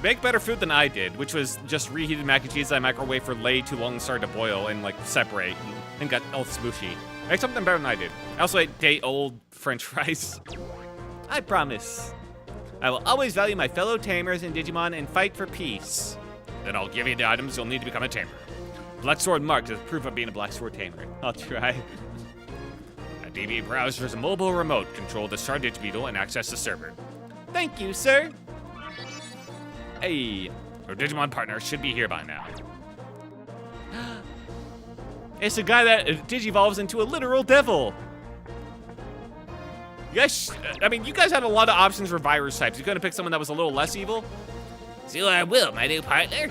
Make better food than I did, which was just reheated mac and cheese that I microwaved for way too long and started to boil and like separate and got all smooshy. Make something better than I did. I also ate day-old French fries. I promise. I will always value my fellow tamers and Digimon and fight for peace. Then I'll give you the items you'll need to become a tamer. Black Sword marked as proof of being a Black Sword tamer. I'll try. A DB browser's a mobile remote. Control the Star Digibeetle and access the server. Thank you, sir. Hey. Your Digimon partner should be here by now. It's a guy that digivolves into a literal devil. You guys, you guys had a lot of options for virus types. You couldn't pick someone that was a little less evil? So I will, my new partner.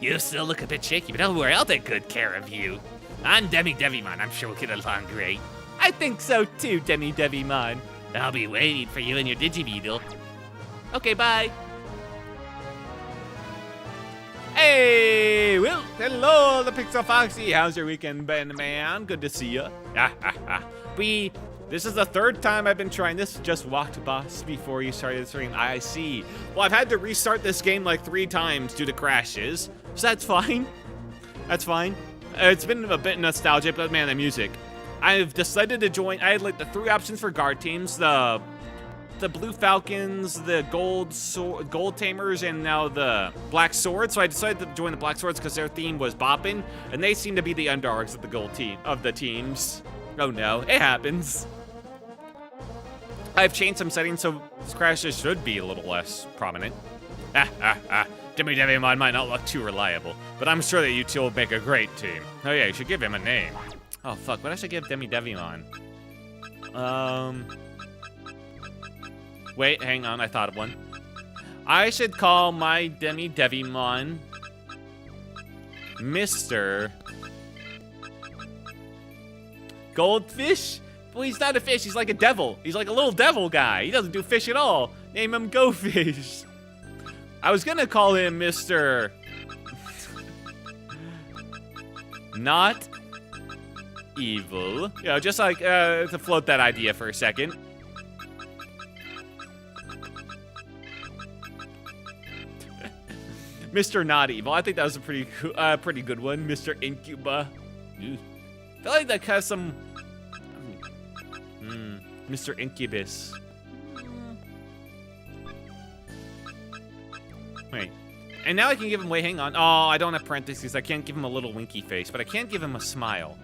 You still look a bit shaky, but don't worry, I'll take good care of you. I'm Devimon, I'm sure we'll get along great. I think so too, Devimon. I'll be waiting for you and your Digibeetle. Okay, bye. Hey, Will. Hello, the Pixel Foxy. How's your weekend been, man? Good to see you. This is the third time I've been trying this. Just walked boss before you started the stream. I see. Well, I've had to restart this game like 3 times due to crashes. So that's fine. That's fine. It's been a bit nostalgic, but man, the music. I've decided to join. I had like the 3 options for guard teams. The Blue Falcons, the Gold Tamers, and now the Black Swords. So I decided to join the Black Swords because their theme was bopping, and they seem to be the underdogs of the gold team of the teams. Oh no, it happens. I've changed some settings so crashes should be a little less prominent. Devimon might not look too reliable, but I'm sure that you two will make a great team. Oh yeah, you should give him a name. Oh fuck, what I should give Devimon? Wait, hang on, I thought of one. I should call my Devimon Mr. Goldfish? Well, he's not a fish, he's like a devil. He's like a little devil guy. He doesn't do fish at all. Name him Go Fish. I was gonna call him Mr. Not Evil. You know, just like to float that idea for a second. Mr. Not Evil. I think that was a pretty good one. Mr. Incuba. I feel like that has some... Mr. Incubus. Wait. And now I can give him... Wait, hang on. Oh, I don't have parentheses. I can't give him a little winky face, but I can give him a smile.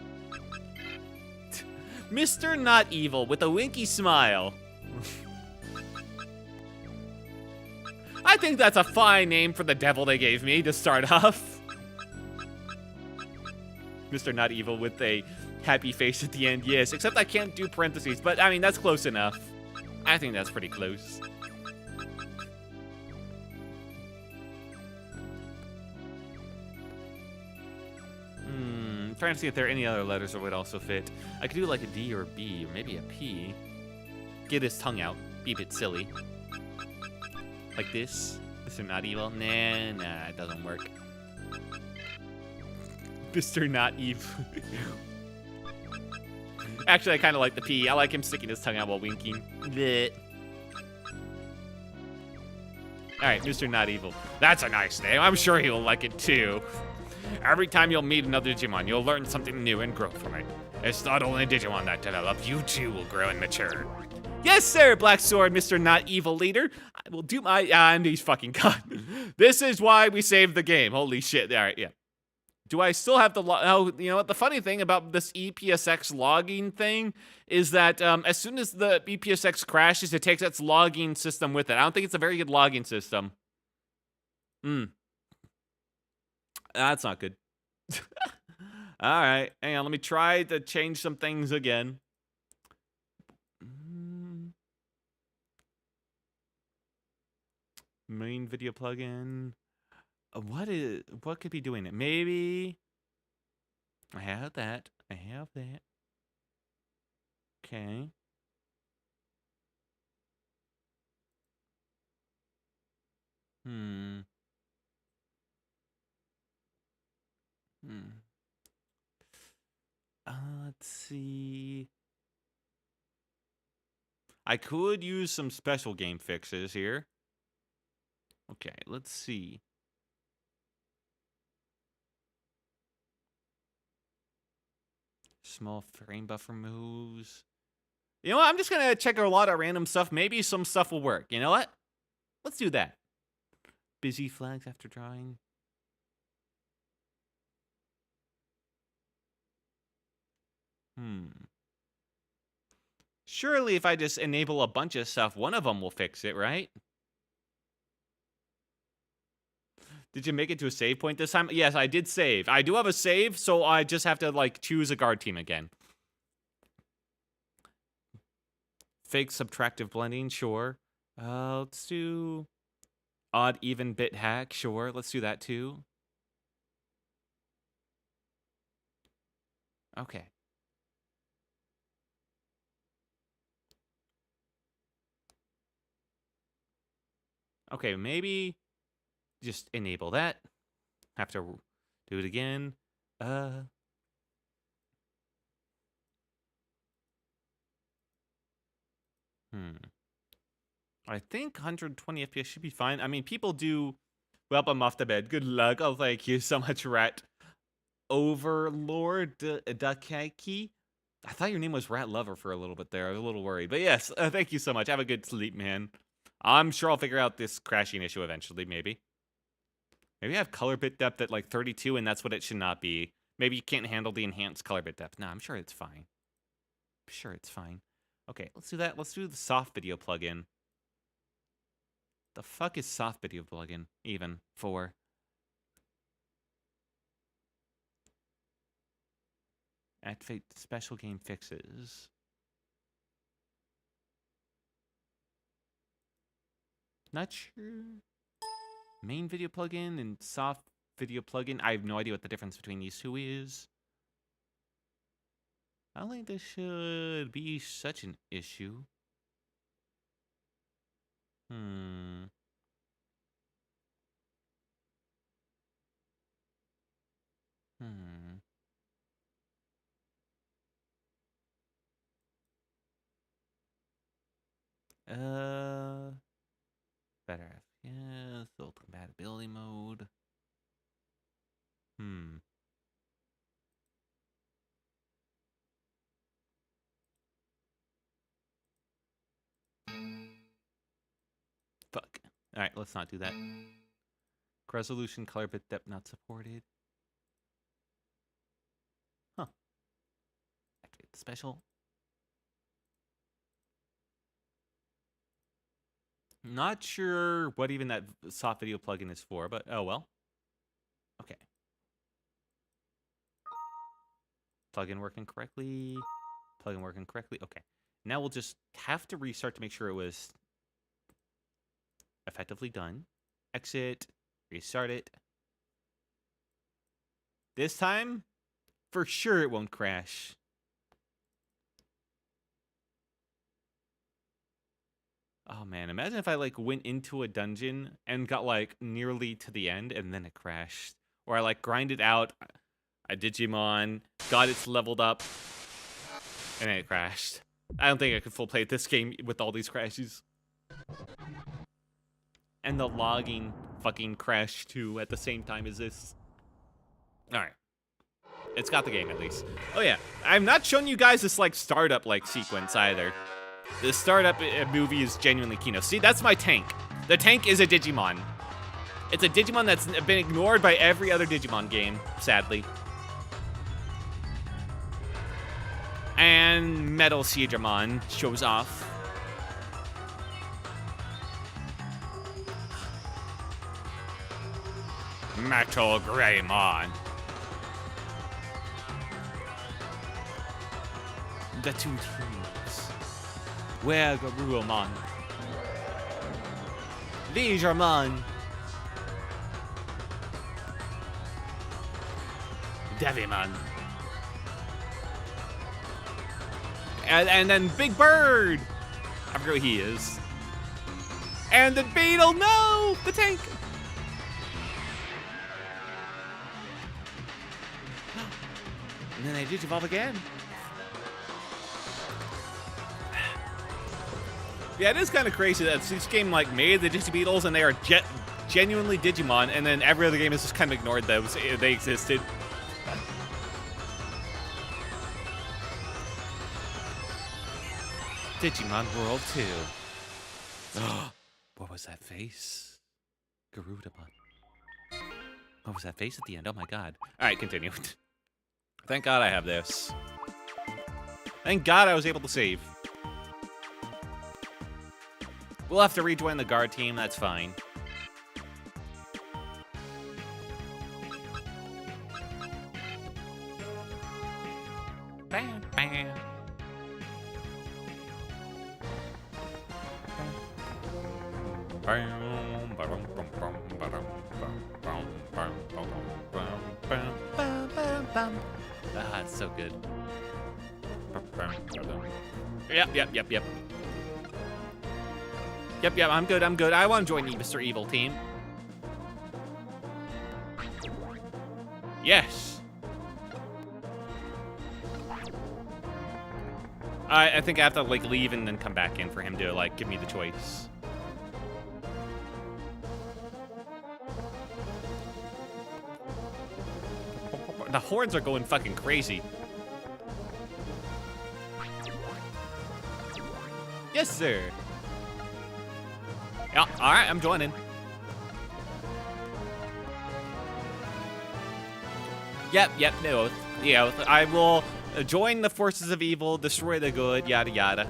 Mr. Not Evil with a winky smile. I think that's a fine name for the devil they gave me to start off. Mr. Not Evil with a happy face at the end, yes. Except I can't do parentheses, but I mean, that's close enough. I think that's pretty close. Trying to see if there are any other letters that would also fit. I could do like a D or a B, or maybe a P. Get his tongue out. Be a bit silly. Like this. Mr. Not Evil. Nah, it doesn't work. Mr. Not Evil. Actually, I kind of like the P. I like him sticking his tongue out while winking. Blech. Alright, Mr. Not Evil. That's a nice name. I'm sure he'll like it too. Every time you'll meet another Digimon, you'll learn something new and grow from it. It's not only Digimon that develop, you too will grow and mature. Yes, sir, Black Sword, Mr. Not Evil Leader. I will do my... and he's fucking gone. This is why we saved the game. Holy shit. Alright, yeah. Do I still have the oh, you know what? The funny thing about this EPSX logging thing is that as soon as the EPSX crashes, it takes its logging system with it. I don't think it's a very good logging system. That's not good. All right, hang on. Let me try to change some things again. Main video plugin. What could be doing it? Maybe I have that. Okay. Let's see. I could use some special game fixes here. Okay, let's see. Small frame buffer moves. You know what? I'm just going to check a lot of random stuff. Maybe some stuff will work. You know what? Let's do that. Busy flags after drawing. Surely if I just enable a bunch of stuff, one of them will fix it, right? Did you make it to a save point this time? Yes, I did save. I do have a save, so I just have to, like, choose a guard team again. Fake subtractive blending, sure. Let's do odd even bit hack, sure. Let's do that too. Okay. Okay, maybe just enable that. Have to do it again. I think 120 FPS should be fine. I mean, people do... Well, I'm off the bed. Good luck. Oh, thank you so much, Rat Overlord Dakaki. I thought your name was Rat Lover for a little bit there. I was a little worried. But yes, thank you so much. Have a good sleep, man. I'm sure I'll figure out this crashing issue eventually, maybe. Maybe I have color bit depth at like 32, and that's what it should not be. Maybe you can't handle the enhanced color bit depth. No, I'm sure it's fine. I'm sure it's fine. Okay, let's do that. Let's do the soft video plugin. The fuck is soft video plugin even for? Activate special game fixes. Not sure. Main video plugin and soft video plugin. I have no idea what the difference between these two is. I don't think this should be such an issue. Better FPS, old compatibility mode. Fuck. Alright, let's not do that. Resolution, color bit depth not supported. Huh. Activate the special. Not sure what even that soft video plugin is for, but oh well. Okay. Plugin working correctly. Plugin working correctly. Okay. Now we'll just have to restart to make sure it was effectively done. Exit. Restart it. This time, for sure it won't crash. Oh man, imagine if I like went into a dungeon and got like nearly to the end and then it crashed. Or I like grinded out a Digimon, got its leveled up, and then it crashed. I don't think I could full play this game with all these crashes. And the logging fucking crashed too at the same time as this. Alright. It's got the game at least. Oh yeah, I'm not showing you guys this like startup like sequence either. The startup movie is genuinely Kino. See, that's my tank. The tank is a Digimon. It's a Digimon that's been ignored by every other Digimon game, sadly. And Metal Siegramon shows off. Metal Greymon. The two teams. Where Garurumon? Ligermon. Devimon. And then Big Bird. I forget what he is. And the Beetle. No, the tank. And then they digivolve again. Yeah, it is kind of crazy that this game like made the Digibeetles and they are genuinely Digimon, and then every other game has just kind of ignored those. They existed. Digimon World 2. What was that face? Garudamon. What was that face at the end? Oh my god. Alright, continue. Thank god I have this. Thank god I was able to save. We'll have to rejoin the guard team, that's fine. Bam, bam. Ah, it's so good. Yep. Yep, I'm good. I want to join you, Mr. Evil Team. Yes. I think I have to like leave and then come back in for him to like give me the choice. The horns are going fucking crazy. Yes, sir. Yeah, all right, I'm joining. Yep, no. Yeah, I will join the forces of evil, destroy the good, yada yada.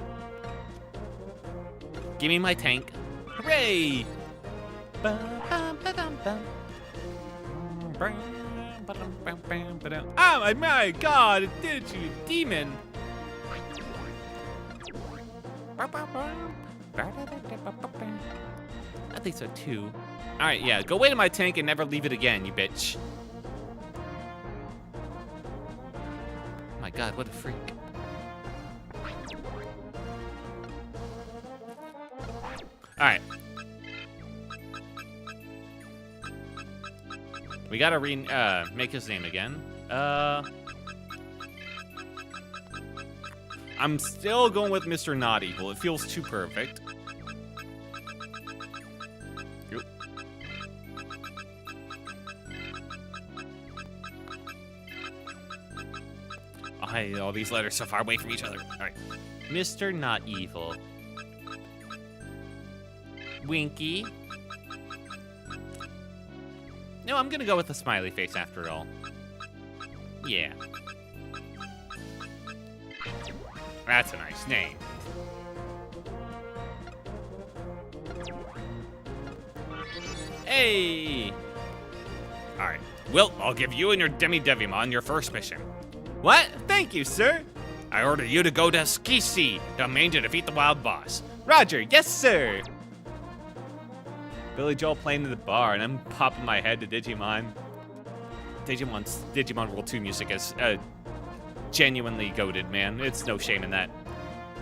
Give me my tank. Hooray! Oh my god, it did it, you demon! I think so too. Alright, yeah, go away to my tank and never leave it again, you bitch. Oh my god, what a freak. Alright. We gotta make his name again. I'm still going with Mr. Not Evil. It feels too perfect. Yep. Oh, hey, all these letters so far away from each other. All right. Mr. Not Evil. Winky. No, I'm gonna go with a smiley face after all. Yeah. That's a nice name. Hey! Alright. Well, I'll give you and your Devimon your first mission. What? Thank you, sir. I order you to go to Skisi, domain to defeat the wild boss. Roger, yes, sir. Billy Joel playing in the bar, and I'm popping my head to Digimon. Digimon World 2 music is genuinely goated, man. It's no shame in that.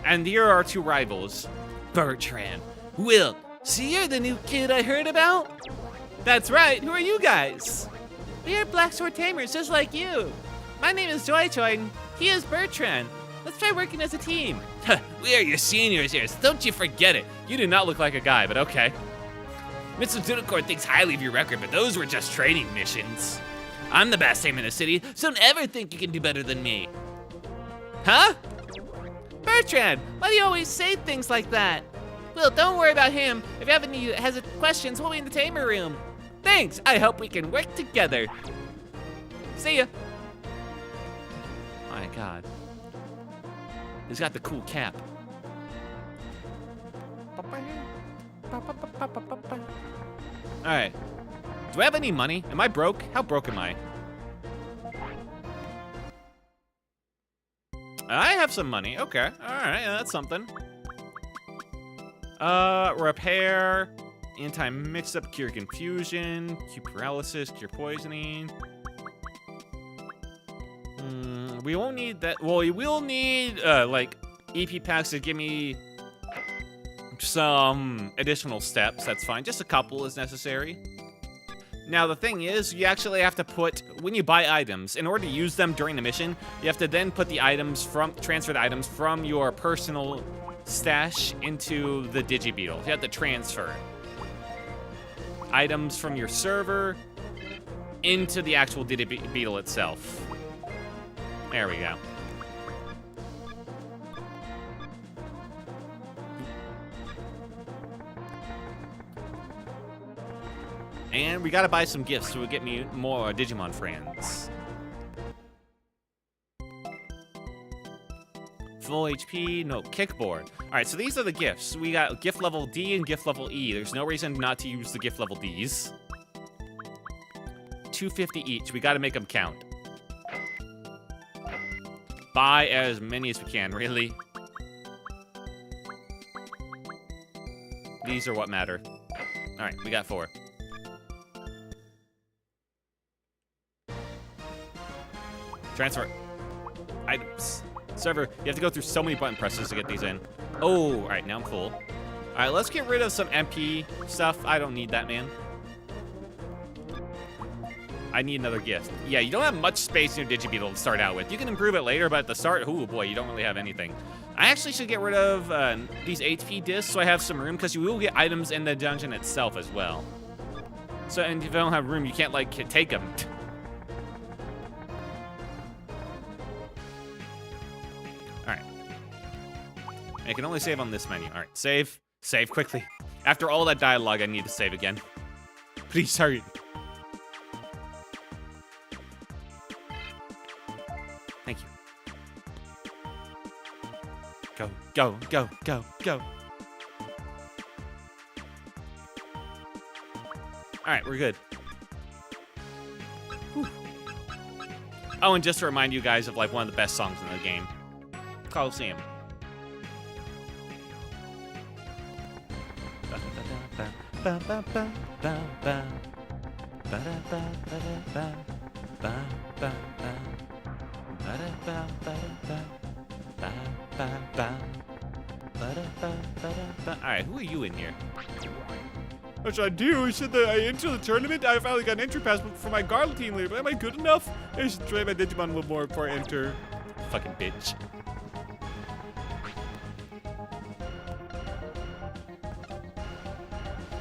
And here are our two rivals, Bertrand, Will, so you're the new kid I heard about? That's right, who are you guys? We are Black Sword Tamers, just like you. My name is Joy Choi, and he is Bertrand. Let's try working as a team. We are your seniors here, so don't you forget it. You do not look like a guy, but okay. Mr. Unicorn thinks highly of your record, but those were just training missions. I'm the best tamer in the city, so don't ever think you can do better than me. Huh? Bertrand, why do you always say things like that? Well, don't worry about him. If you have any questions, we'll be in the tamer room. Thanks, I hope we can work together. See ya. My God. He's got the cool cap. All right. Do I have any money? Am I broke? How broke am I? I have some money. Okay. All right. That's something. Repair, anti-mix-up, cure confusion, cure paralysis, cure poisoning. We won't need that. Well, we will need like EP packs to give me some additional steps. That's fine. Just a couple is necessary. Now the thing is, you actually have to put, when you buy items, in order to use them during the mission, you have to then put the items transfer the items from your personal stash into the Digibeetle. You have to transfer items from your server into the actual Digibeetle itself. There we go. And we gotta buy some gifts so we get me more Digimon friends. Full HP, no, kickboard. All right, so these are the gifts. We got gift level D and gift level E. There's no reason not to use the gift level Ds. 250 each, we gotta make them count. Buy as many as we can, really. These are what matter. All right, we got 4. Transfer items. Server, you have to go through so many button presses to get these in. Oh, all right, now I'm full. All right, let's get rid of some MP stuff. I don't need that, man. I need another gift. Yeah, you don't have much space in your Digibeetle to start out with. You can improve it later, but at the start, oh boy, you don't really have anything. I actually should get rid of these HP discs so I have some room, because you will get items in the dungeon itself as well. So, and if I don't have room, you can't, like, take them. Alright. I can only save on this menu. Alright, save. Save quickly. After all that dialogue, I need to save again. Please hurry. Thank you. Go, go, go, go, go. Alright, we're good. Whew. Oh, and just to remind you guys of like one of the best songs in the game. Coliseum. Alright, who are you in here? What should I do? Should I enter the tournament? I finally got an entry pass for my Garland team leader, but am I good enough? I should try my Digimon a little more before I enter. Fucking bitch.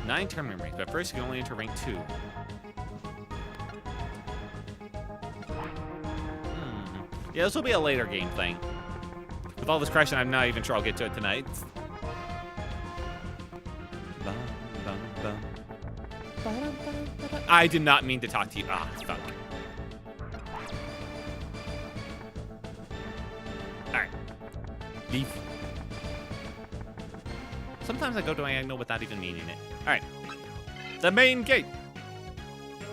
Nine tournament ranks, but first you can only enter rank 2. Yeah, this will be a later game thing. With all this crashing, I'm not even sure I'll get to it tonight. I did not mean to talk to you. Ah, fuck. Alright. Leave. Sometimes I go diagonal without even meaning it. Alright. The main gate.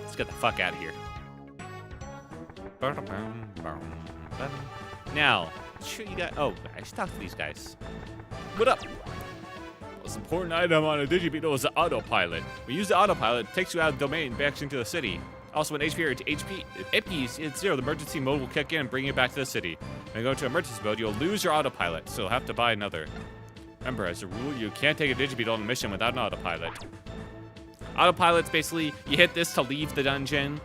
Let's get the fuck out of here. Now, sure you got. Oh, I should talk to these guys. What up? Most important item on a Digibeetle is the autopilot. We use the autopilot, it takes you out of the domain back into the city. Also, when HP or HP is 0, the emergency mode will kick in and bring you back to the city. When you go into emergency mode, you'll lose your autopilot, so you'll have to buy another. Remember, as a rule, you can't take a Digibeetle on a mission without an autopilot. Autopilot's basically, you hit this to leave the dungeon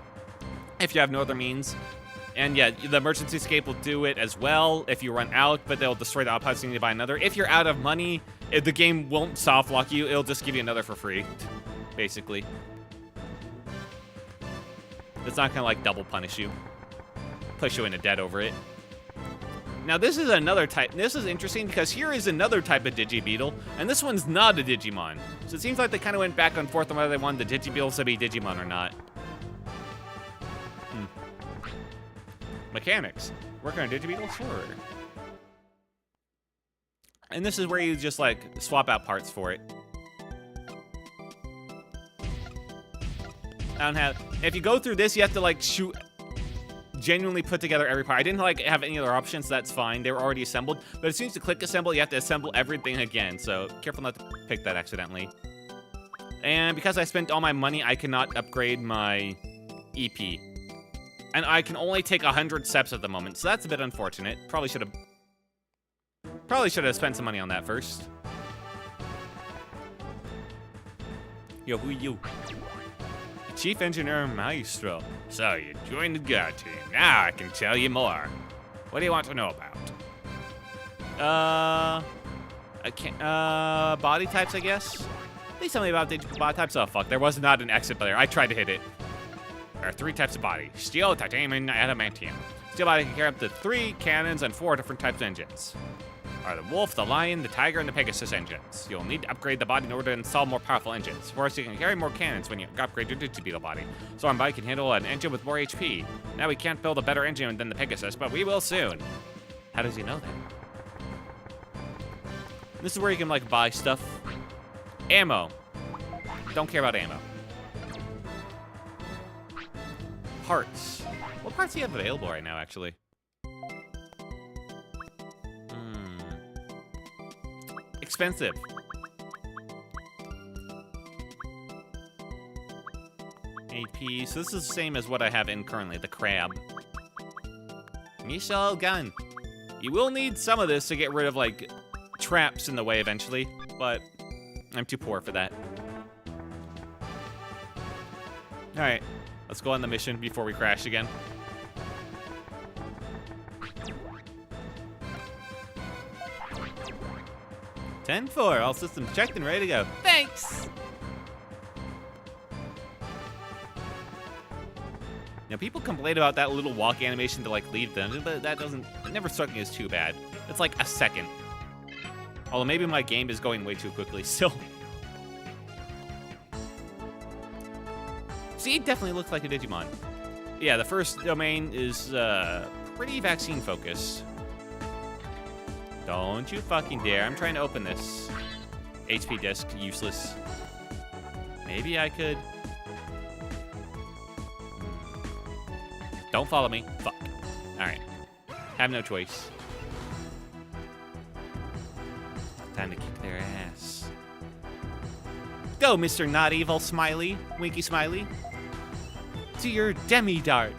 if you have no other means. And yeah, the emergency escape will do it as well if you run out, but they'll destroy the autopilot so you need to buy another. If you're out of money, if the game won't soft lock you, it'll just give you another for free, basically. It's not gonna like double punish you, push you into debt over it. Now this is another type. This is interesting because here is another type of Digibeetle, and this one's not a Digimon. So it seems like they kind of went back and forth on whether they wanted the Digibeetles to be Digimon or not. Mechanics. Working on Digibeetle? Sure. And this is where you just like swap out parts for it. I don't have. If you go through this, you have to like genuinely put together every part. I didn't like have any other options, so that's fine. They were already assembled. But as soon as you click assemble, you have to assemble everything again. So careful not to pick that accidentally. And because I spent all my money, I cannot upgrade my EP. And I can only take 100 steps at the moment, so that's a bit unfortunate. Probably should have spent some money on that first. Yo, who you? Chief Engineer Maestro. So you joined the guard team. Now I can tell you more. What do you want to know about? I can't, body types, I guess? Please tell me about the body types. Oh, fuck, there was not an exit there. I tried to hit it. There are 3 types of body: steel, titanium, and adamantium. Steel body can carry up to 3 cannons and 4 different types of engines. Are the wolf, the lion, the tiger, and the pegasus engines. You'll need to upgrade the body in order to install more powerful engines. First, you can carry more cannons when you upgrade your Digibeetle body. So our body can handle an engine with more HP. Now we can't build a better engine than the Pegasus, but we will soon. How does he know that? This is where you can like buy stuff. Ammo. Don't care about ammo. Parts. What parts do you have available right now, actually? Expensive. AP. So this is the same as what I have in currently, the crab. Missile gun. You will need some of this to get rid of, like, traps in the way eventually, but I'm too poor for that. Alright, let's go on the mission before we crash again. (10-4), all systems checked and ready to go. Thanks! Now, people complain about that little walk animation to, like, leave them, but that doesn't, it never struck me as too bad. It's like a second. Although maybe my game is going way too quickly still. See, it definitely looks like a Digimon. Yeah, the first domain is pretty vaccine focused. Don't you fucking dare. I'm trying to open this. HP disk, useless. Maybe I could. Don't follow me. Fuck. Alright. Have no choice. Time to kick their ass. Go, Mr. Not Evil Smiley. Winky Smiley. To your demi-dart.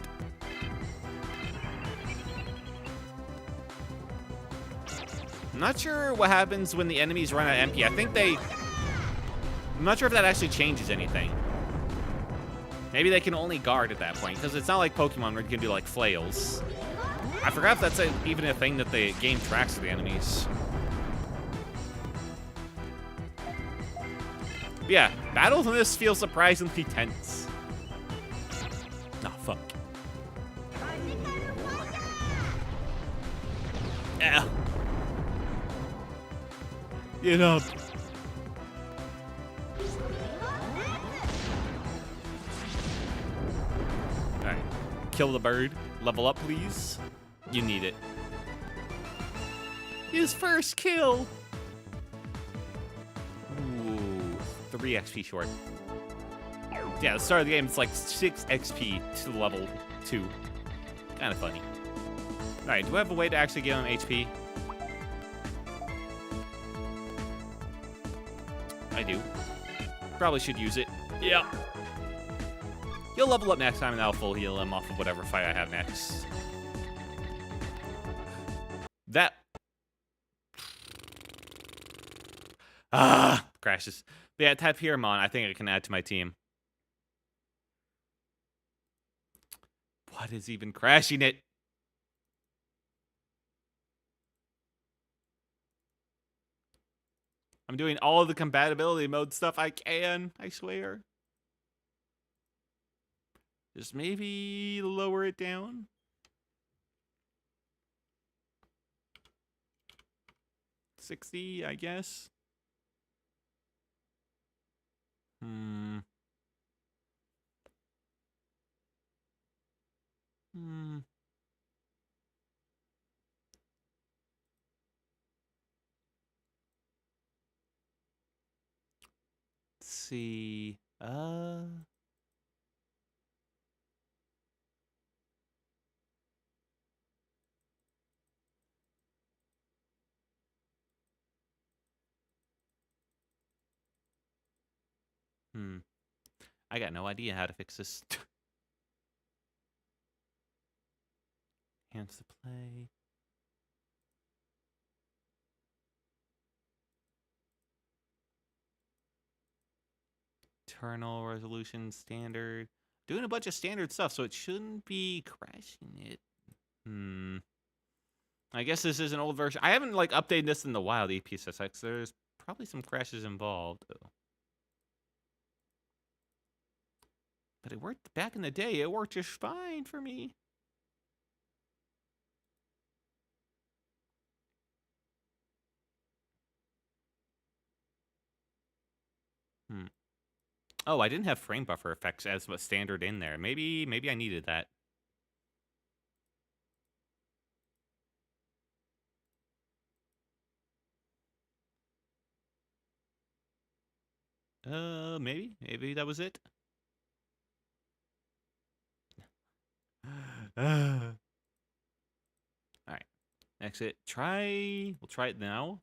I'm not sure what happens when the enemies run out of MP. I'm not sure if that actually changes anything. Maybe they can only guard at that point, because it's not like Pokemon where you can do, like, flails. I forgot if that's even a thing that the game tracks for the enemies. But yeah, battles in this feel surprisingly tense. Oh, fuck. Yeah. Get up. Alright. Kill the bird. Level up, please. You need it. His first kill. Ooh. 3 XP short. Yeah, the start of the game, it's like 6 XP to level 2. Kind of funny. Alright, do I have a way to actually give him HP? I do. Probably should use it. Yeah. He'll level up next time and I'll full heal him off of whatever fight I have next. That... Crashes. But yeah, Tapirmon, I think I can add to my team. What is even crashing it? I'm doing all of the compatibility mode stuff I can, I swear. Just maybe lower it down. $60, I guess. Hmm. Let's see. I got no idea how to fix this. Hands to play. Internal resolution standard. Doing a bunch of standard stuff, so it shouldn't be crashing it. I guess this is an old version. I haven't like updated this in the wild EPSSX. There's probably some crashes involved. But it worked back in the day. It worked just fine for me. Oh, I didn't have frame buffer effects as a standard in there. Maybe I needed that. Maybe that was it. All right, exit. We'll try it now.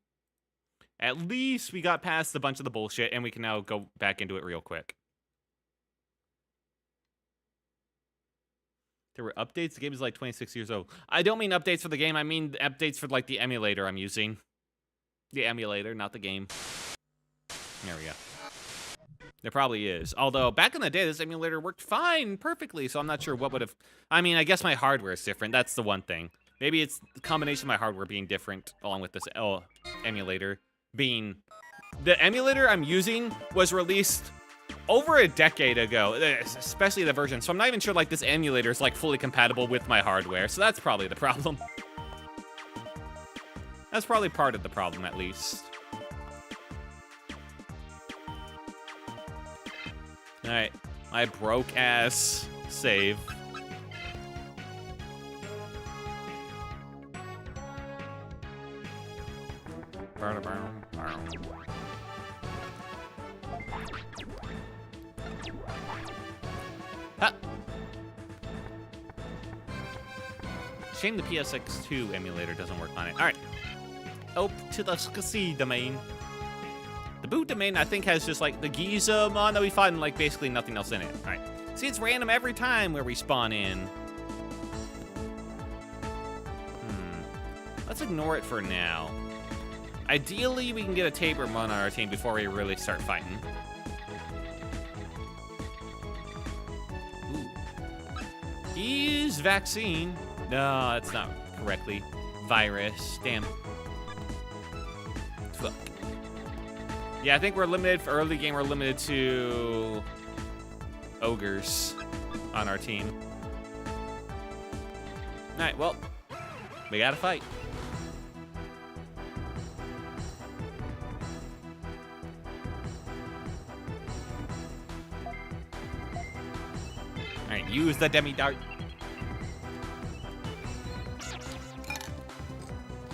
At least we got past a bunch of the bullshit, and we can now go back into it real quick. There were updates. The game is like 26 years old. I don't mean updates for the game. I mean updates for like the emulator I'm using. The emulator, not the game. There we go. There probably is. Although, back in the day, this emulator worked fine, perfectly, so I'm not sure what would have... I mean, I guess my hardware is different. That's the one thing. Maybe it's the combination of my hardware being different, along with this emulator being... The emulator I'm using was released over a decade ago, especially the version, so I'm not even sure, like, this emulator is, like, fully compatible with my hardware, so that's probably the problem. That's probably part of the problem, at least. Alright, my broke-ass save. Ha! Shame the PSX2 emulator doesn't work on it. Alright. Up to the SCSI domain. The boot domain, I think, has just, like, the Giza mon that we find, and, like, basically nothing else in it. Alright. See, it's random every time where we spawn in. Let's ignore it for now. Ideally, we can get a Tapirmon on our team before we really start fighting. Ooh. Use vaccine. No, that's not correctly. Virus. Damn. Fuck. Yeah, I think we're limited for early game. We're limited to ogres on our team. All right, well, we gotta fight. All right, use the demi dart.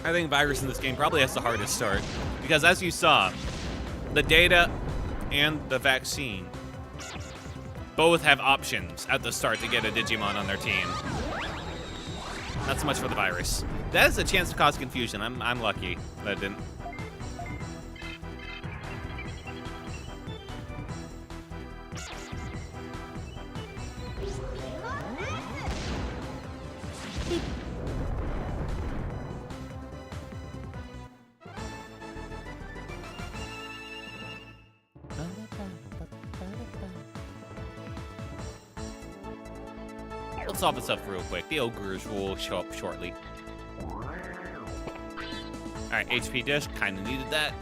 I think virus in this game probably has the hardest start because, as you saw, the data and the vaccine both have options at the start to get a Digimon on their team. Not so much for the virus. That is a chance to cause confusion. I'm lucky that it didn't. We'll solve this up real quick. The ogres will show up shortly. Alright, HP disc. Kind of needed that.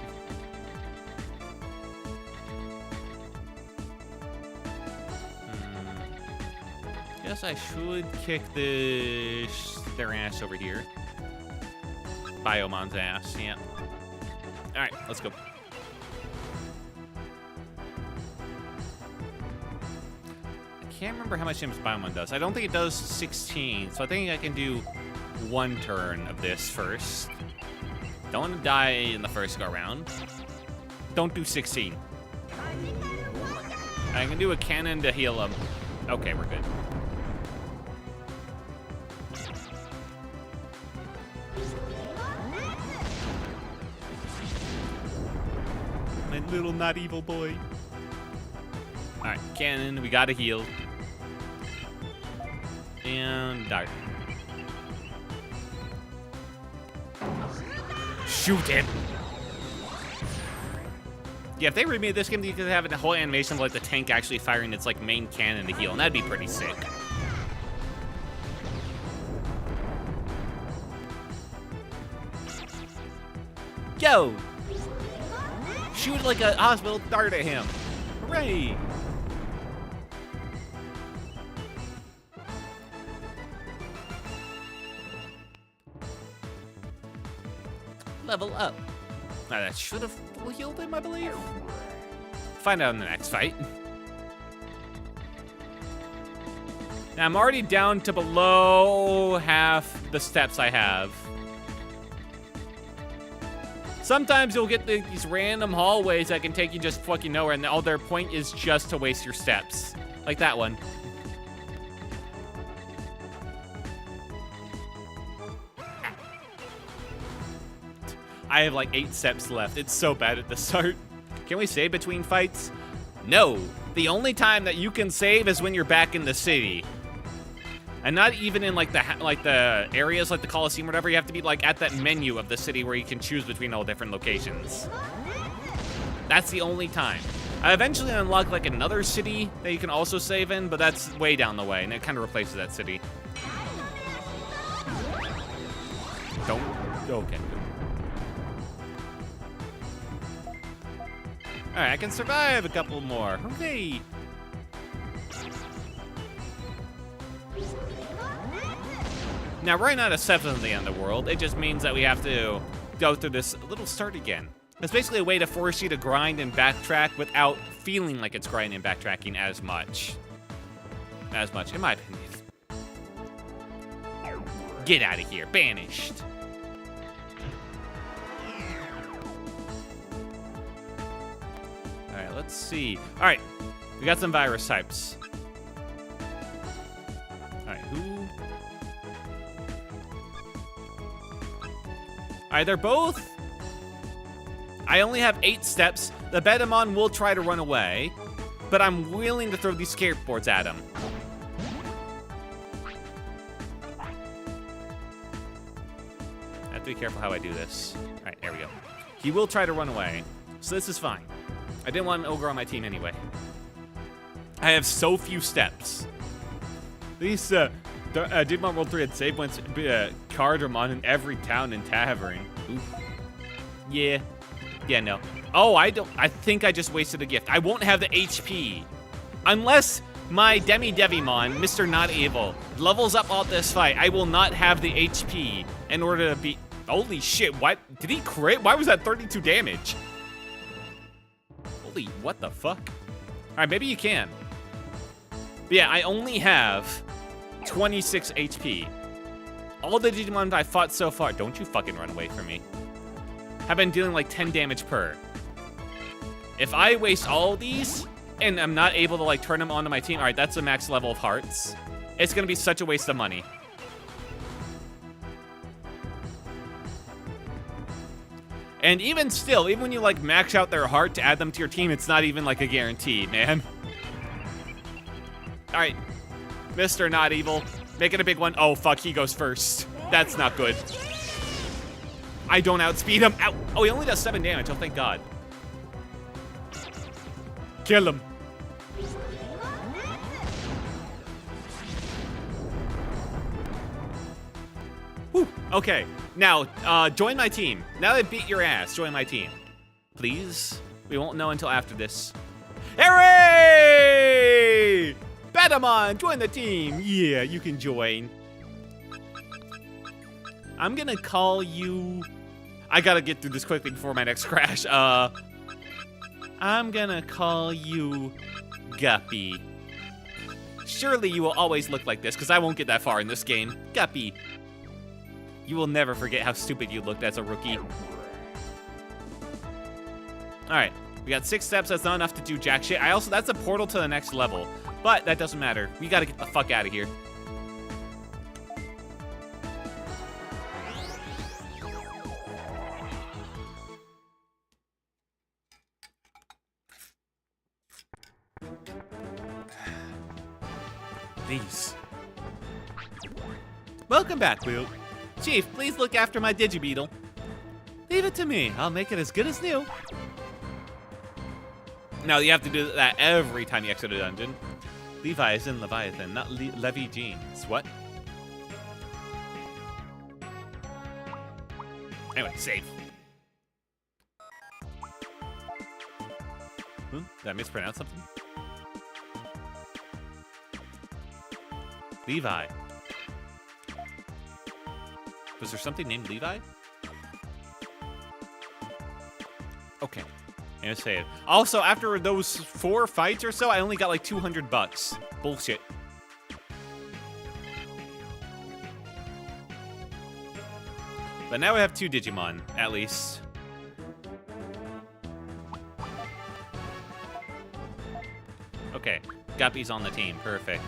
Guess I should kick their ass over here. Biomon's ass, yeah. Alright, let's go. I can't remember how much damage Biomon does. I don't think it does 16, so I think I can do one turn of this first. Don't want to die in the first go round. Don't do 16. I can do a cannon to heal him. Okay, we're good. My little not evil boy. Alright, cannon, we gotta heal. And dart. Shoot him! Yeah, if they remade this game, you could have a whole animation of like the tank actually firing its like main cannon to heal, and that'd be pretty sick. Yo! Shoot like a hospital dart at him. Hooray! Level up. Now that should have healed him, I believe. Find out in the next fight. Now I'm already down to below half the steps I have. Sometimes you'll get these random hallways that can take you just fucking nowhere, and all their point is just to waste your steps. Like that one. I have like 8 steps left. It's so bad at the start. Can we save between fights? No. The only time that you can save is when you're back in the city. And not even in like the areas like the Coliseum or whatever. You have to be like at that menu of the city where you can choose between all different locations. That's the only time. I eventually unlocked like another city that you can also save in, but that's way down the way, and it kind of replaces that city. Don't. Okay. Alright, I can survive a couple more. Hooray! Now, we're not a 7th of the underworld. It just means that we have to go through this little start again. It's basically a way to force you to grind and backtrack without feeling like it's grinding and backtracking as much. As much, in my opinion. Get out of here. Banished. Alright, let's see. Alright, we got some virus types. Alright, who? Alright, they're both... I only have 8 steps. The Bedamon will try to run away, but I'm willing to throw these skateboards at him. I have to be careful how I do this. Alright, there we go. He will try to run away, so this is fine. I didn't want an ogre on my team anyway. I have so few steps. These Digimon World 3 had save points, Cardamon in every town and tavern. Oof. Yeah. Yeah, no. Oh, I think I just wasted a gift. I won't have the HP. Unless my Devimon, Mr. Not Evil, levels up all this fight, I will not have the HP in order to beat... Holy shit, what? Did he crit? Why was that 32 damage? Holy, what the fuck? All right, maybe you can. But yeah, I only have 26 HP. All the Digimon I fought so far, don't you fucking run away from me, have been dealing like 10 damage per. If I waste all of these and I'm not able to like turn them onto my team, all right, that's the max level of hearts. It's gonna be such a waste of money. And even still, even when you like max out their heart to add them to your team, it's not even like a guarantee, man. All right, Mr. Not Evil, make it a big one. Oh fuck, he goes first. That's not good. I don't outspeed him. Ow. Oh, he only does 7 damage. Oh, thank God. Kill him. Okay, now, join my team. Now that I beat your ass, join my team. Please? We won't know until after this. Hooray! Batamon, join the team. Yeah, you can join. I'm gonna call you... I gotta get through this quickly before my next crash. I'm gonna call you Guppy. Surely you will always look like this, because I won't get that far in this game. Guppy. You will never forget how stupid you looked as a rookie. Alright, we got 6 steps. That's not enough to do jack shit. That's a portal to the next level. But that doesn't matter. We gotta get the fuck out of here. Please. Welcome back, Will. Chief, please look after my Digibeetle. Leave it to me. I'll make it as good as new. Now, you have to do that every time you exit a dungeon. Levi is in Leviathan, not Levi Jeans. What? Anyway, save. Did I mispronounce something? Levi. Was there something named Levi? Okay. I'm gonna say it. Also, after those 4 fights or so, I only got like $200. Bullshit. But now we have 2 Digimon, at least. Okay, Guppy's on the team. Perfect.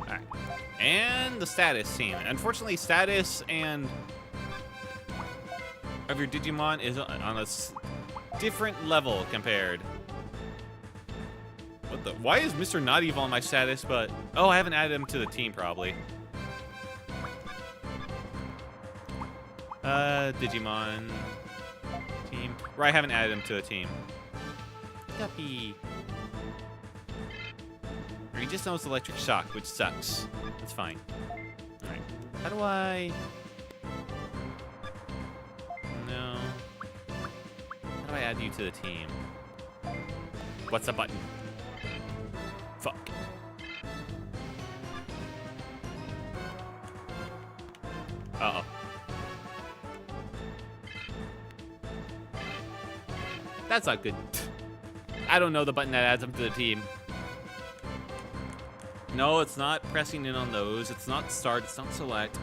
Alright. And the status team. Unfortunately, status and of your Digimon is on a different level compared. What the? Why is Mr. Not Evil on my status, but... Oh, I haven't added him to the team, probably. Digimon team. Right, I haven't added him to the team. Guppy. Or he just knows electric shock, which sucks. That's fine. Alright. How do I... No. How do I add you to the team? What's the button? Fuck. Uh-oh. That's not good. I don't know the button that adds them to the team. No, it's not pressing in on those. It's not start. It's not select.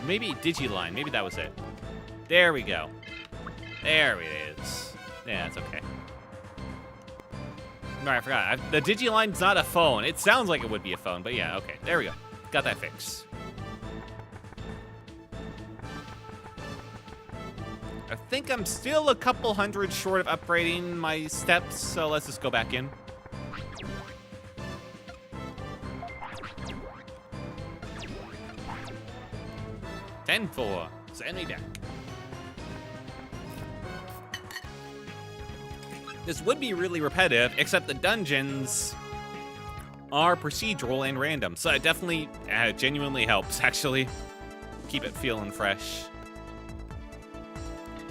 Maybe Digiline. Maybe that was it. There we go. There it is. Yeah, it's okay. Alright, I forgot. The Digiline's not a phone. It sounds like it would be a phone, but yeah, okay. There we go. Got that fixed. I think I'm still a couple hundred short of upgrading my steps, so let's just go back in. $10-4. Send me back. This would be really repetitive, except the dungeons are procedural and random, so it definitely genuinely helps, actually. Keep it feeling fresh.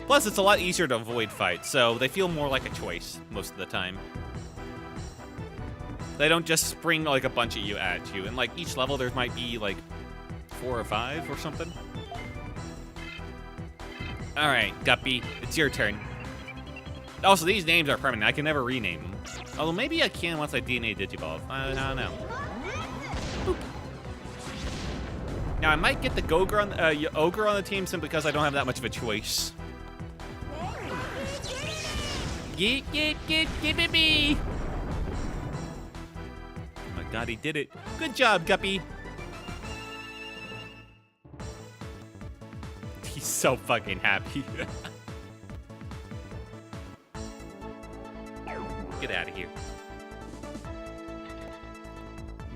Plus, it's a lot easier to avoid fights, so they feel more like a choice most of the time. They don't just spring like a bunch of you at you, and like each level there might be like 4 or 5 or something. All right, Guppy, it's your turn. Also, these names are permanent. I can never rename them. Although maybe I can once I DNA Digivolve. I don't know. Boop. Now I might get the Ogre on the team simply because I don't have that much of a choice. Get me! Oh my god, he did it. Good job, Guppy. He's so fucking happy. Get out of here.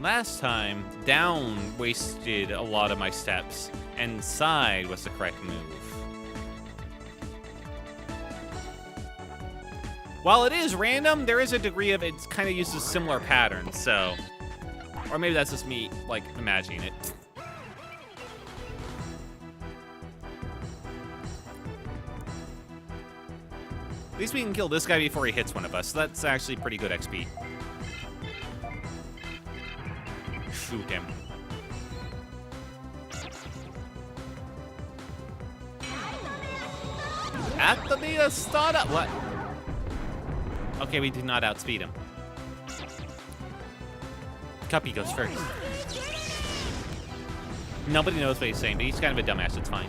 Last time, down wasted a lot of my steps, and side was the correct move. while it is random, there is a degree of it kind of uses similar patterns, so. Or maybe that's just me, like, imagining it. At least we can kill this guy before he hits one of us, so that's actually pretty good XP. Shoot him. At the Vita startup. What? Okay, we did not outspeed him. Cuppy goes first. Nobody knows what he's saying, but he's kind of a dumbass. It's fine.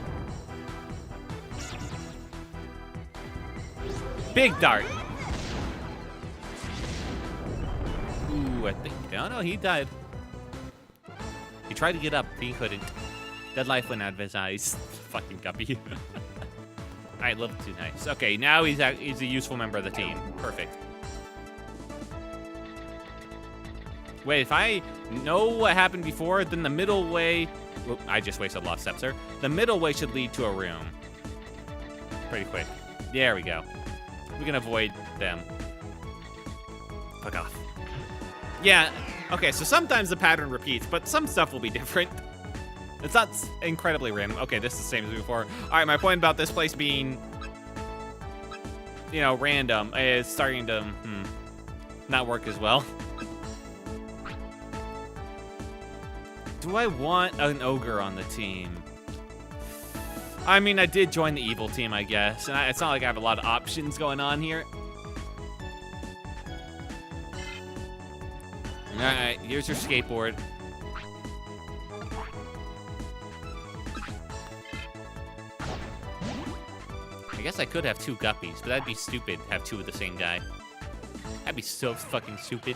Big dart. Ooh, I think. Oh no, he died. He tried to get up, but he couldn't. Dead life went out of his eyes. Fucking Guppy. Alright, level 2, nice. Okay, now he's a useful member of the team. Perfect. Wait, if I know what happened before, then the middle way... Whoop, I just wasted lost steps there. The middle way should lead to a room. Pretty quick. There we go. We can avoid them. Fuck off. Yeah, okay, so sometimes the pattern repeats, but some stuff will be different. It's not incredibly random. Okay, this is the same as before. All right, my point about this place being, you know, random is starting to not work as well. Do I want an ogre on the team? I mean, I did join the evil team, I guess, and it's not like I have a lot of options going on here. All right, here's your skateboard. I guess I could have 2 Guppies, but that'd be stupid to have 2 of the same guy. That'd be so fucking stupid.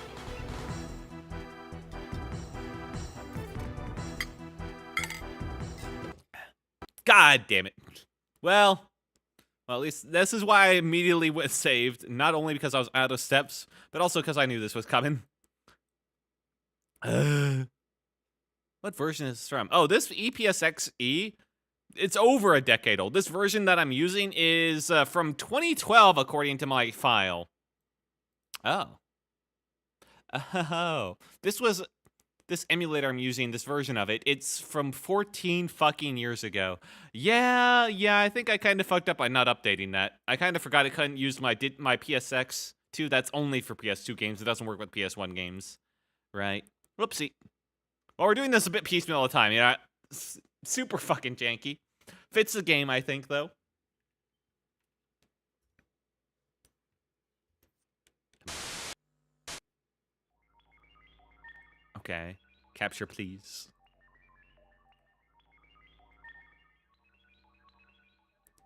God damn it. Well, at least this is why I immediately went saved. Not only because I was out of steps, but also because I knew this was coming. What version is this from? Oh, this EPSXE, it's over a decade old. This version that I'm using is from 2012, according to my file. Oh. Oh. This emulator I'm using, this version of it, it's from 14 fucking years ago. Yeah, I think I kind of fucked up by not updating that. I kind of forgot I couldn't use my PSX2. That's only for PS2 games. It doesn't work with PS1 games. Right. Whoopsie. Well, we're doing this a bit piecemeal all the time. Yeah, super fucking janky. Fits the game, I think, though. Okay. Capture, please.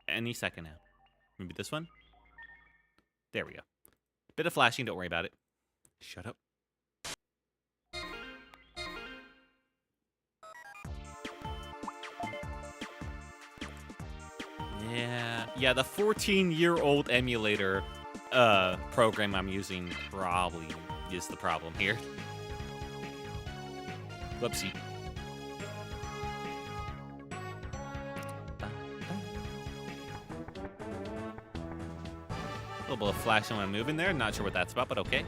Any second now. Maybe this one? There we go. Bit of flashing, don't worry about it. Shut up. Yeah, the 14-year-old emulator program I'm using probably is the problem here. Whoopsie. A little bit of flashing when I'm moving there. Not sure what that's about, but okay.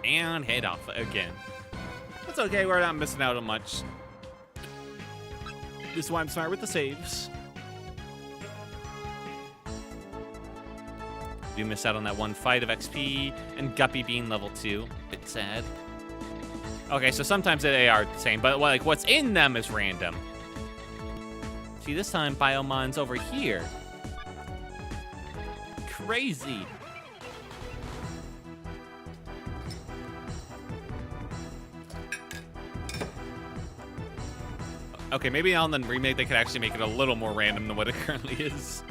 And head off again. That's okay, we're not missing out on much. This is why I'm smart with the saves. You miss out on that one fight of XP, and Guppy being level 2. Bit sad. Okay, so sometimes they are the same, but like what's in them is random. See, this time Biomon's over here. Crazy. Okay, maybe on the remake they could actually make it a little more random than what it currently is.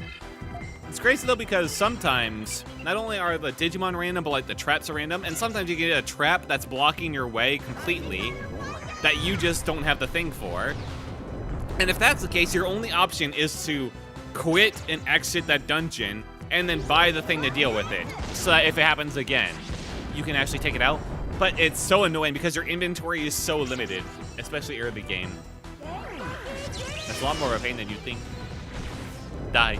It's crazy though because sometimes not only are the Digimon random, but like the traps are random, and sometimes you get a trap that's blocking your way completely that you just don't have the thing for. And if that's the case, your only option is to quit and exit that dungeon and then buy the thing to deal with it. So that if it happens again, you can actually take it out. But it's so annoying because your inventory is so limited, especially early game. a lot more of a pain than you think. Die.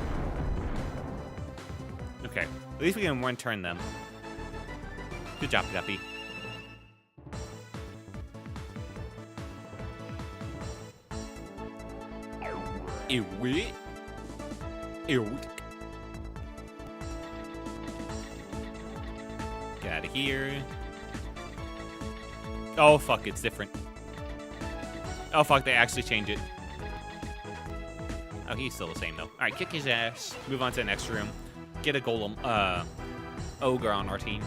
Okay, at least we can one-turn them. Good job, Guppy. Ew. Ew. Get out of here. Oh, fuck, it's different. Oh, fuck, they actually change it. Oh, he's still the same, though. All right, kick his ass. Move on to the next room. Get a golem, ogre on our team.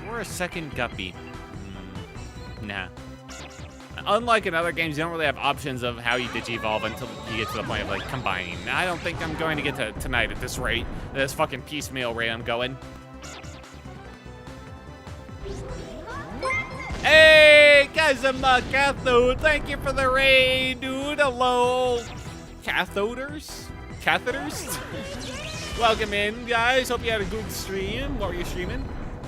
Or a second guppy. Nah. Unlike in other games, you don't really have options of how you Digivolve until you get to the point of, like, combining. I don't think I'm going to get to tonight at this rate. This fucking piecemeal rate I'm going. Hey, guys, I'm Cathode. Thank you for the raid, dude. Hello. Cathoders? Catheters? Welcome in, guys. Hope you had a good stream. What were you streaming?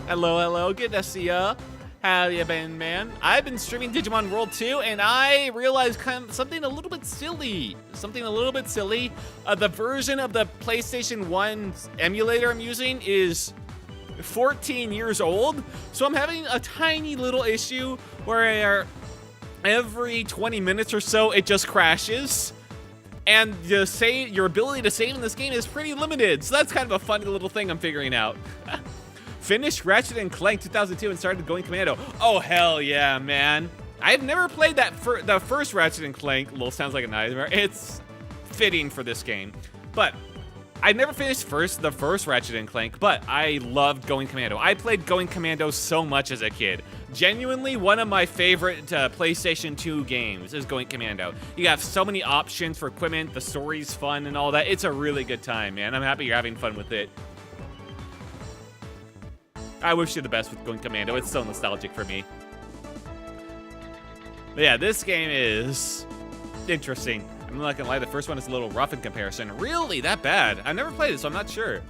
Hello, hello. Good to see ya. How you been, man? I've been streaming Digimon World 2, and I realized something a little bit silly. The version of the PlayStation 1 emulator I'm using is 14 years old, so I'm having a tiny little issue where every 20 minutes or so it just crashes, and your ability to save in this game is pretty limited. So that's kind of a funny little thing I'm figuring out. Finished Ratchet and Clank 2002 and started Going Commando. Oh hell yeah, man! I've never played the first Ratchet and Clank. Lol, sounds like a nightmare. It's fitting for this game, but I never finished the first Ratchet and Clank, but I loved Going Commando. I played Going Commando so much as a kid. Genuinely, one of my favorite PlayStation 2 games is Going Commando. You have so many options for equipment, the story's fun and all that. It's a really good time, man. I'm happy you're having fun with it. I wish you the best with Going Commando. It's so nostalgic for me. But yeah, this game is interesting. I'm not gonna lie, the first one is a little rough in comparison. Really? That bad? I've never played it, so I'm not sure.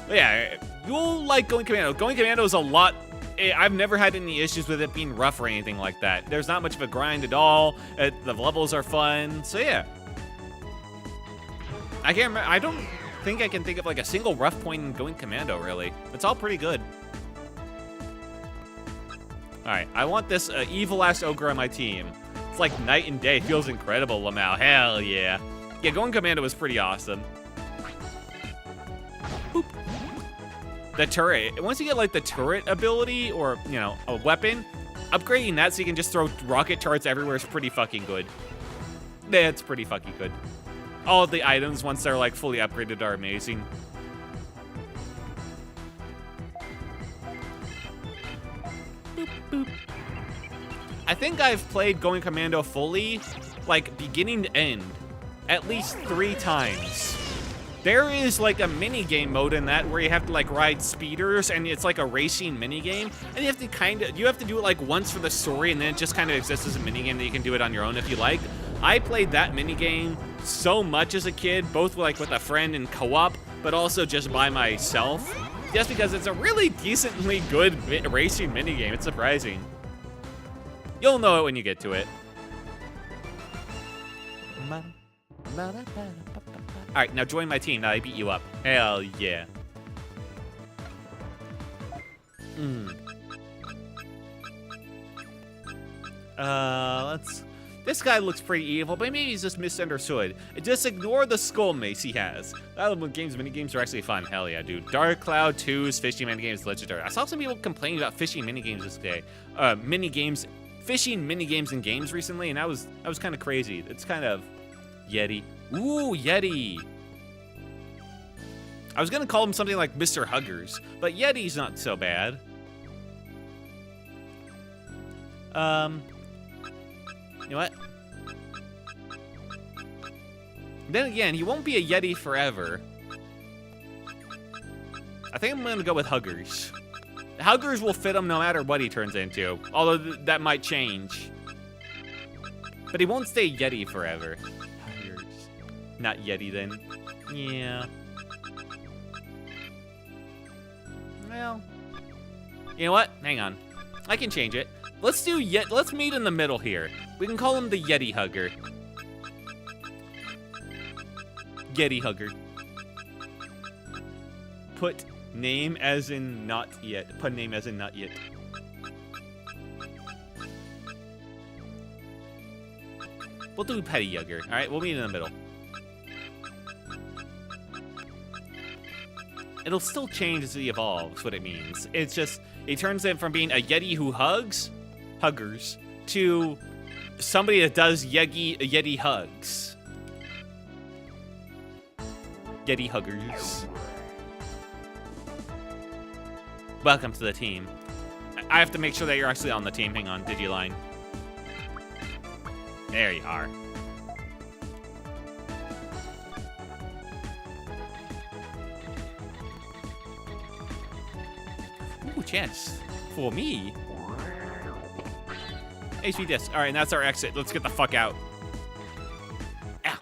But yeah, you'll like Going Commando. Going Commando is a lot... I've never had any issues with it being rough or anything like that. There's not much of a grind at all. The levels are fun. So yeah. I can't remember. I don't think I can think of like a single rough point in Going Commando, really. It's all pretty good. Alright, I want this evil-ass ogre on my team. It's like night and day. It feels incredible, Lamau. Hell yeah. Yeah, Going Commando was pretty awesome. Boop. The turret. Once you get like the turret ability or, you know, a weapon, upgrading that so you can just throw rocket turrets everywhere is pretty fucking good. Yeah, it's pretty fucking good. All of the items, once they're like fully upgraded, are amazing. Boop, boop. I think I've played Going Commando fully, like beginning to end, at least 3 times. There is like a mini game mode in that where you have to like ride speeders, and it's like a racing mini game, and you have to do it like once for the story, and then it just kind of exists as a mini game that you can do it on your own if you like. I played that mini game so much as a kid, both like with a friend in co-op, but also just by myself, just because it's a really decently good racing mini game. It's surprising. You'll know it when you get to it. Alright, now join my team. Now I beat you up. Hell yeah. This guy looks pretty evil, but maybe he's just misunderstood. Just ignore the skull mace he has. Minigames are actually fun. Hell yeah, dude. Dark Cloud 2's fishing minigames legendary. I saw some people complaining about fishing minigames this day. Fishing minigames in games recently, and that was kind of crazy. It's kind of Yeti. Ooh, Yeti. I was gonna call him something like Mr. Huggers, but Yeti's not so bad. You know what? Then again, he won't be a Yeti forever. I think I'm gonna go with Huggers. Huggers will fit him no matter what he turns into, although that might change. But he won't stay Yeti forever. Huggers. Not Yeti then. Yeah. Well, You know what? Hang on. I can change it. Let's meet in the middle here. We can call him the Yeti Hugger. Yeti Hugger. Put name as in not yet. Put name as in not yet. We'll do Petty Hugger. All right, we'll meet in the middle. It'll still change as he evolves, what it means. It's just, it turns him from being a Yeti who huggers, to somebody that does Yeti hugs. Yeti huggers. Welcome to the team. I have to make sure that you're actually on the team. Hang on, Digiline. There you are. Ooh, chance for me. HP disc. All right, and that's our exit. Let's get the fuck out. Ow.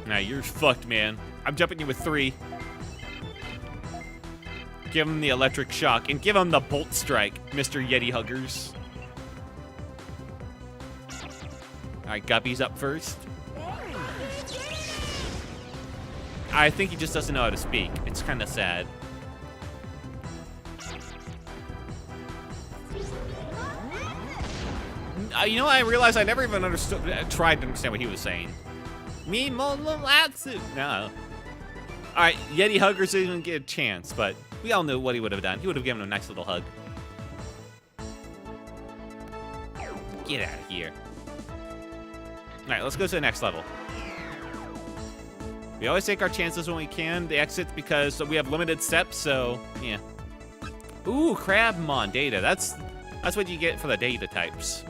Nah, you're fucked, man. I'm jumping you with 3. Give him the electric shock and give him the bolt strike, Mr. Yeti Huggers. All right, Guppy's up first. I think he just doesn't know how to speak. It's kind of sad. You know, I realized I never even tried to understand what he was saying. Me molatsu. No. All right, Yeti Huggers didn't get a chance, but we all knew what he would have done. He would have given him a nice little hug. Get out of here. All right, let's go to the next level. We always take our chances when we can. The exits because we have limited steps, so yeah. Ooh, Crabmon data. That's what you get for the data types.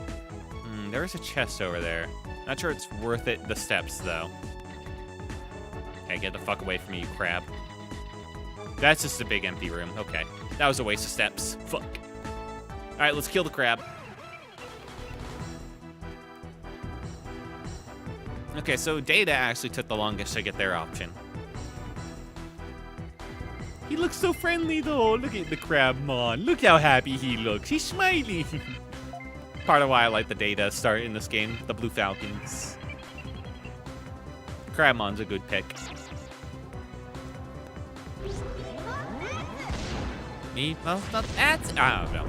There's a chest over there. Not sure it's worth it, the steps, though. Okay, get the fuck away from me, you crab. That's just a big empty room. Okay, that was a waste of steps. Fuck. All right, let's kill the crab. Okay, so Data actually took the longest to get their option. He looks so friendly, though. Look at the Crabmon. Look how happy he looks. He's smiling. Part of why I like the Data start in this game, the Blue Falcons. Crabmon's a good pick. Me? Well, not that. I don't know.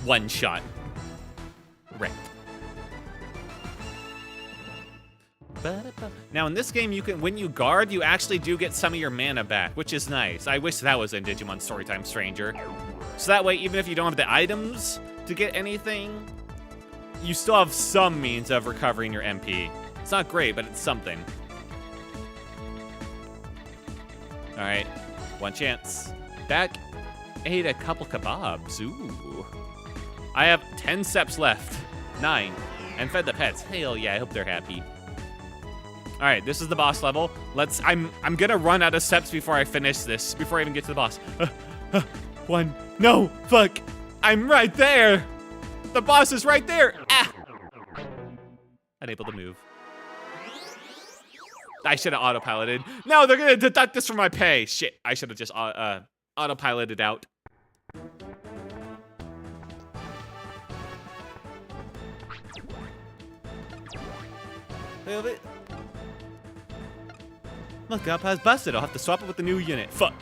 One shot. Right. Now in this game, when you guard, you actually do get some of your mana back, which is nice. I wish that was in Digimon Storytime Stranger. So that way, even if you don't have the items to get anything, you still have some means of recovering your MP. It's not great, but it's something. All right, one chance. Back, ate a couple kebabs. Ooh. I have 10 steps left, 9, and fed the pets. Hell yeah, I hope they're happy. All right, this is the boss level. I'm gonna run out of steps before I finish this, before I even get to the boss. 1, no, fuck. I'm right there. The boss is right there. Ah. Unable to move. I should have autopiloted. No, they're gonna deduct this from my pay. Shit, I should have just autopiloted out. Look, up has busted. I'll have to swap it with the new unit. Fuck.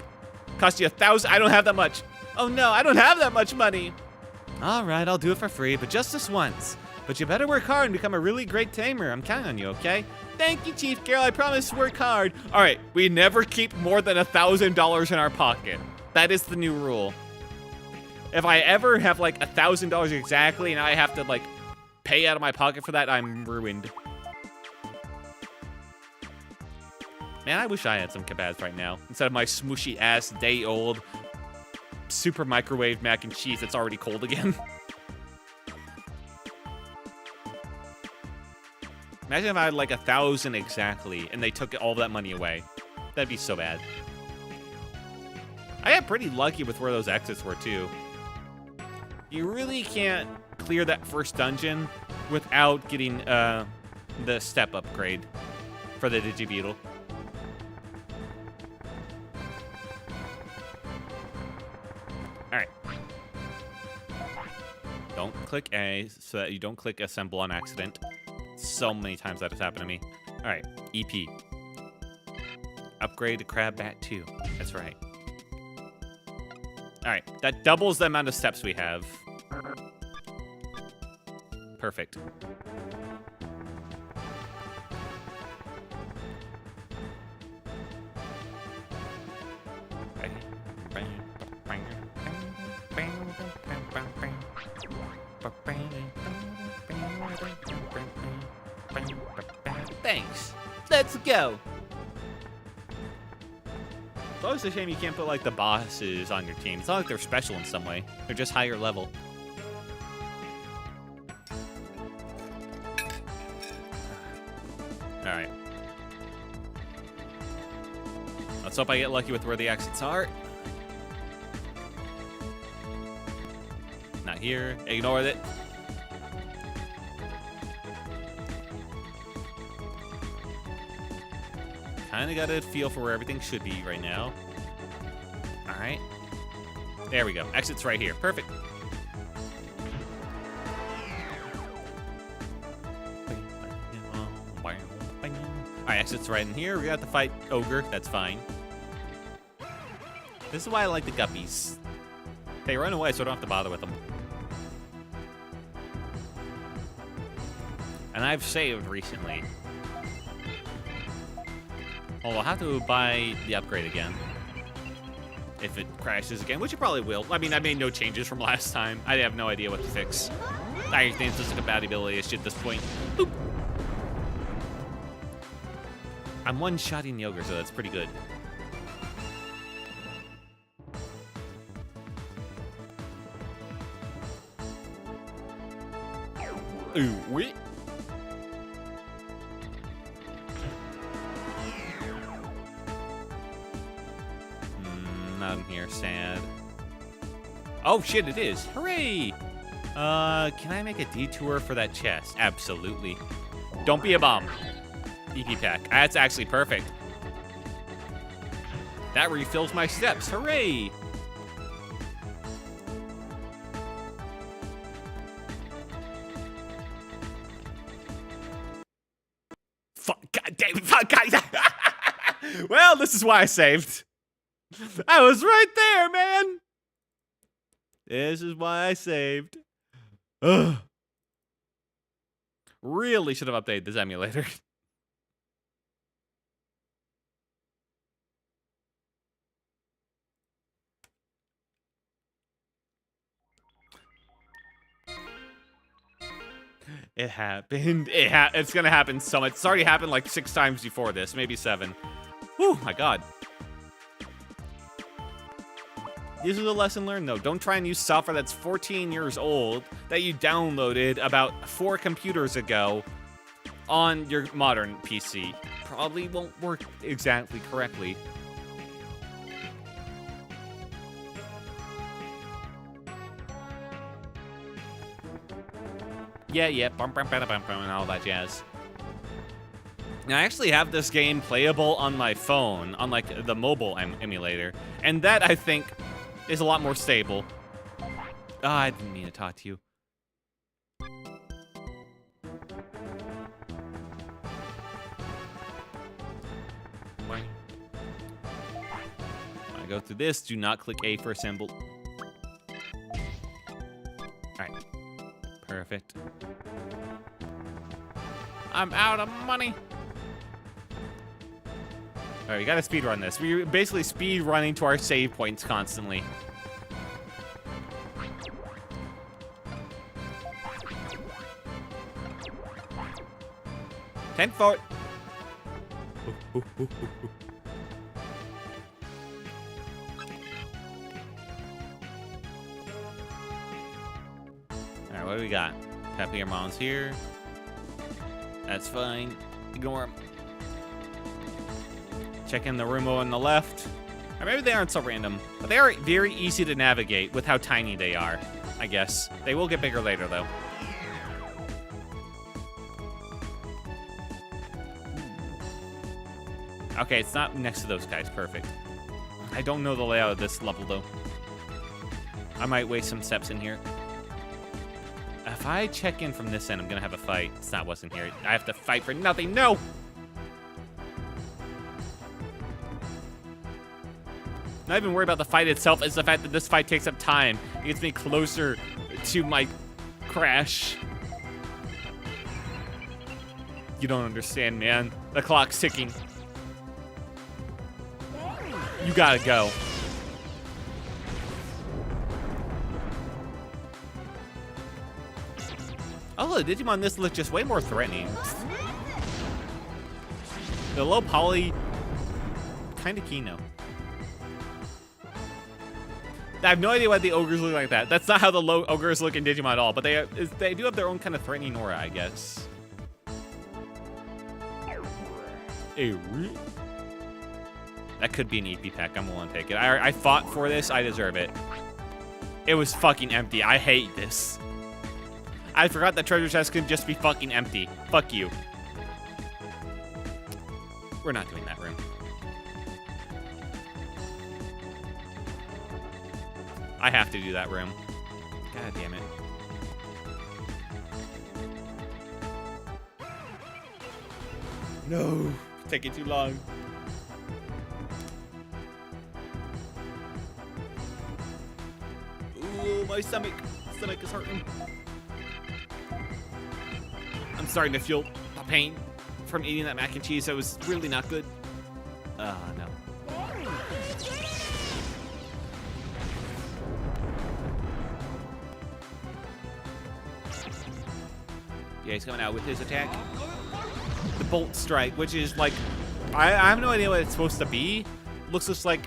Cost you 1,000. I don't have that much. Oh no, I don't have that much money. All right, I'll do it for free, but just this once. But you better work hard and become a really great tamer. I'm counting on you, okay? Thank you, Chief Carol. I promise to work hard. All right, we never keep more than $1,000 in our pocket. That is the new rule. If I ever have like $1,000 exactly and I have to like pay out of my pocket for that, I'm ruined. Man, I wish I had some kebabs right now instead of my smooshy ass day-old super microwave mac and cheese that's already cold again. Imagine if I had like 1,000 exactly and they took all that money away. That'd be so bad. I got pretty lucky with where those exits were too. You really can't clear that first dungeon without getting the step upgrade. for the Digibeetle. Alright. Don't click A so that you don't click assemble on accident. So many times that has happened to me. Alright, EP. Upgrade to Crab Bat 2. That's right. Alright, that doubles the amount of steps we have. Perfect. Thanks. Let's go. It's always a shame you can't put like the bosses on your team. It's not like they're special in some way. They're just higher level. Alright. Let's hope I get lucky with where the exits are. Not here. Ignore it. Kinda got a feel for where everything should be right now. Alright. There we go. Exit's right here. Perfect. Alright, exit's right in here. We got to fight Ogre. That's fine. This is why I like the guppies. They run away, so I don't have to bother with them. And I've saved recently. Oh, I'll have to buy the upgrade again. If it crashes again, which it probably will. I mean, I made no changes from last time. I have no idea what to fix. I think it's just a compatibility issue at this point. Boop. I'm one-shotting the Ogre, so that's pretty good. Ooh, wait. Not in here, sad. Oh shit, it is. Hooray! Can I make a detour for that chest? Absolutely. Don't be a bomb. EP pack. That's actually perfect. That refills my steps. Hooray! Fuck, god damn it, fuck, god. Well, this is why I saved. I was right there, man. This is why I saved. Ugh. Really should have updated this emulator. It happened. It's gonna happen so much. It's already happened like 6 times before this, maybe 7. Whew, my god. This is a lesson learned, though. Don't try and use software that's 14 years old that you downloaded about 4 computers ago on your modern PC. Probably won't work exactly correctly. Yeah, bum, bum, bum, bum, bum, and all that jazz. Now, I actually have this game playable on my phone, on like the mobile emulator, and that I think is a lot more stable. Oh, I didn't mean to talk to you. When I go through this, do not click A for assemble. Alright. Perfect. I'm out of money. Alright, we gotta speedrun this. We're basically speedrunning to our save points constantly. Ten forward. Alright, what do we got? Happy Mom's here. That's fine. Ignore him. Check in the room on the left. Or maybe they aren't so random, but they are very easy to navigate with how tiny they are, I guess. They will get bigger later, though. Okay, it's not next to those guys. Perfect. I don't know the layout of this level, though. I might waste some steps in here. If I check in from this end, I'm going to have a fight. It's not what's in here. I have to fight for nothing. No! Not even worried about the fight itself. It's the fact that this fight takes up time. It gets me closer to my crash. You don't understand, man. The clock's ticking. You gotta go. Oh, the Digimon this look just way more threatening. The low poly, kind of Kino. I have no idea why the ogres look like that. That's not how the low ogres look in Digimon at all, but they do have their own kind of threatening aura, I guess. That could be an EP pack. I'm willing to take it. I fought for this. I deserve it. It was fucking empty. I hate this. I forgot that treasure chest could just be fucking empty. Fuck you. We're not doing that room. I have to do that room. God damn it. No, taking too long. Ooh, my stomach is hurting. I'm starting to feel the pain from eating that mac and cheese. That was really not good. No. Yeah, he's coming out with his attack. The Bolt Strike, which is like, I have no idea what it's supposed to be. Looks just like,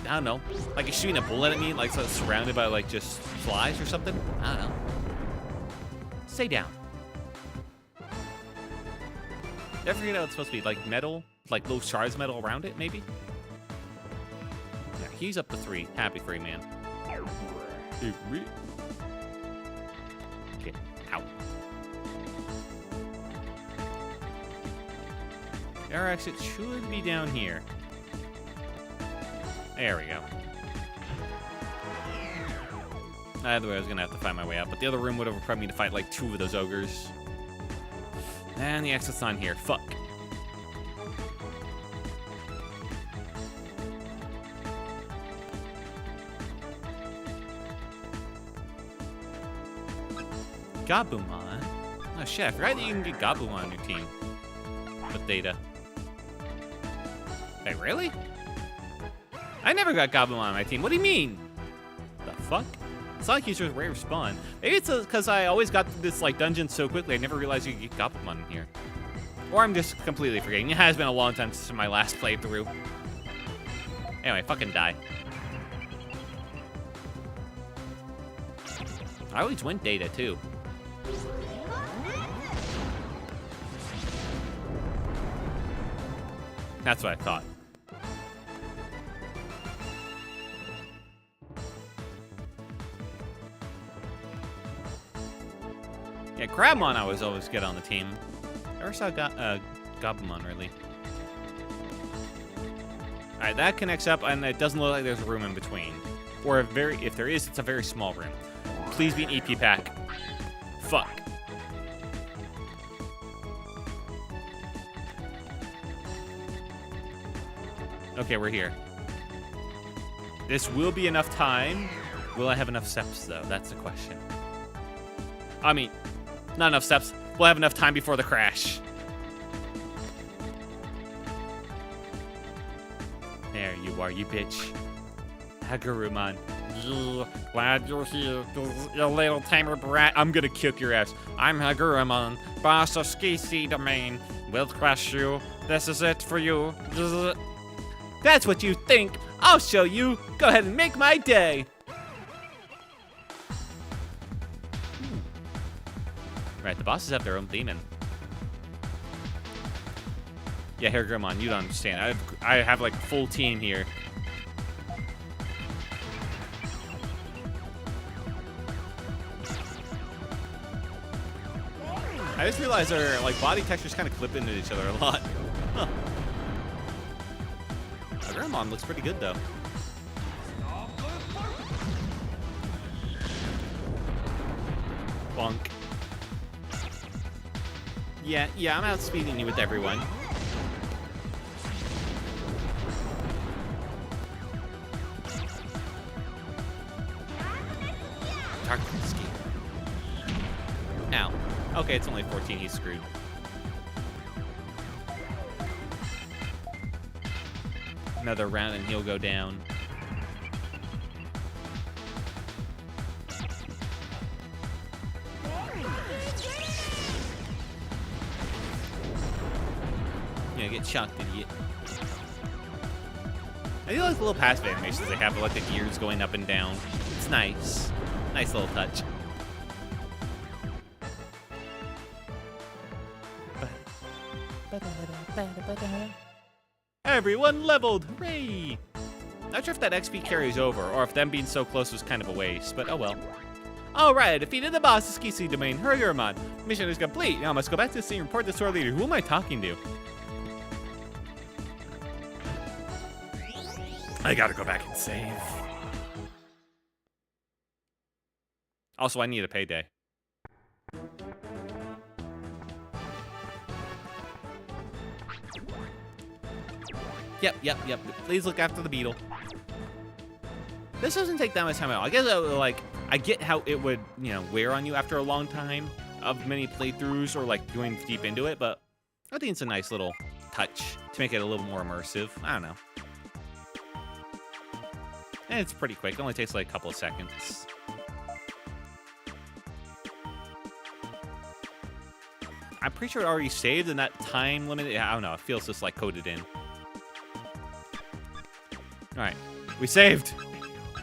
I don't know, like he's shooting a bullet at me, like so it's surrounded by like just flies or something. I don't know. Stay down. Did I forget how it's supposed to be? Like metal, like little shards of metal around it, maybe? Yeah, he's up to 3. Happy for you, man. Okay, ow. Our exit should be down here. There we go. Either way, I was gonna have to find my way out, but the other room would have required me to fight like 2 of those ogres. And the exit's on here. Fuck. Gabumon? Oh shit, I forgot that you can get Gabumon on your team. With data. Hey, really? I never got Gabumon on my team. What do you mean? The fuck? It's not like he's just rare spawn. Maybe it's because I always got to this like dungeon so quickly I never realized you could get Gabumon in here. Or I'm just completely forgetting. It has been a long time since my last playthrough. Anyway, fucking die. I always win data too. That's what I thought. Yeah, Crabmon I was always good on the team. Never saw Gabumon, really. Alright, that connects up, and it doesn't look like there's a room in between. Or if there is, it's a very small room. Please be an EP pack. Fuck. Okay, we're here. This will be enough time. Will I have enough steps, though? That's the question. I mean, not enough steps. We'll have enough time before the crash. There you are, you bitch. Hagurumon. Glad you're here, you little tamer brat. I'm gonna kick your ass. I'm Hagurumon, boss of Ski Domain. We'll crush you. This is it for you. That's what you think. I'll show you. Go ahead and make my day. Right, the bosses have their own demon. Yeah, Hagurumon, you don't understand. I have like a full team here. I just realized our like body textures kind of clip into each other a lot. Huh. Agumon looks pretty good, though. Bonk. Yeah, I'm outspeeding you with everyone. Tarkovsky. Ow. Okay, it's only 14. He's screwed. Another round and he'll go down. Yeah, get shocked, idiot. I do like the little passive animations they have, like the gears going up and down. It's nice. Nice little touch. Everyone leveled! Hooray! Not sure if that XP carries over, or if them being so close was kind of a waste, but oh well. Alright, defeated the boss of Skisi Domain, Hurgermon. Mission is complete. Now I must go back to the scene and report the sword leader. Who am I talking to? I gotta go back and save. Also, I need a payday. Yep. Please look after the beetle. This doesn't take that much time at all. I guess I get how it would, wear on you after a long time of many playthroughs or like going deep into it, but I think it's a nice little touch to make it a little more immersive. I don't know. And it's pretty quick. It only takes like a couple of seconds. I'm pretty sure it already saved in that time limit. I don't know. It feels just like coded in. All right, we saved.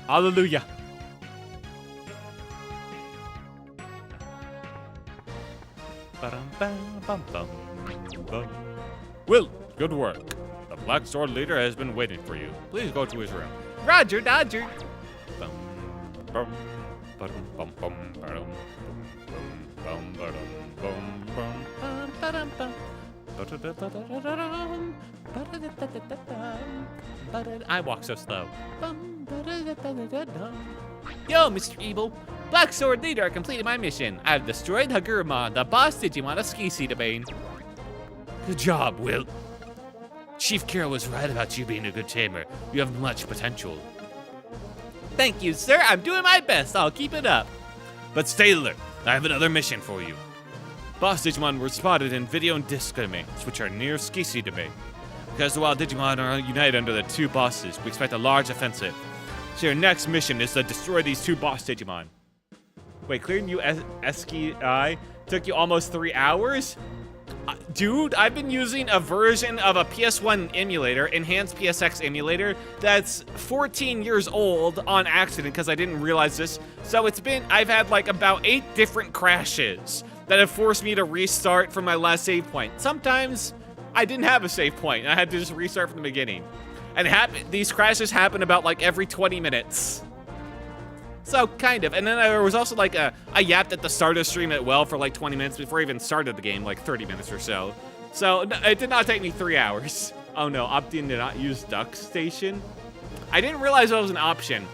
Hallelujah. Will, good work. The Black Sword leader has been waiting for you. Please go to his room. Roger, Dodger. I walk so slow. Yo, Mr. Evil. Black Sword Leader, I completed my mission. I've destroyed Hagurumon, the boss Digimon of Skisi Domain. Good job, Will. Chief Kira was right about you being a good tamer. You have much potential. Thank you, sir. I'm doing my best. I'll keep it up. But stay alert. I have another mission for you. Boss Digimon were spotted in video and disc domains, which are near Skisi Domain. Because the wild Digimon are united under the two bosses, we expect a large offensive. So your next mission is to destroy these two boss Digimon. Wait, clearing you SKI took you almost 3 hours? Dude, I've been using a version of a PS1 emulator, enhanced PSX emulator, that's 14 years old on accident because I didn't realize this. So I've had like about 8 different crashes that have forced me to restart from my last save point. Sometimes I didn't have a save point and I had to just restart from the beginning. And these crashes happen about like every 20 minutes. So, kind of. And then there was also like I yapped at the start of the stream for like 20 minutes before I even started the game, like 30 minutes or so. So, it did not take me 3 hours. Oh no, opting to not use Duck Station. I didn't realize that was an option.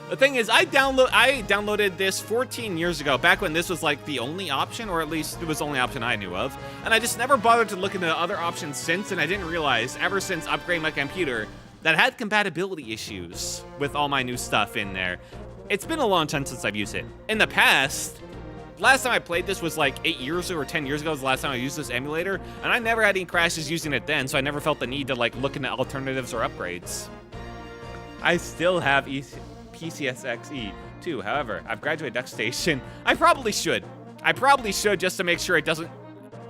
The thing is, I downloaded this 14 years ago, back when this was like the only option, or at least it was the only option I knew of. And I just never bothered to look into other options since, and I didn't realize, ever since upgrading my computer, that had compatibility issues with all my new stuff in there. It's been a long time since I've used it. In the past, last time I played this was like 8 years or 10 years ago was the last time I used this emulator, and I never had any crashes using it then, so I never felt the need to like look into alternatives or upgrades. I still have PCSXE too, however, I've graduated Duck Station. I probably should just to make sure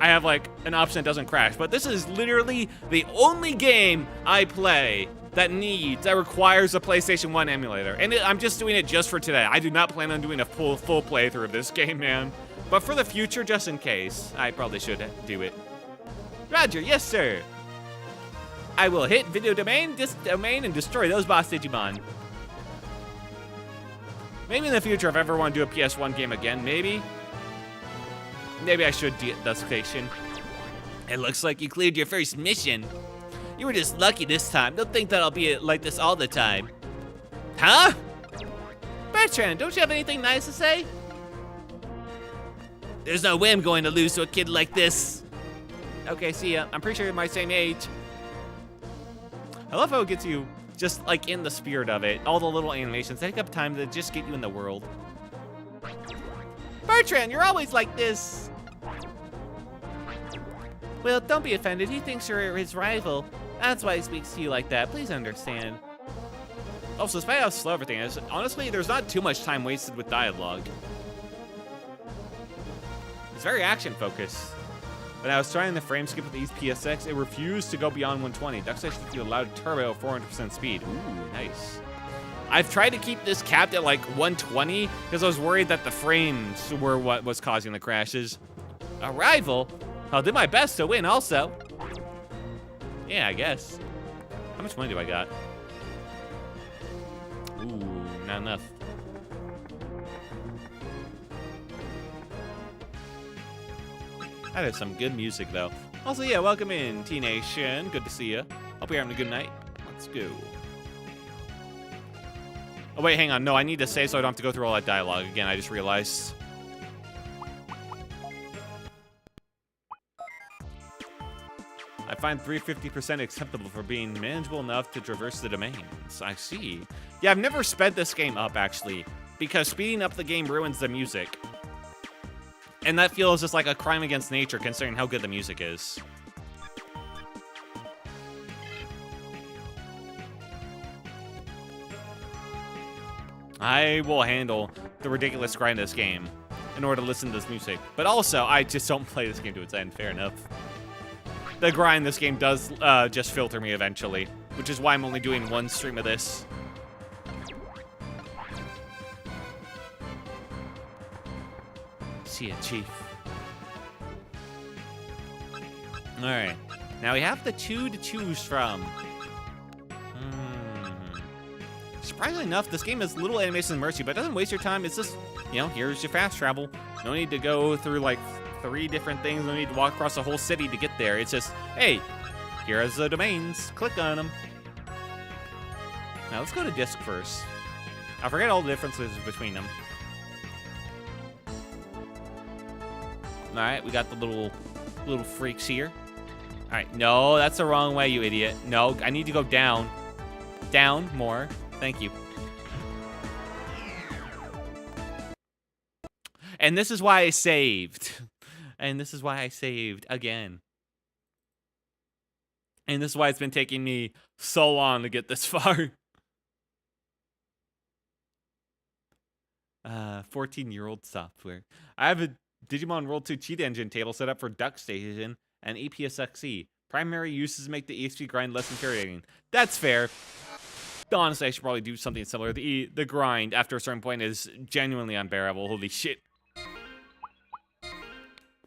I have like an option that doesn't crash, but this is literally the only game I play that requires a PlayStation 1 emulator. And I'm just doing it just for today. I do not plan on doing a full playthrough of this game, man. But for the future, just in case, I probably should do it. Roger, yes sir. I will hit video domain, disc domain, and destroy those boss Digimon. Maybe in the future, if I ever want to do a PS1 game again, maybe I should do Dusk Station. It looks like you cleared your first mission. You were just lucky this time. Don't think that I'll be like this all the time. Huh? Bertrand, don't you have anything nice to say? There's no way I'm going to lose to a kid like this. Okay, see ya. I'm pretty sure you're my same age. I love how it gets you just like in the spirit of it. All the little animations take up time to just get you in the world. Bertrand, you're always like this. Well, don't be offended. He thinks you're his rival. That's why he speaks to you like that. Please understand. Also, despite how slow everything is, honestly, there's not too much time wasted with dialogue. It's very action-focused. When I was trying the frame skip with the East PSX, it refused to go beyond 120. That's actually to allow turbo at 400% speed. Ooh, nice. I've tried to keep this capped at like 120 because I was worried that the frames were what was causing the crashes. A rival? I'll do my best to win also. Yeah, I guess. How much money do I got? Ooh, not enough. That is some good music, though. Also, yeah, welcome in, T-Nation. Good to see you. Hope you're having a good night. Let's go. Oh, wait, hang on. No, I need to save so I don't have to go through all that dialogue again. I just realized. I find 350% acceptable for being manageable enough to traverse the domains. I see. Yeah, I've never sped this game up, actually, because speeding up the game ruins the music. And that feels just like a crime against nature, considering how good the music is. I will handle the ridiculous grind of this game in order to listen to this music. But also, I just don't play this game to its end, fair enough. The grind this game does just filter me eventually, which is why I'm only doing one stream of this. See ya, Chief. Alright. Now we have the two to choose from. Surprisingly enough, this game has little animation and mercy, but it doesn't waste your time. It's just, you know, here's your fast travel. No need to go through like 3 different things. No need to walk across the whole city to get there. It's just, hey, here's the domains. Click on them. Now let's go to disc first. I forget all the differences between them. All right, we got the little freaks here. All right, no, that's the wrong way, you idiot. No, I need to go down. Down more. Thank you. And this is why I saved. And this is why I saved again. And this is why it's been taking me so long to get this far. 14-year-old software. I have a Digimon World 2 cheat engine table set up for Duck Station and EPSXE. Primary uses make the EXP grind less infuriating. That's fair. Honestly, I should probably do something similar. The grind after a certain point is genuinely unbearable. Holy shit.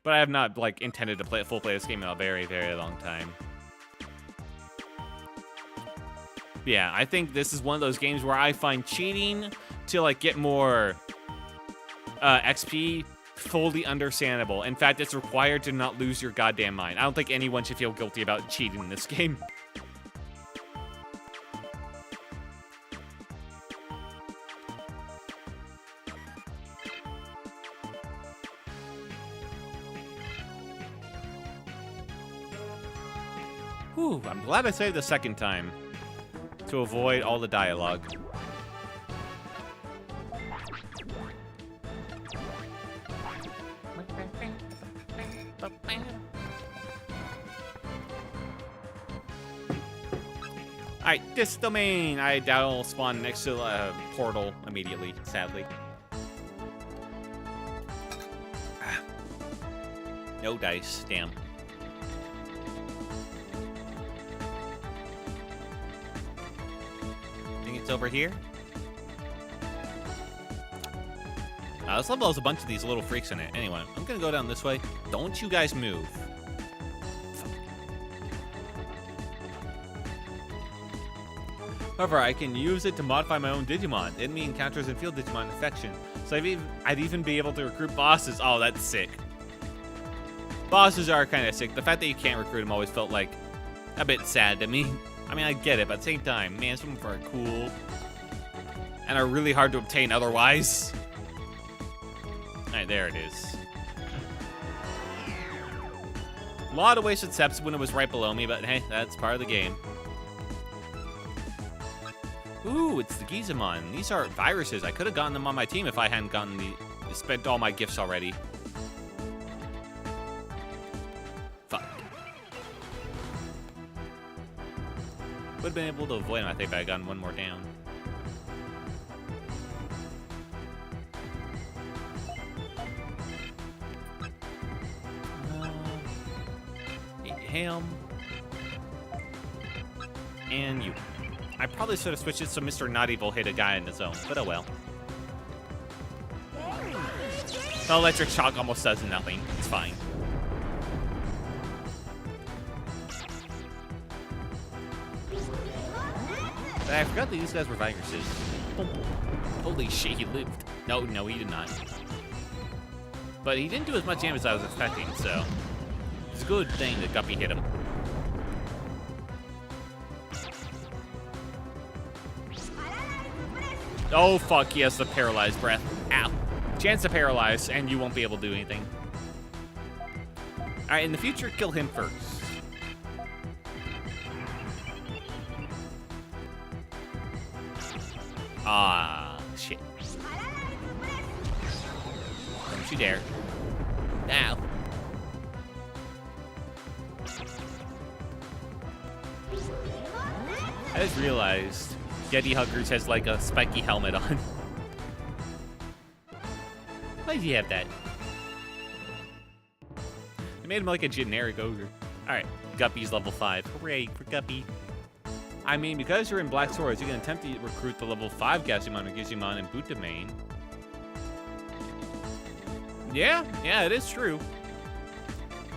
But I have not like intended to play this game in a very, very long time. Yeah, I think this is one of those games where I find cheating to like get more XP fully understandable. In fact, it's required to not lose your goddamn mind. I don't think anyone should feel guilty about cheating in this game. Whew, I'm glad I saved the second time to avoid all the dialogue. Alright, this domain. I doubt it'll spawn next to the portal immediately, sadly. No dice, damn. It's over here. This level has a bunch of these little freaks in it. Anyway, I'm gonna go down this way. Don't you guys move. However, I can use it to modify my own Digimon. Enemy encounters and field Digimon affection. So I'd even be able to recruit bosses. Oh, that's sick. Bosses are kind of sick. The fact that you can't recruit them always felt like a bit sad to me. I mean, I get it, but at the same time, man, some of them are cool and are really hard to obtain otherwise. All right, there it is. A lot of wasted steps when it was right below me, but hey, that's part of the game. Ooh, it's the Digimon. These are viruses. I could have gotten them on my team if I hadn't spent all my gifts already. Fuck. Would have been able to avoid him, I think, if I had gotten one more down. Him. And you. I probably should have switched it so Mr. Not Evil hit a guy in the zone, but oh well. The electric shock almost does nothing. It's fine. But I forgot that these guys were viruses. Holy shit, he lived. No, he did not. But he didn't do as much damage as I was expecting, so it's a good thing that Guppy hit him. Oh, fuck, he has the paralyzed breath. Ow. Chance to paralyze, and you won't be able to do anything. Alright, in the future, kill him first. Ah, shit. Don't you dare. Ow. I just realized Yeti Huggers has like a spiky helmet on. Why did he have that? They made him like a generic ogre. Alright, Guppy's level 5. Hooray for Guppy. I mean, because you're in Black Swords, you can attempt to recruit the level 5 Gazumon or Gizumon in Boot Domain. Yeah, it is true.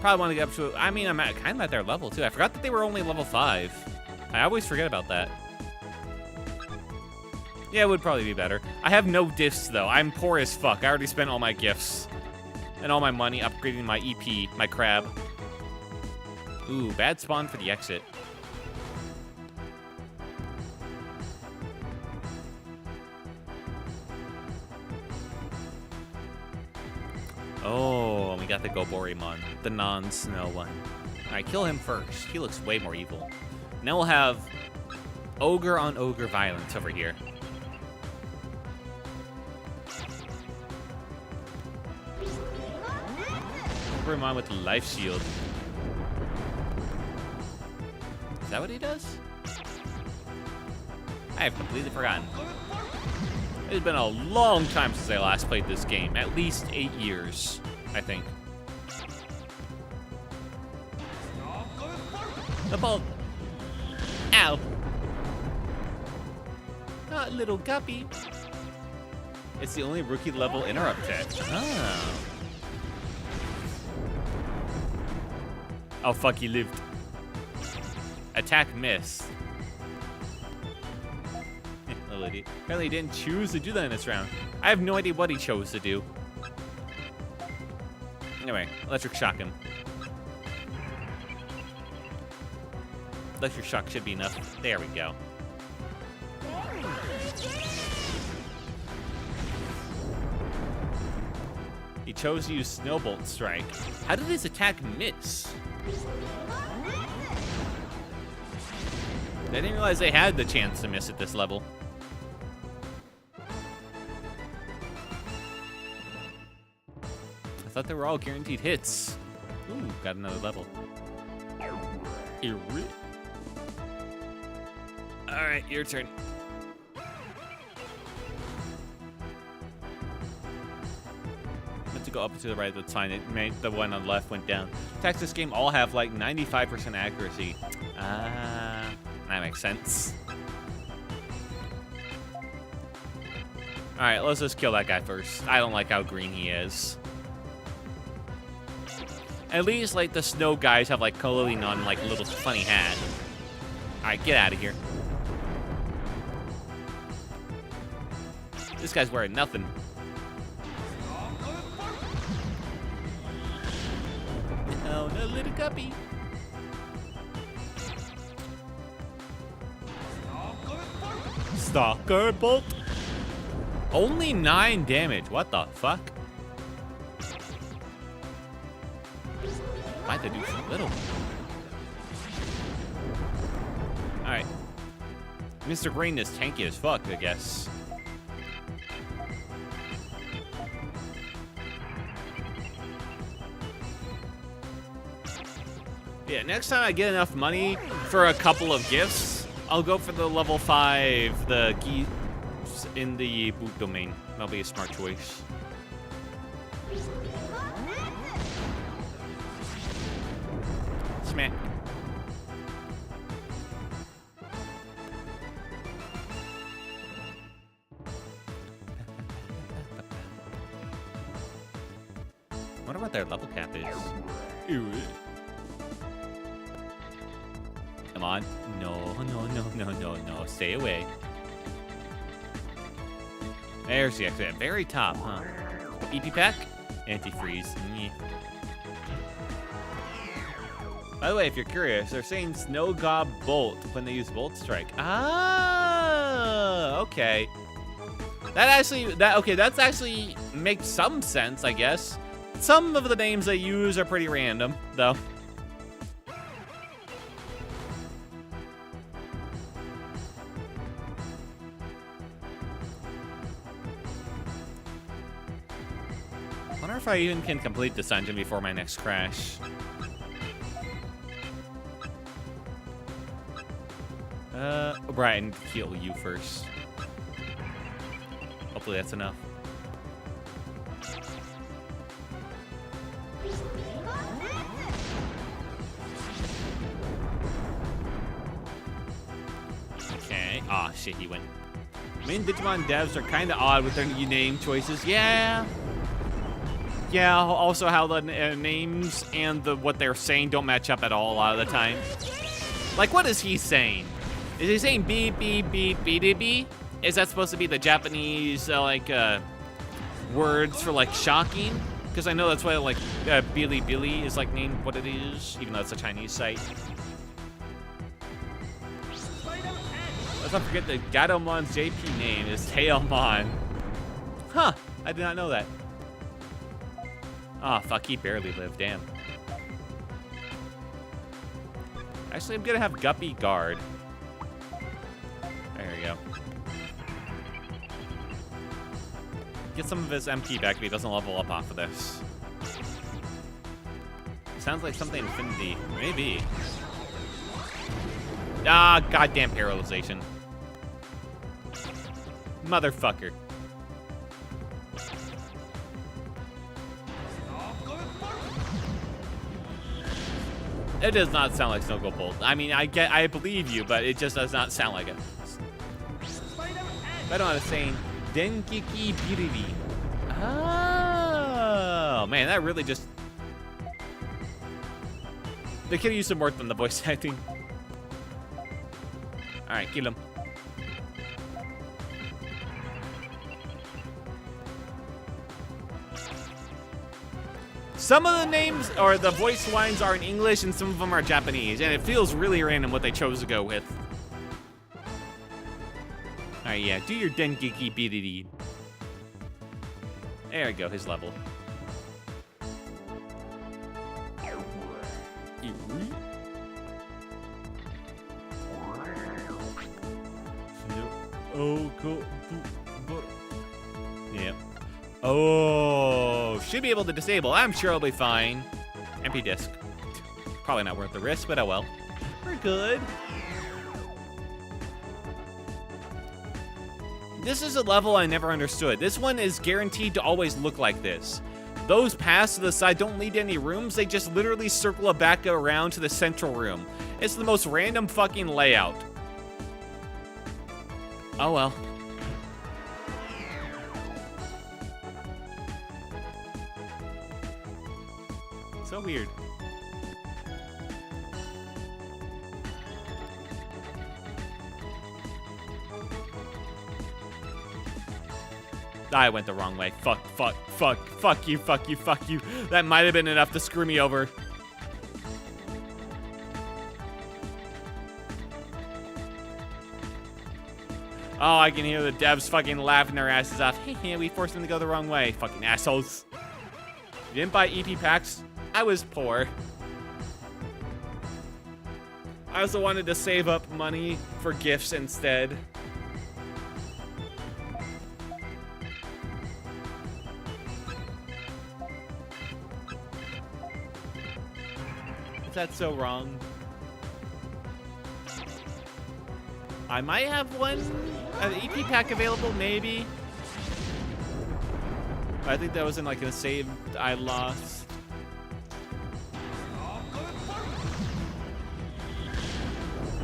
Probably want to get up to, I mean, I'm kind of at their level too. I forgot that they were only level 5. I always forget about that. Yeah, it would probably be better. I have no gifts, though. I'm poor as fuck. I already spent all my gifts and all my money upgrading my EP, my crab. Ooh, bad spawn for the exit. Oh, we got the Goborimon, the non-snow one. All right, kill him first. He looks way more evil. Now we'll have ogre on ogre violence over here. Goborimon with the life shield. Is that what he does? I have completely forgotten. It's been a long time since I last played this game. At least 8 years, I think. The ball. Ow. Not little Guppy. It's the only rookie level interrupt tech. Oh. Oh, fuck, he lived. Attack miss. Little idiot. Apparently he didn't choose to do that in this round. I have no idea what he chose to do. Anyway, electric shock him. Electric shock should be enough. There we go. He chose to use Snowbolt Strike. How did his attack miss? I didn't realize they had the chance to miss at this level. I thought they were all guaranteed hits. Ooh, got another level. Alright, your turn. Meant to go up to the right, that's fine. It made the one on the left went down. Attacks this game all have like 95% accuracy. Ah, that makes sense. Alright, let's just kill that guy first. I don't like how green he is. At least, like, the snow guys have, like, coloring on, like, a little funny hat. Alright, get out of here. This guy's wearing nothing. little guppy. Stalker bolt. Only 9 damage. What the fuck? Why'd they do so little? Alright. Mr. Green is tanky as fuck, I guess. Yeah, next time I get enough money for a couple of gifts, I'll go for the level 5, the geese in the boot domain. That'll be a smart choice. Smack. I wonder what their level cap is. Ew. Come on. No. Stay away. There's the exit. Very top, huh? EP pack? Antifreeze. Nyeh. By the way, if you're curious, they're saying Snow Gob Bolt when they use Bolt Strike. Ah, okay. That's actually makes some sense, I guess. Some of the names they use are pretty random, though. I wonder if I even can complete this dungeon before my next crash. Right, I need to heal you first. Hopefully that's enough. Okay. Aw, oh, shit, he went. Main Digimon devs are kind of odd with their name choices. Yeah. Yeah, also how the names and what they're saying don't match up at all a lot of the time. Like, what is he saying? Is he saying beep, beep, beep, beep, beep? Is that supposed to be the Japanese, words for, like, shocking? Because I know that's why, like, Billy is, like, named what it is, even though it's a Chinese site. Let's not forget that Gatomon's JP name is Tailmon. Huh, I did not know that. Ah, oh, fuck, he barely lived, damn. Actually, I'm gonna have Guppy guard. There we go. Get some of his MP back if he doesn't level up off of this. Sounds like something Infinity. Maybe. Ah, goddamn paralyzation. Motherfucker. It does not sound like Snow Gold Bolt. I mean, I believe you, but it just does not sound like it. I don't know how to say Denkiki Biriri. Oh, man, that really just... They could use some work from the voice acting. Alright, kill him. Some of the names or the voice lines are in English and some of them are Japanese, and it feels really random what they chose to go with. Alright, yeah, do your Dengeki Biriri. There we go, his level. Oh, cool. Yeah. Oh, should be able to disable. I'm sure I'll be fine. Empty disc. Probably not worth the risk, but oh well. We're good. This is a level I never understood. This one is guaranteed to always look like this. Those paths to the side don't lead to any rooms. They just literally circle back around to the central room. It's the most random fucking layout. Oh well. So weird. I went the wrong way. Fuck you. That might have been enough to screw me over. Oh, I can hear the devs fucking laughing their asses off. Hey, we forced them to go the wrong way. Fucking assholes. You didn't buy EP packs? I was poor. I also wanted to save up money for gifts instead. Is that so wrong? I might have an EP pack available, maybe. I think that was in like a save I lost.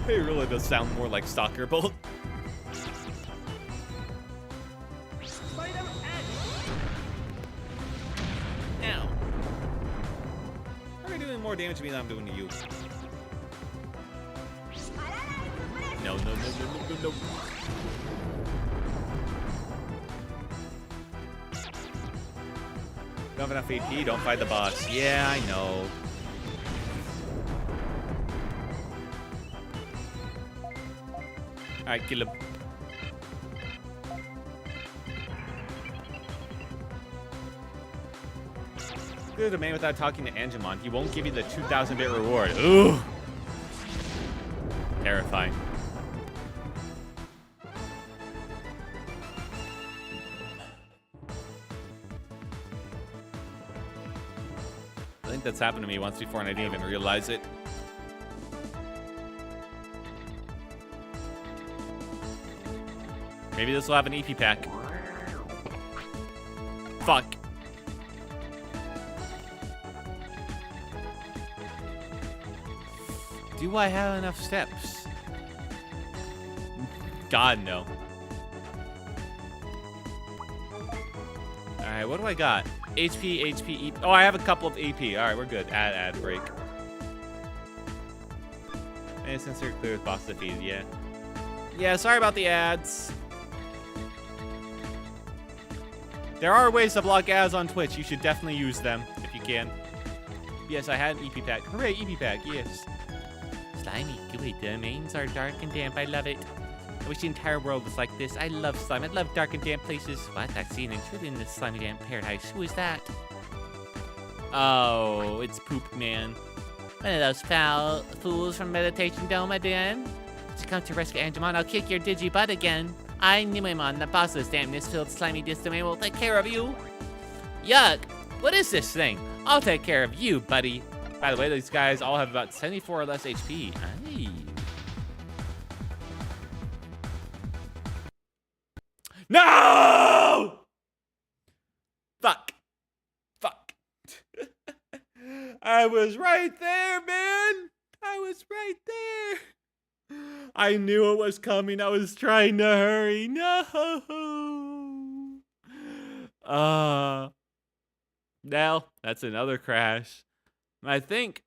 It really does sound more like Stalker Bolt. Ow. How are you doing more damage to me than I'm doing to you? No. Don't have enough AP, don't fight the boss. Yeah, I know. Alright, kill him. Go to the man without talking to Angemon. He won't give you the 2,000-bit reward. Ooh. Terrifying. I think that's happened to me once before and I didn't even realize it. Maybe this will have an EP pack. Fuck. Do I have enough steps? God, no. Alright, what do I got? HP, EP. Oh, I have a couple of AP. Alright, we're good. Ad break. And sensor clear with boss defeat, yeah. Yeah, sorry about the ads. There are ways to block ads on Twitch. You should definitely use them if you can. Yes, I had an EP pack. Hooray, EP pack, yes. Slimy, good. The mains are dark and damp. I love it. I wish the entire world was like this. I love slime. I love dark and damp places. What? I've seen an intruder in this slimy damp paradise. Who is that? Oh, it's Poop Man. One of those foul fools from Meditation Dome again. To come to rescue Angemon, I'll kick your digi butt again. I knew him on the bossless dampness-filled slimy domain will take care of you. Yuck! What is this thing? I'll take care of you, buddy. By the way, these guys all have about 74 or less HP. Aye. No! Fuck. I was right there, man. I was right there. I knew it was coming. I was trying to hurry. No. Now, that's another crash. I think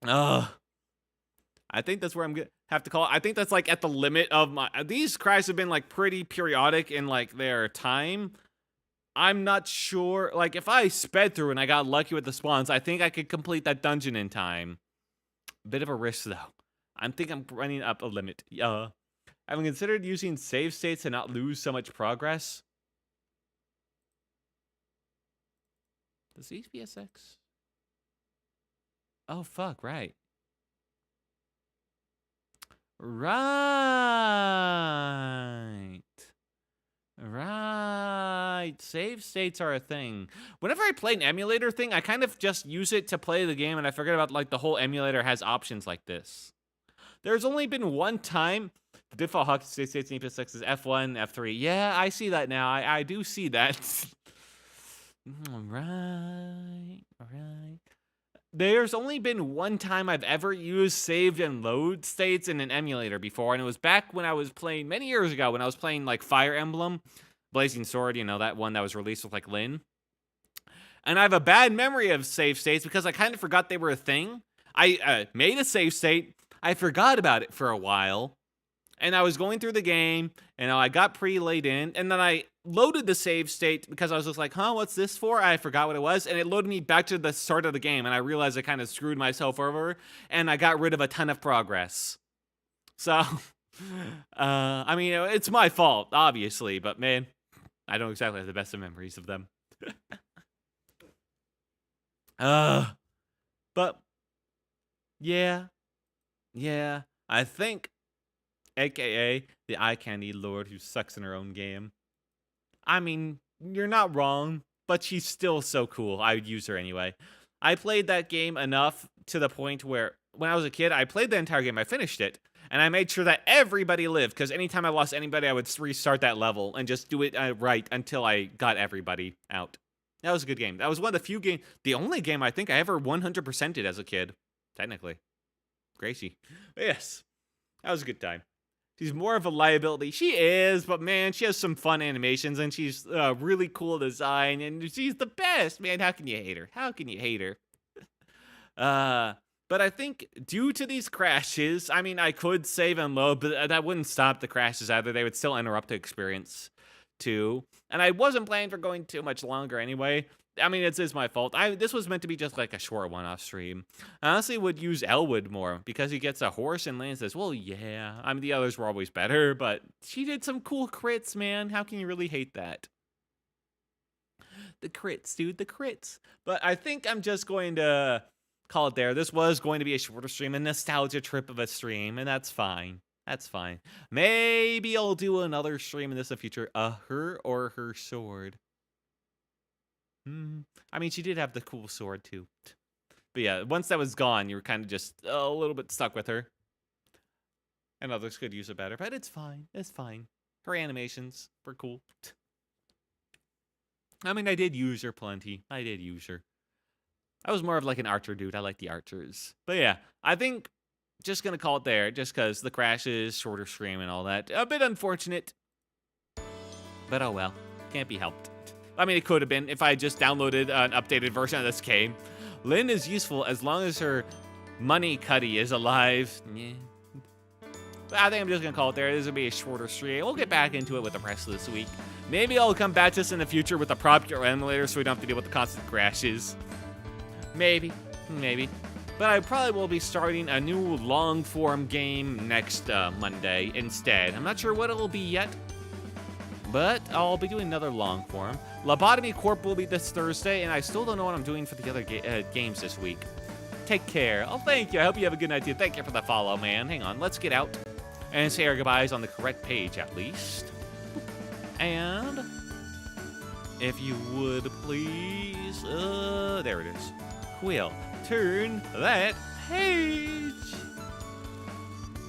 that's where I'm gonna have to call it. I think that's like at the limit of my. These crashes have been like pretty periodic in like their time. I'm not sure. Like if I sped through and I got lucky with the spawns, I think I could complete that dungeon in time. Bit of a risk though. I'm running up a limit. Having considered using save states to not lose so much progress. Does HPSX? Oh, fuck, right. Right. Save states are a thing. Whenever I play an emulator thing, I kind of just use it to play the game, and I forget about, like, the whole emulator has options like this. There's only been one time the default hockey save states in HPSX is F1, F3. Yeah, I see that now. I do see that. Right. There's only been one time I've ever used saved and load states in an emulator before, and it was back when I was playing, many years ago, when I was playing, like, Fire Emblem, Blazing Sword, you know, that one that was released with, like, Lyn. And I have a bad memory of save states because I kind of forgot they were a thing. I made a save state, I forgot about it for a while, and I was going through the game, and I got pretty late in, and then I loaded the save state because I was just like, huh, what's this for? I forgot what it was, and it loaded me back to the start of the game, and I realized I kind of screwed myself over, and I got rid of a ton of progress. So, I mean, it's my fault, obviously, but man, I don't exactly have the best of memories of them. But yeah, I think, AKA the eye candy lord who sucks in her own game. I mean, you're not wrong, but she's still so cool. I would use her anyway. I played that game enough to the point where when I was a kid, I played the entire game. I finished it, and I made sure that everybody lived, because anytime I lost anybody, I would restart that level and just do it right until I got everybody out. That was a good game. That was one of the few games, the only game I think I ever 100%ed as a kid, technically. Gracie. But yes, that was a good time. She's more of a liability. She is, but man, she has some fun animations, and she's really cool design, and she's the best, man. How can you hate her? How can you hate her? But I think due to these crashes, I mean, I could save and load, but that wouldn't stop the crashes either. They would still interrupt the experience, too. And I wasn't planning for going too much longer anyway. I mean, it's my fault. This was meant to be just like a short one-off stream. I honestly would use Elwood more because he gets a horse and Lane says, well, yeah. I mean, the others were always better, but she did some cool crits, man. How can you really hate that? The crits, dude, the crits. But I think I'm just going to call it there. This was going to be a shorter stream, a nostalgia trip of a stream, and that's fine. That's fine. Maybe I'll do another stream in this in the future. Her or her sword. I mean, she did have the cool sword, too. But yeah, once that was gone, you were kind of just a little bit stuck with her. And others could use it better, but it's fine. It's fine. Her animations were cool. I mean, I did use her plenty. I did use her. I was more of like an archer dude. I like the archers. But yeah, I think just going to call it there just because the crashes, shorter stream, and all that. A bit unfortunate. But oh well. Can't be helped. I mean, it could have been if I just downloaded an updated version of this game. Lynn is useful as long as her money cutty is alive. Yeah. But I think I'm just going to call it there. This will be a shorter stream. We'll get back into it with the rest of this week. Maybe I'll come back to this in the future with a proper emulator so we don't have to deal with the constant crashes. Maybe. But I probably will be starting a new long-form game next Monday instead. I'm not sure what it will be yet, but I'll be doing another long form. Lobotomy Corp will be this Thursday, and I still don't know what I'm doing for the other games this week. Take care. Oh, thank you. I hope you have a good night, too. Thank you for the follow, man. Hang on. Let's get out and say our goodbyes on the correct page, at least. And if you would please, there it is. Quill, turn that page.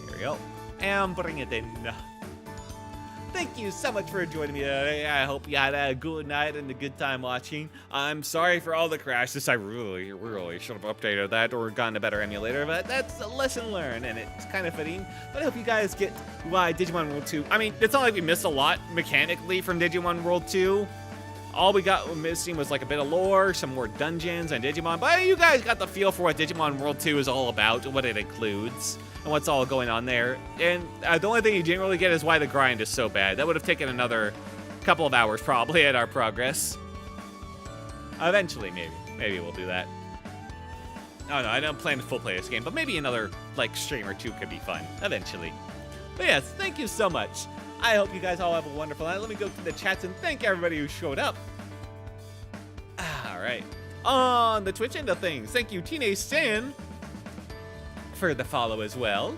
There we go. And bring it in. Thank you so much for joining me today. I hope you had a good night and a good time watching. I'm sorry for all the crashes. I really should have updated that or gotten a better emulator, but that's a lesson learned, and it's kind of fitting. But I hope you guys get why Digimon World 2. I mean, it's not like we missed a lot mechanically from Digimon World 2. All we got missing was like a bit of lore, some more dungeons, and Digimon. But you guys got the feel for what Digimon World 2 is all about, what it includes, and what's all going on there. And the only thing you didn't really get is why the grind is so bad. That would have taken another couple of hours probably at our progress. Eventually, maybe. Maybe we'll do that. Oh no, I don't plan to full play this game, but maybe another like stream or two could be fun eventually. But yes, thank you so much. I hope you guys all have a wonderful night. Let me go to the chats and thank everybody who showed up. All right. On the Twitch end of things, thank you, Teenage Sin, for the follow as well.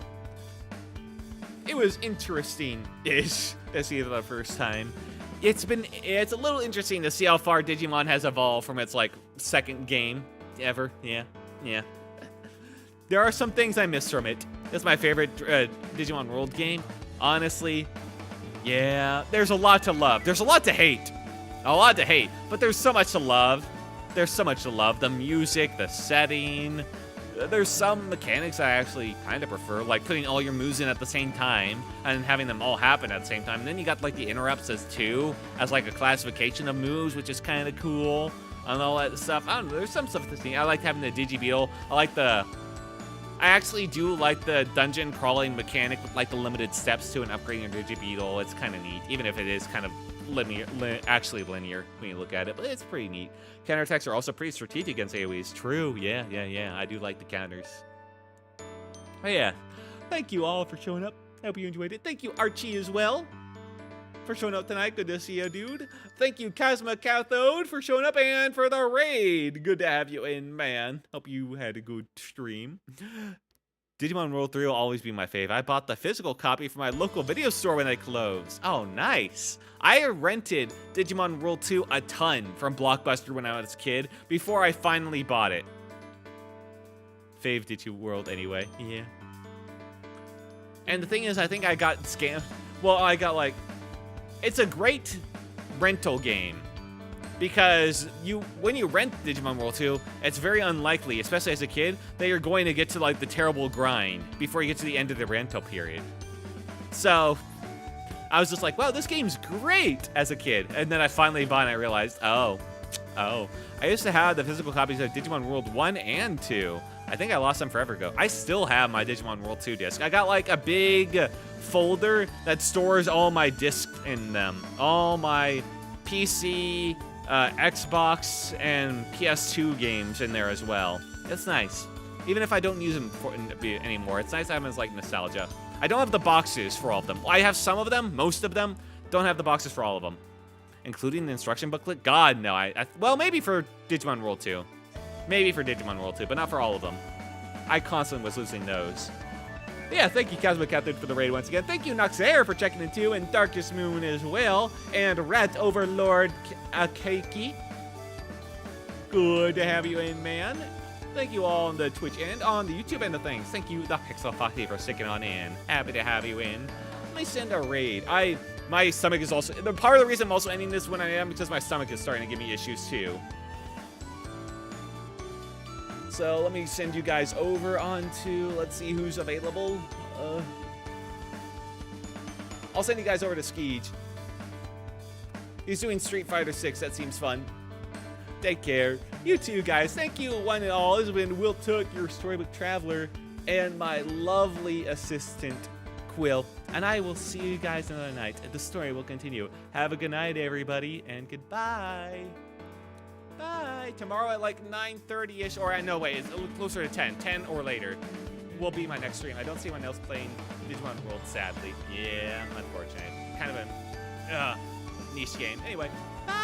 It was interesting-ish to see it for the first time. It's a little interesting to see how far Digimon has evolved from its like second game ever. Yeah. There are some things I miss from it. It's my favorite Digimon World game. Honestly, yeah, there's a lot to love. There's a lot to hate. But there's so much to love. The music, the setting. There's some mechanics I actually kind of prefer, like putting all your moves in at the same time and having them all happen at the same time. And then you got like the interrupts as like a classification of moves, which is kind of cool and all that stuff. I don't know, there's some stuff that's neat. I like having the Digibeetle. I actually do like the dungeon crawling mechanic with like the limited steps to and upgrading your Digibeetle. It's kind of neat, even if it is kind of actually linear when you look at it, but it's pretty neat. Counterattacks are also pretty strategic against AoEs. True, yeah. I do like the counters. But yeah, thank you all for showing up, I hope you enjoyed it. Thank you, Archie, as well, for showing up tonight. Good to see you, dude. Thank you, Casma Cathode, for showing up and for the raid. Good to have you in, man. Hope you had a good stream. Digimon World 3 will always be my fave. I bought the physical copy from my local video store when they closed. Oh, nice. I rented Digimon World 2 a ton from Blockbuster when I was a kid before I finally bought it. Fave Digimon World anyway. Yeah. And the thing is, I think I got scammed. Well, I got like... It's a great rental game. Because when you rent Digimon World 2, it's very unlikely, especially as a kid, that you're going to get to like the terrible grind before you get to the end of the rental period. So I was just like, wow, this game's great as a kid. And then I finally bought it and I realized, oh. I used to have the physical copies of Digimon World 1 and 2. I think I lost them forever ago. I still have my Digimon World 2 disc. I got like a big folder that stores all my discs in them. All my PC, Xbox, and PS2 games in there as well. It's nice. Even if I don't use them anymore, it's nice to have them as like nostalgia. I don't have the boxes for all of them. I have some of them, most of them. Don't have the boxes for all of them. Including the instruction booklet? God, no. Well, maybe for Digimon World 2. Maybe for Digimon World 2, but not for all of them. I constantly was losing those. Yeah, thank you, Cosmic Cathode, for the raid once again. Thank you, Noxair, for checking in too, and Darkest Moon as well, and Rat Overlord Keiki. Good to have you in, man. Thank you all on the Twitch and on the YouTube end of things. Thank you, the Pixel Foxy, for sticking on in. Happy to have you in. Let me send a raid. My stomach is also... Part of the reason I'm also ending this when I am because my stomach is starting to give me issues too. So let me send you guys over onto, let's see who's available. I'll send you guys over to Skeej. He's doing Street Fighter 6. That seems fun. Take care. You too, guys. Thank you, one and all. This has been Will Took, your Storybook Traveler, and my lovely assistant, Quill. And I will see you guys another night. The story will continue. Have a good night, everybody, and goodbye. Bye. Tomorrow at like 9:30ish, or no, wait, it's closer to 10. 10 or later will be my next stream. I don't see anyone else playing Digimon World, sadly. Yeah, unfortunate. Kind of a niche game. Anyway, bye.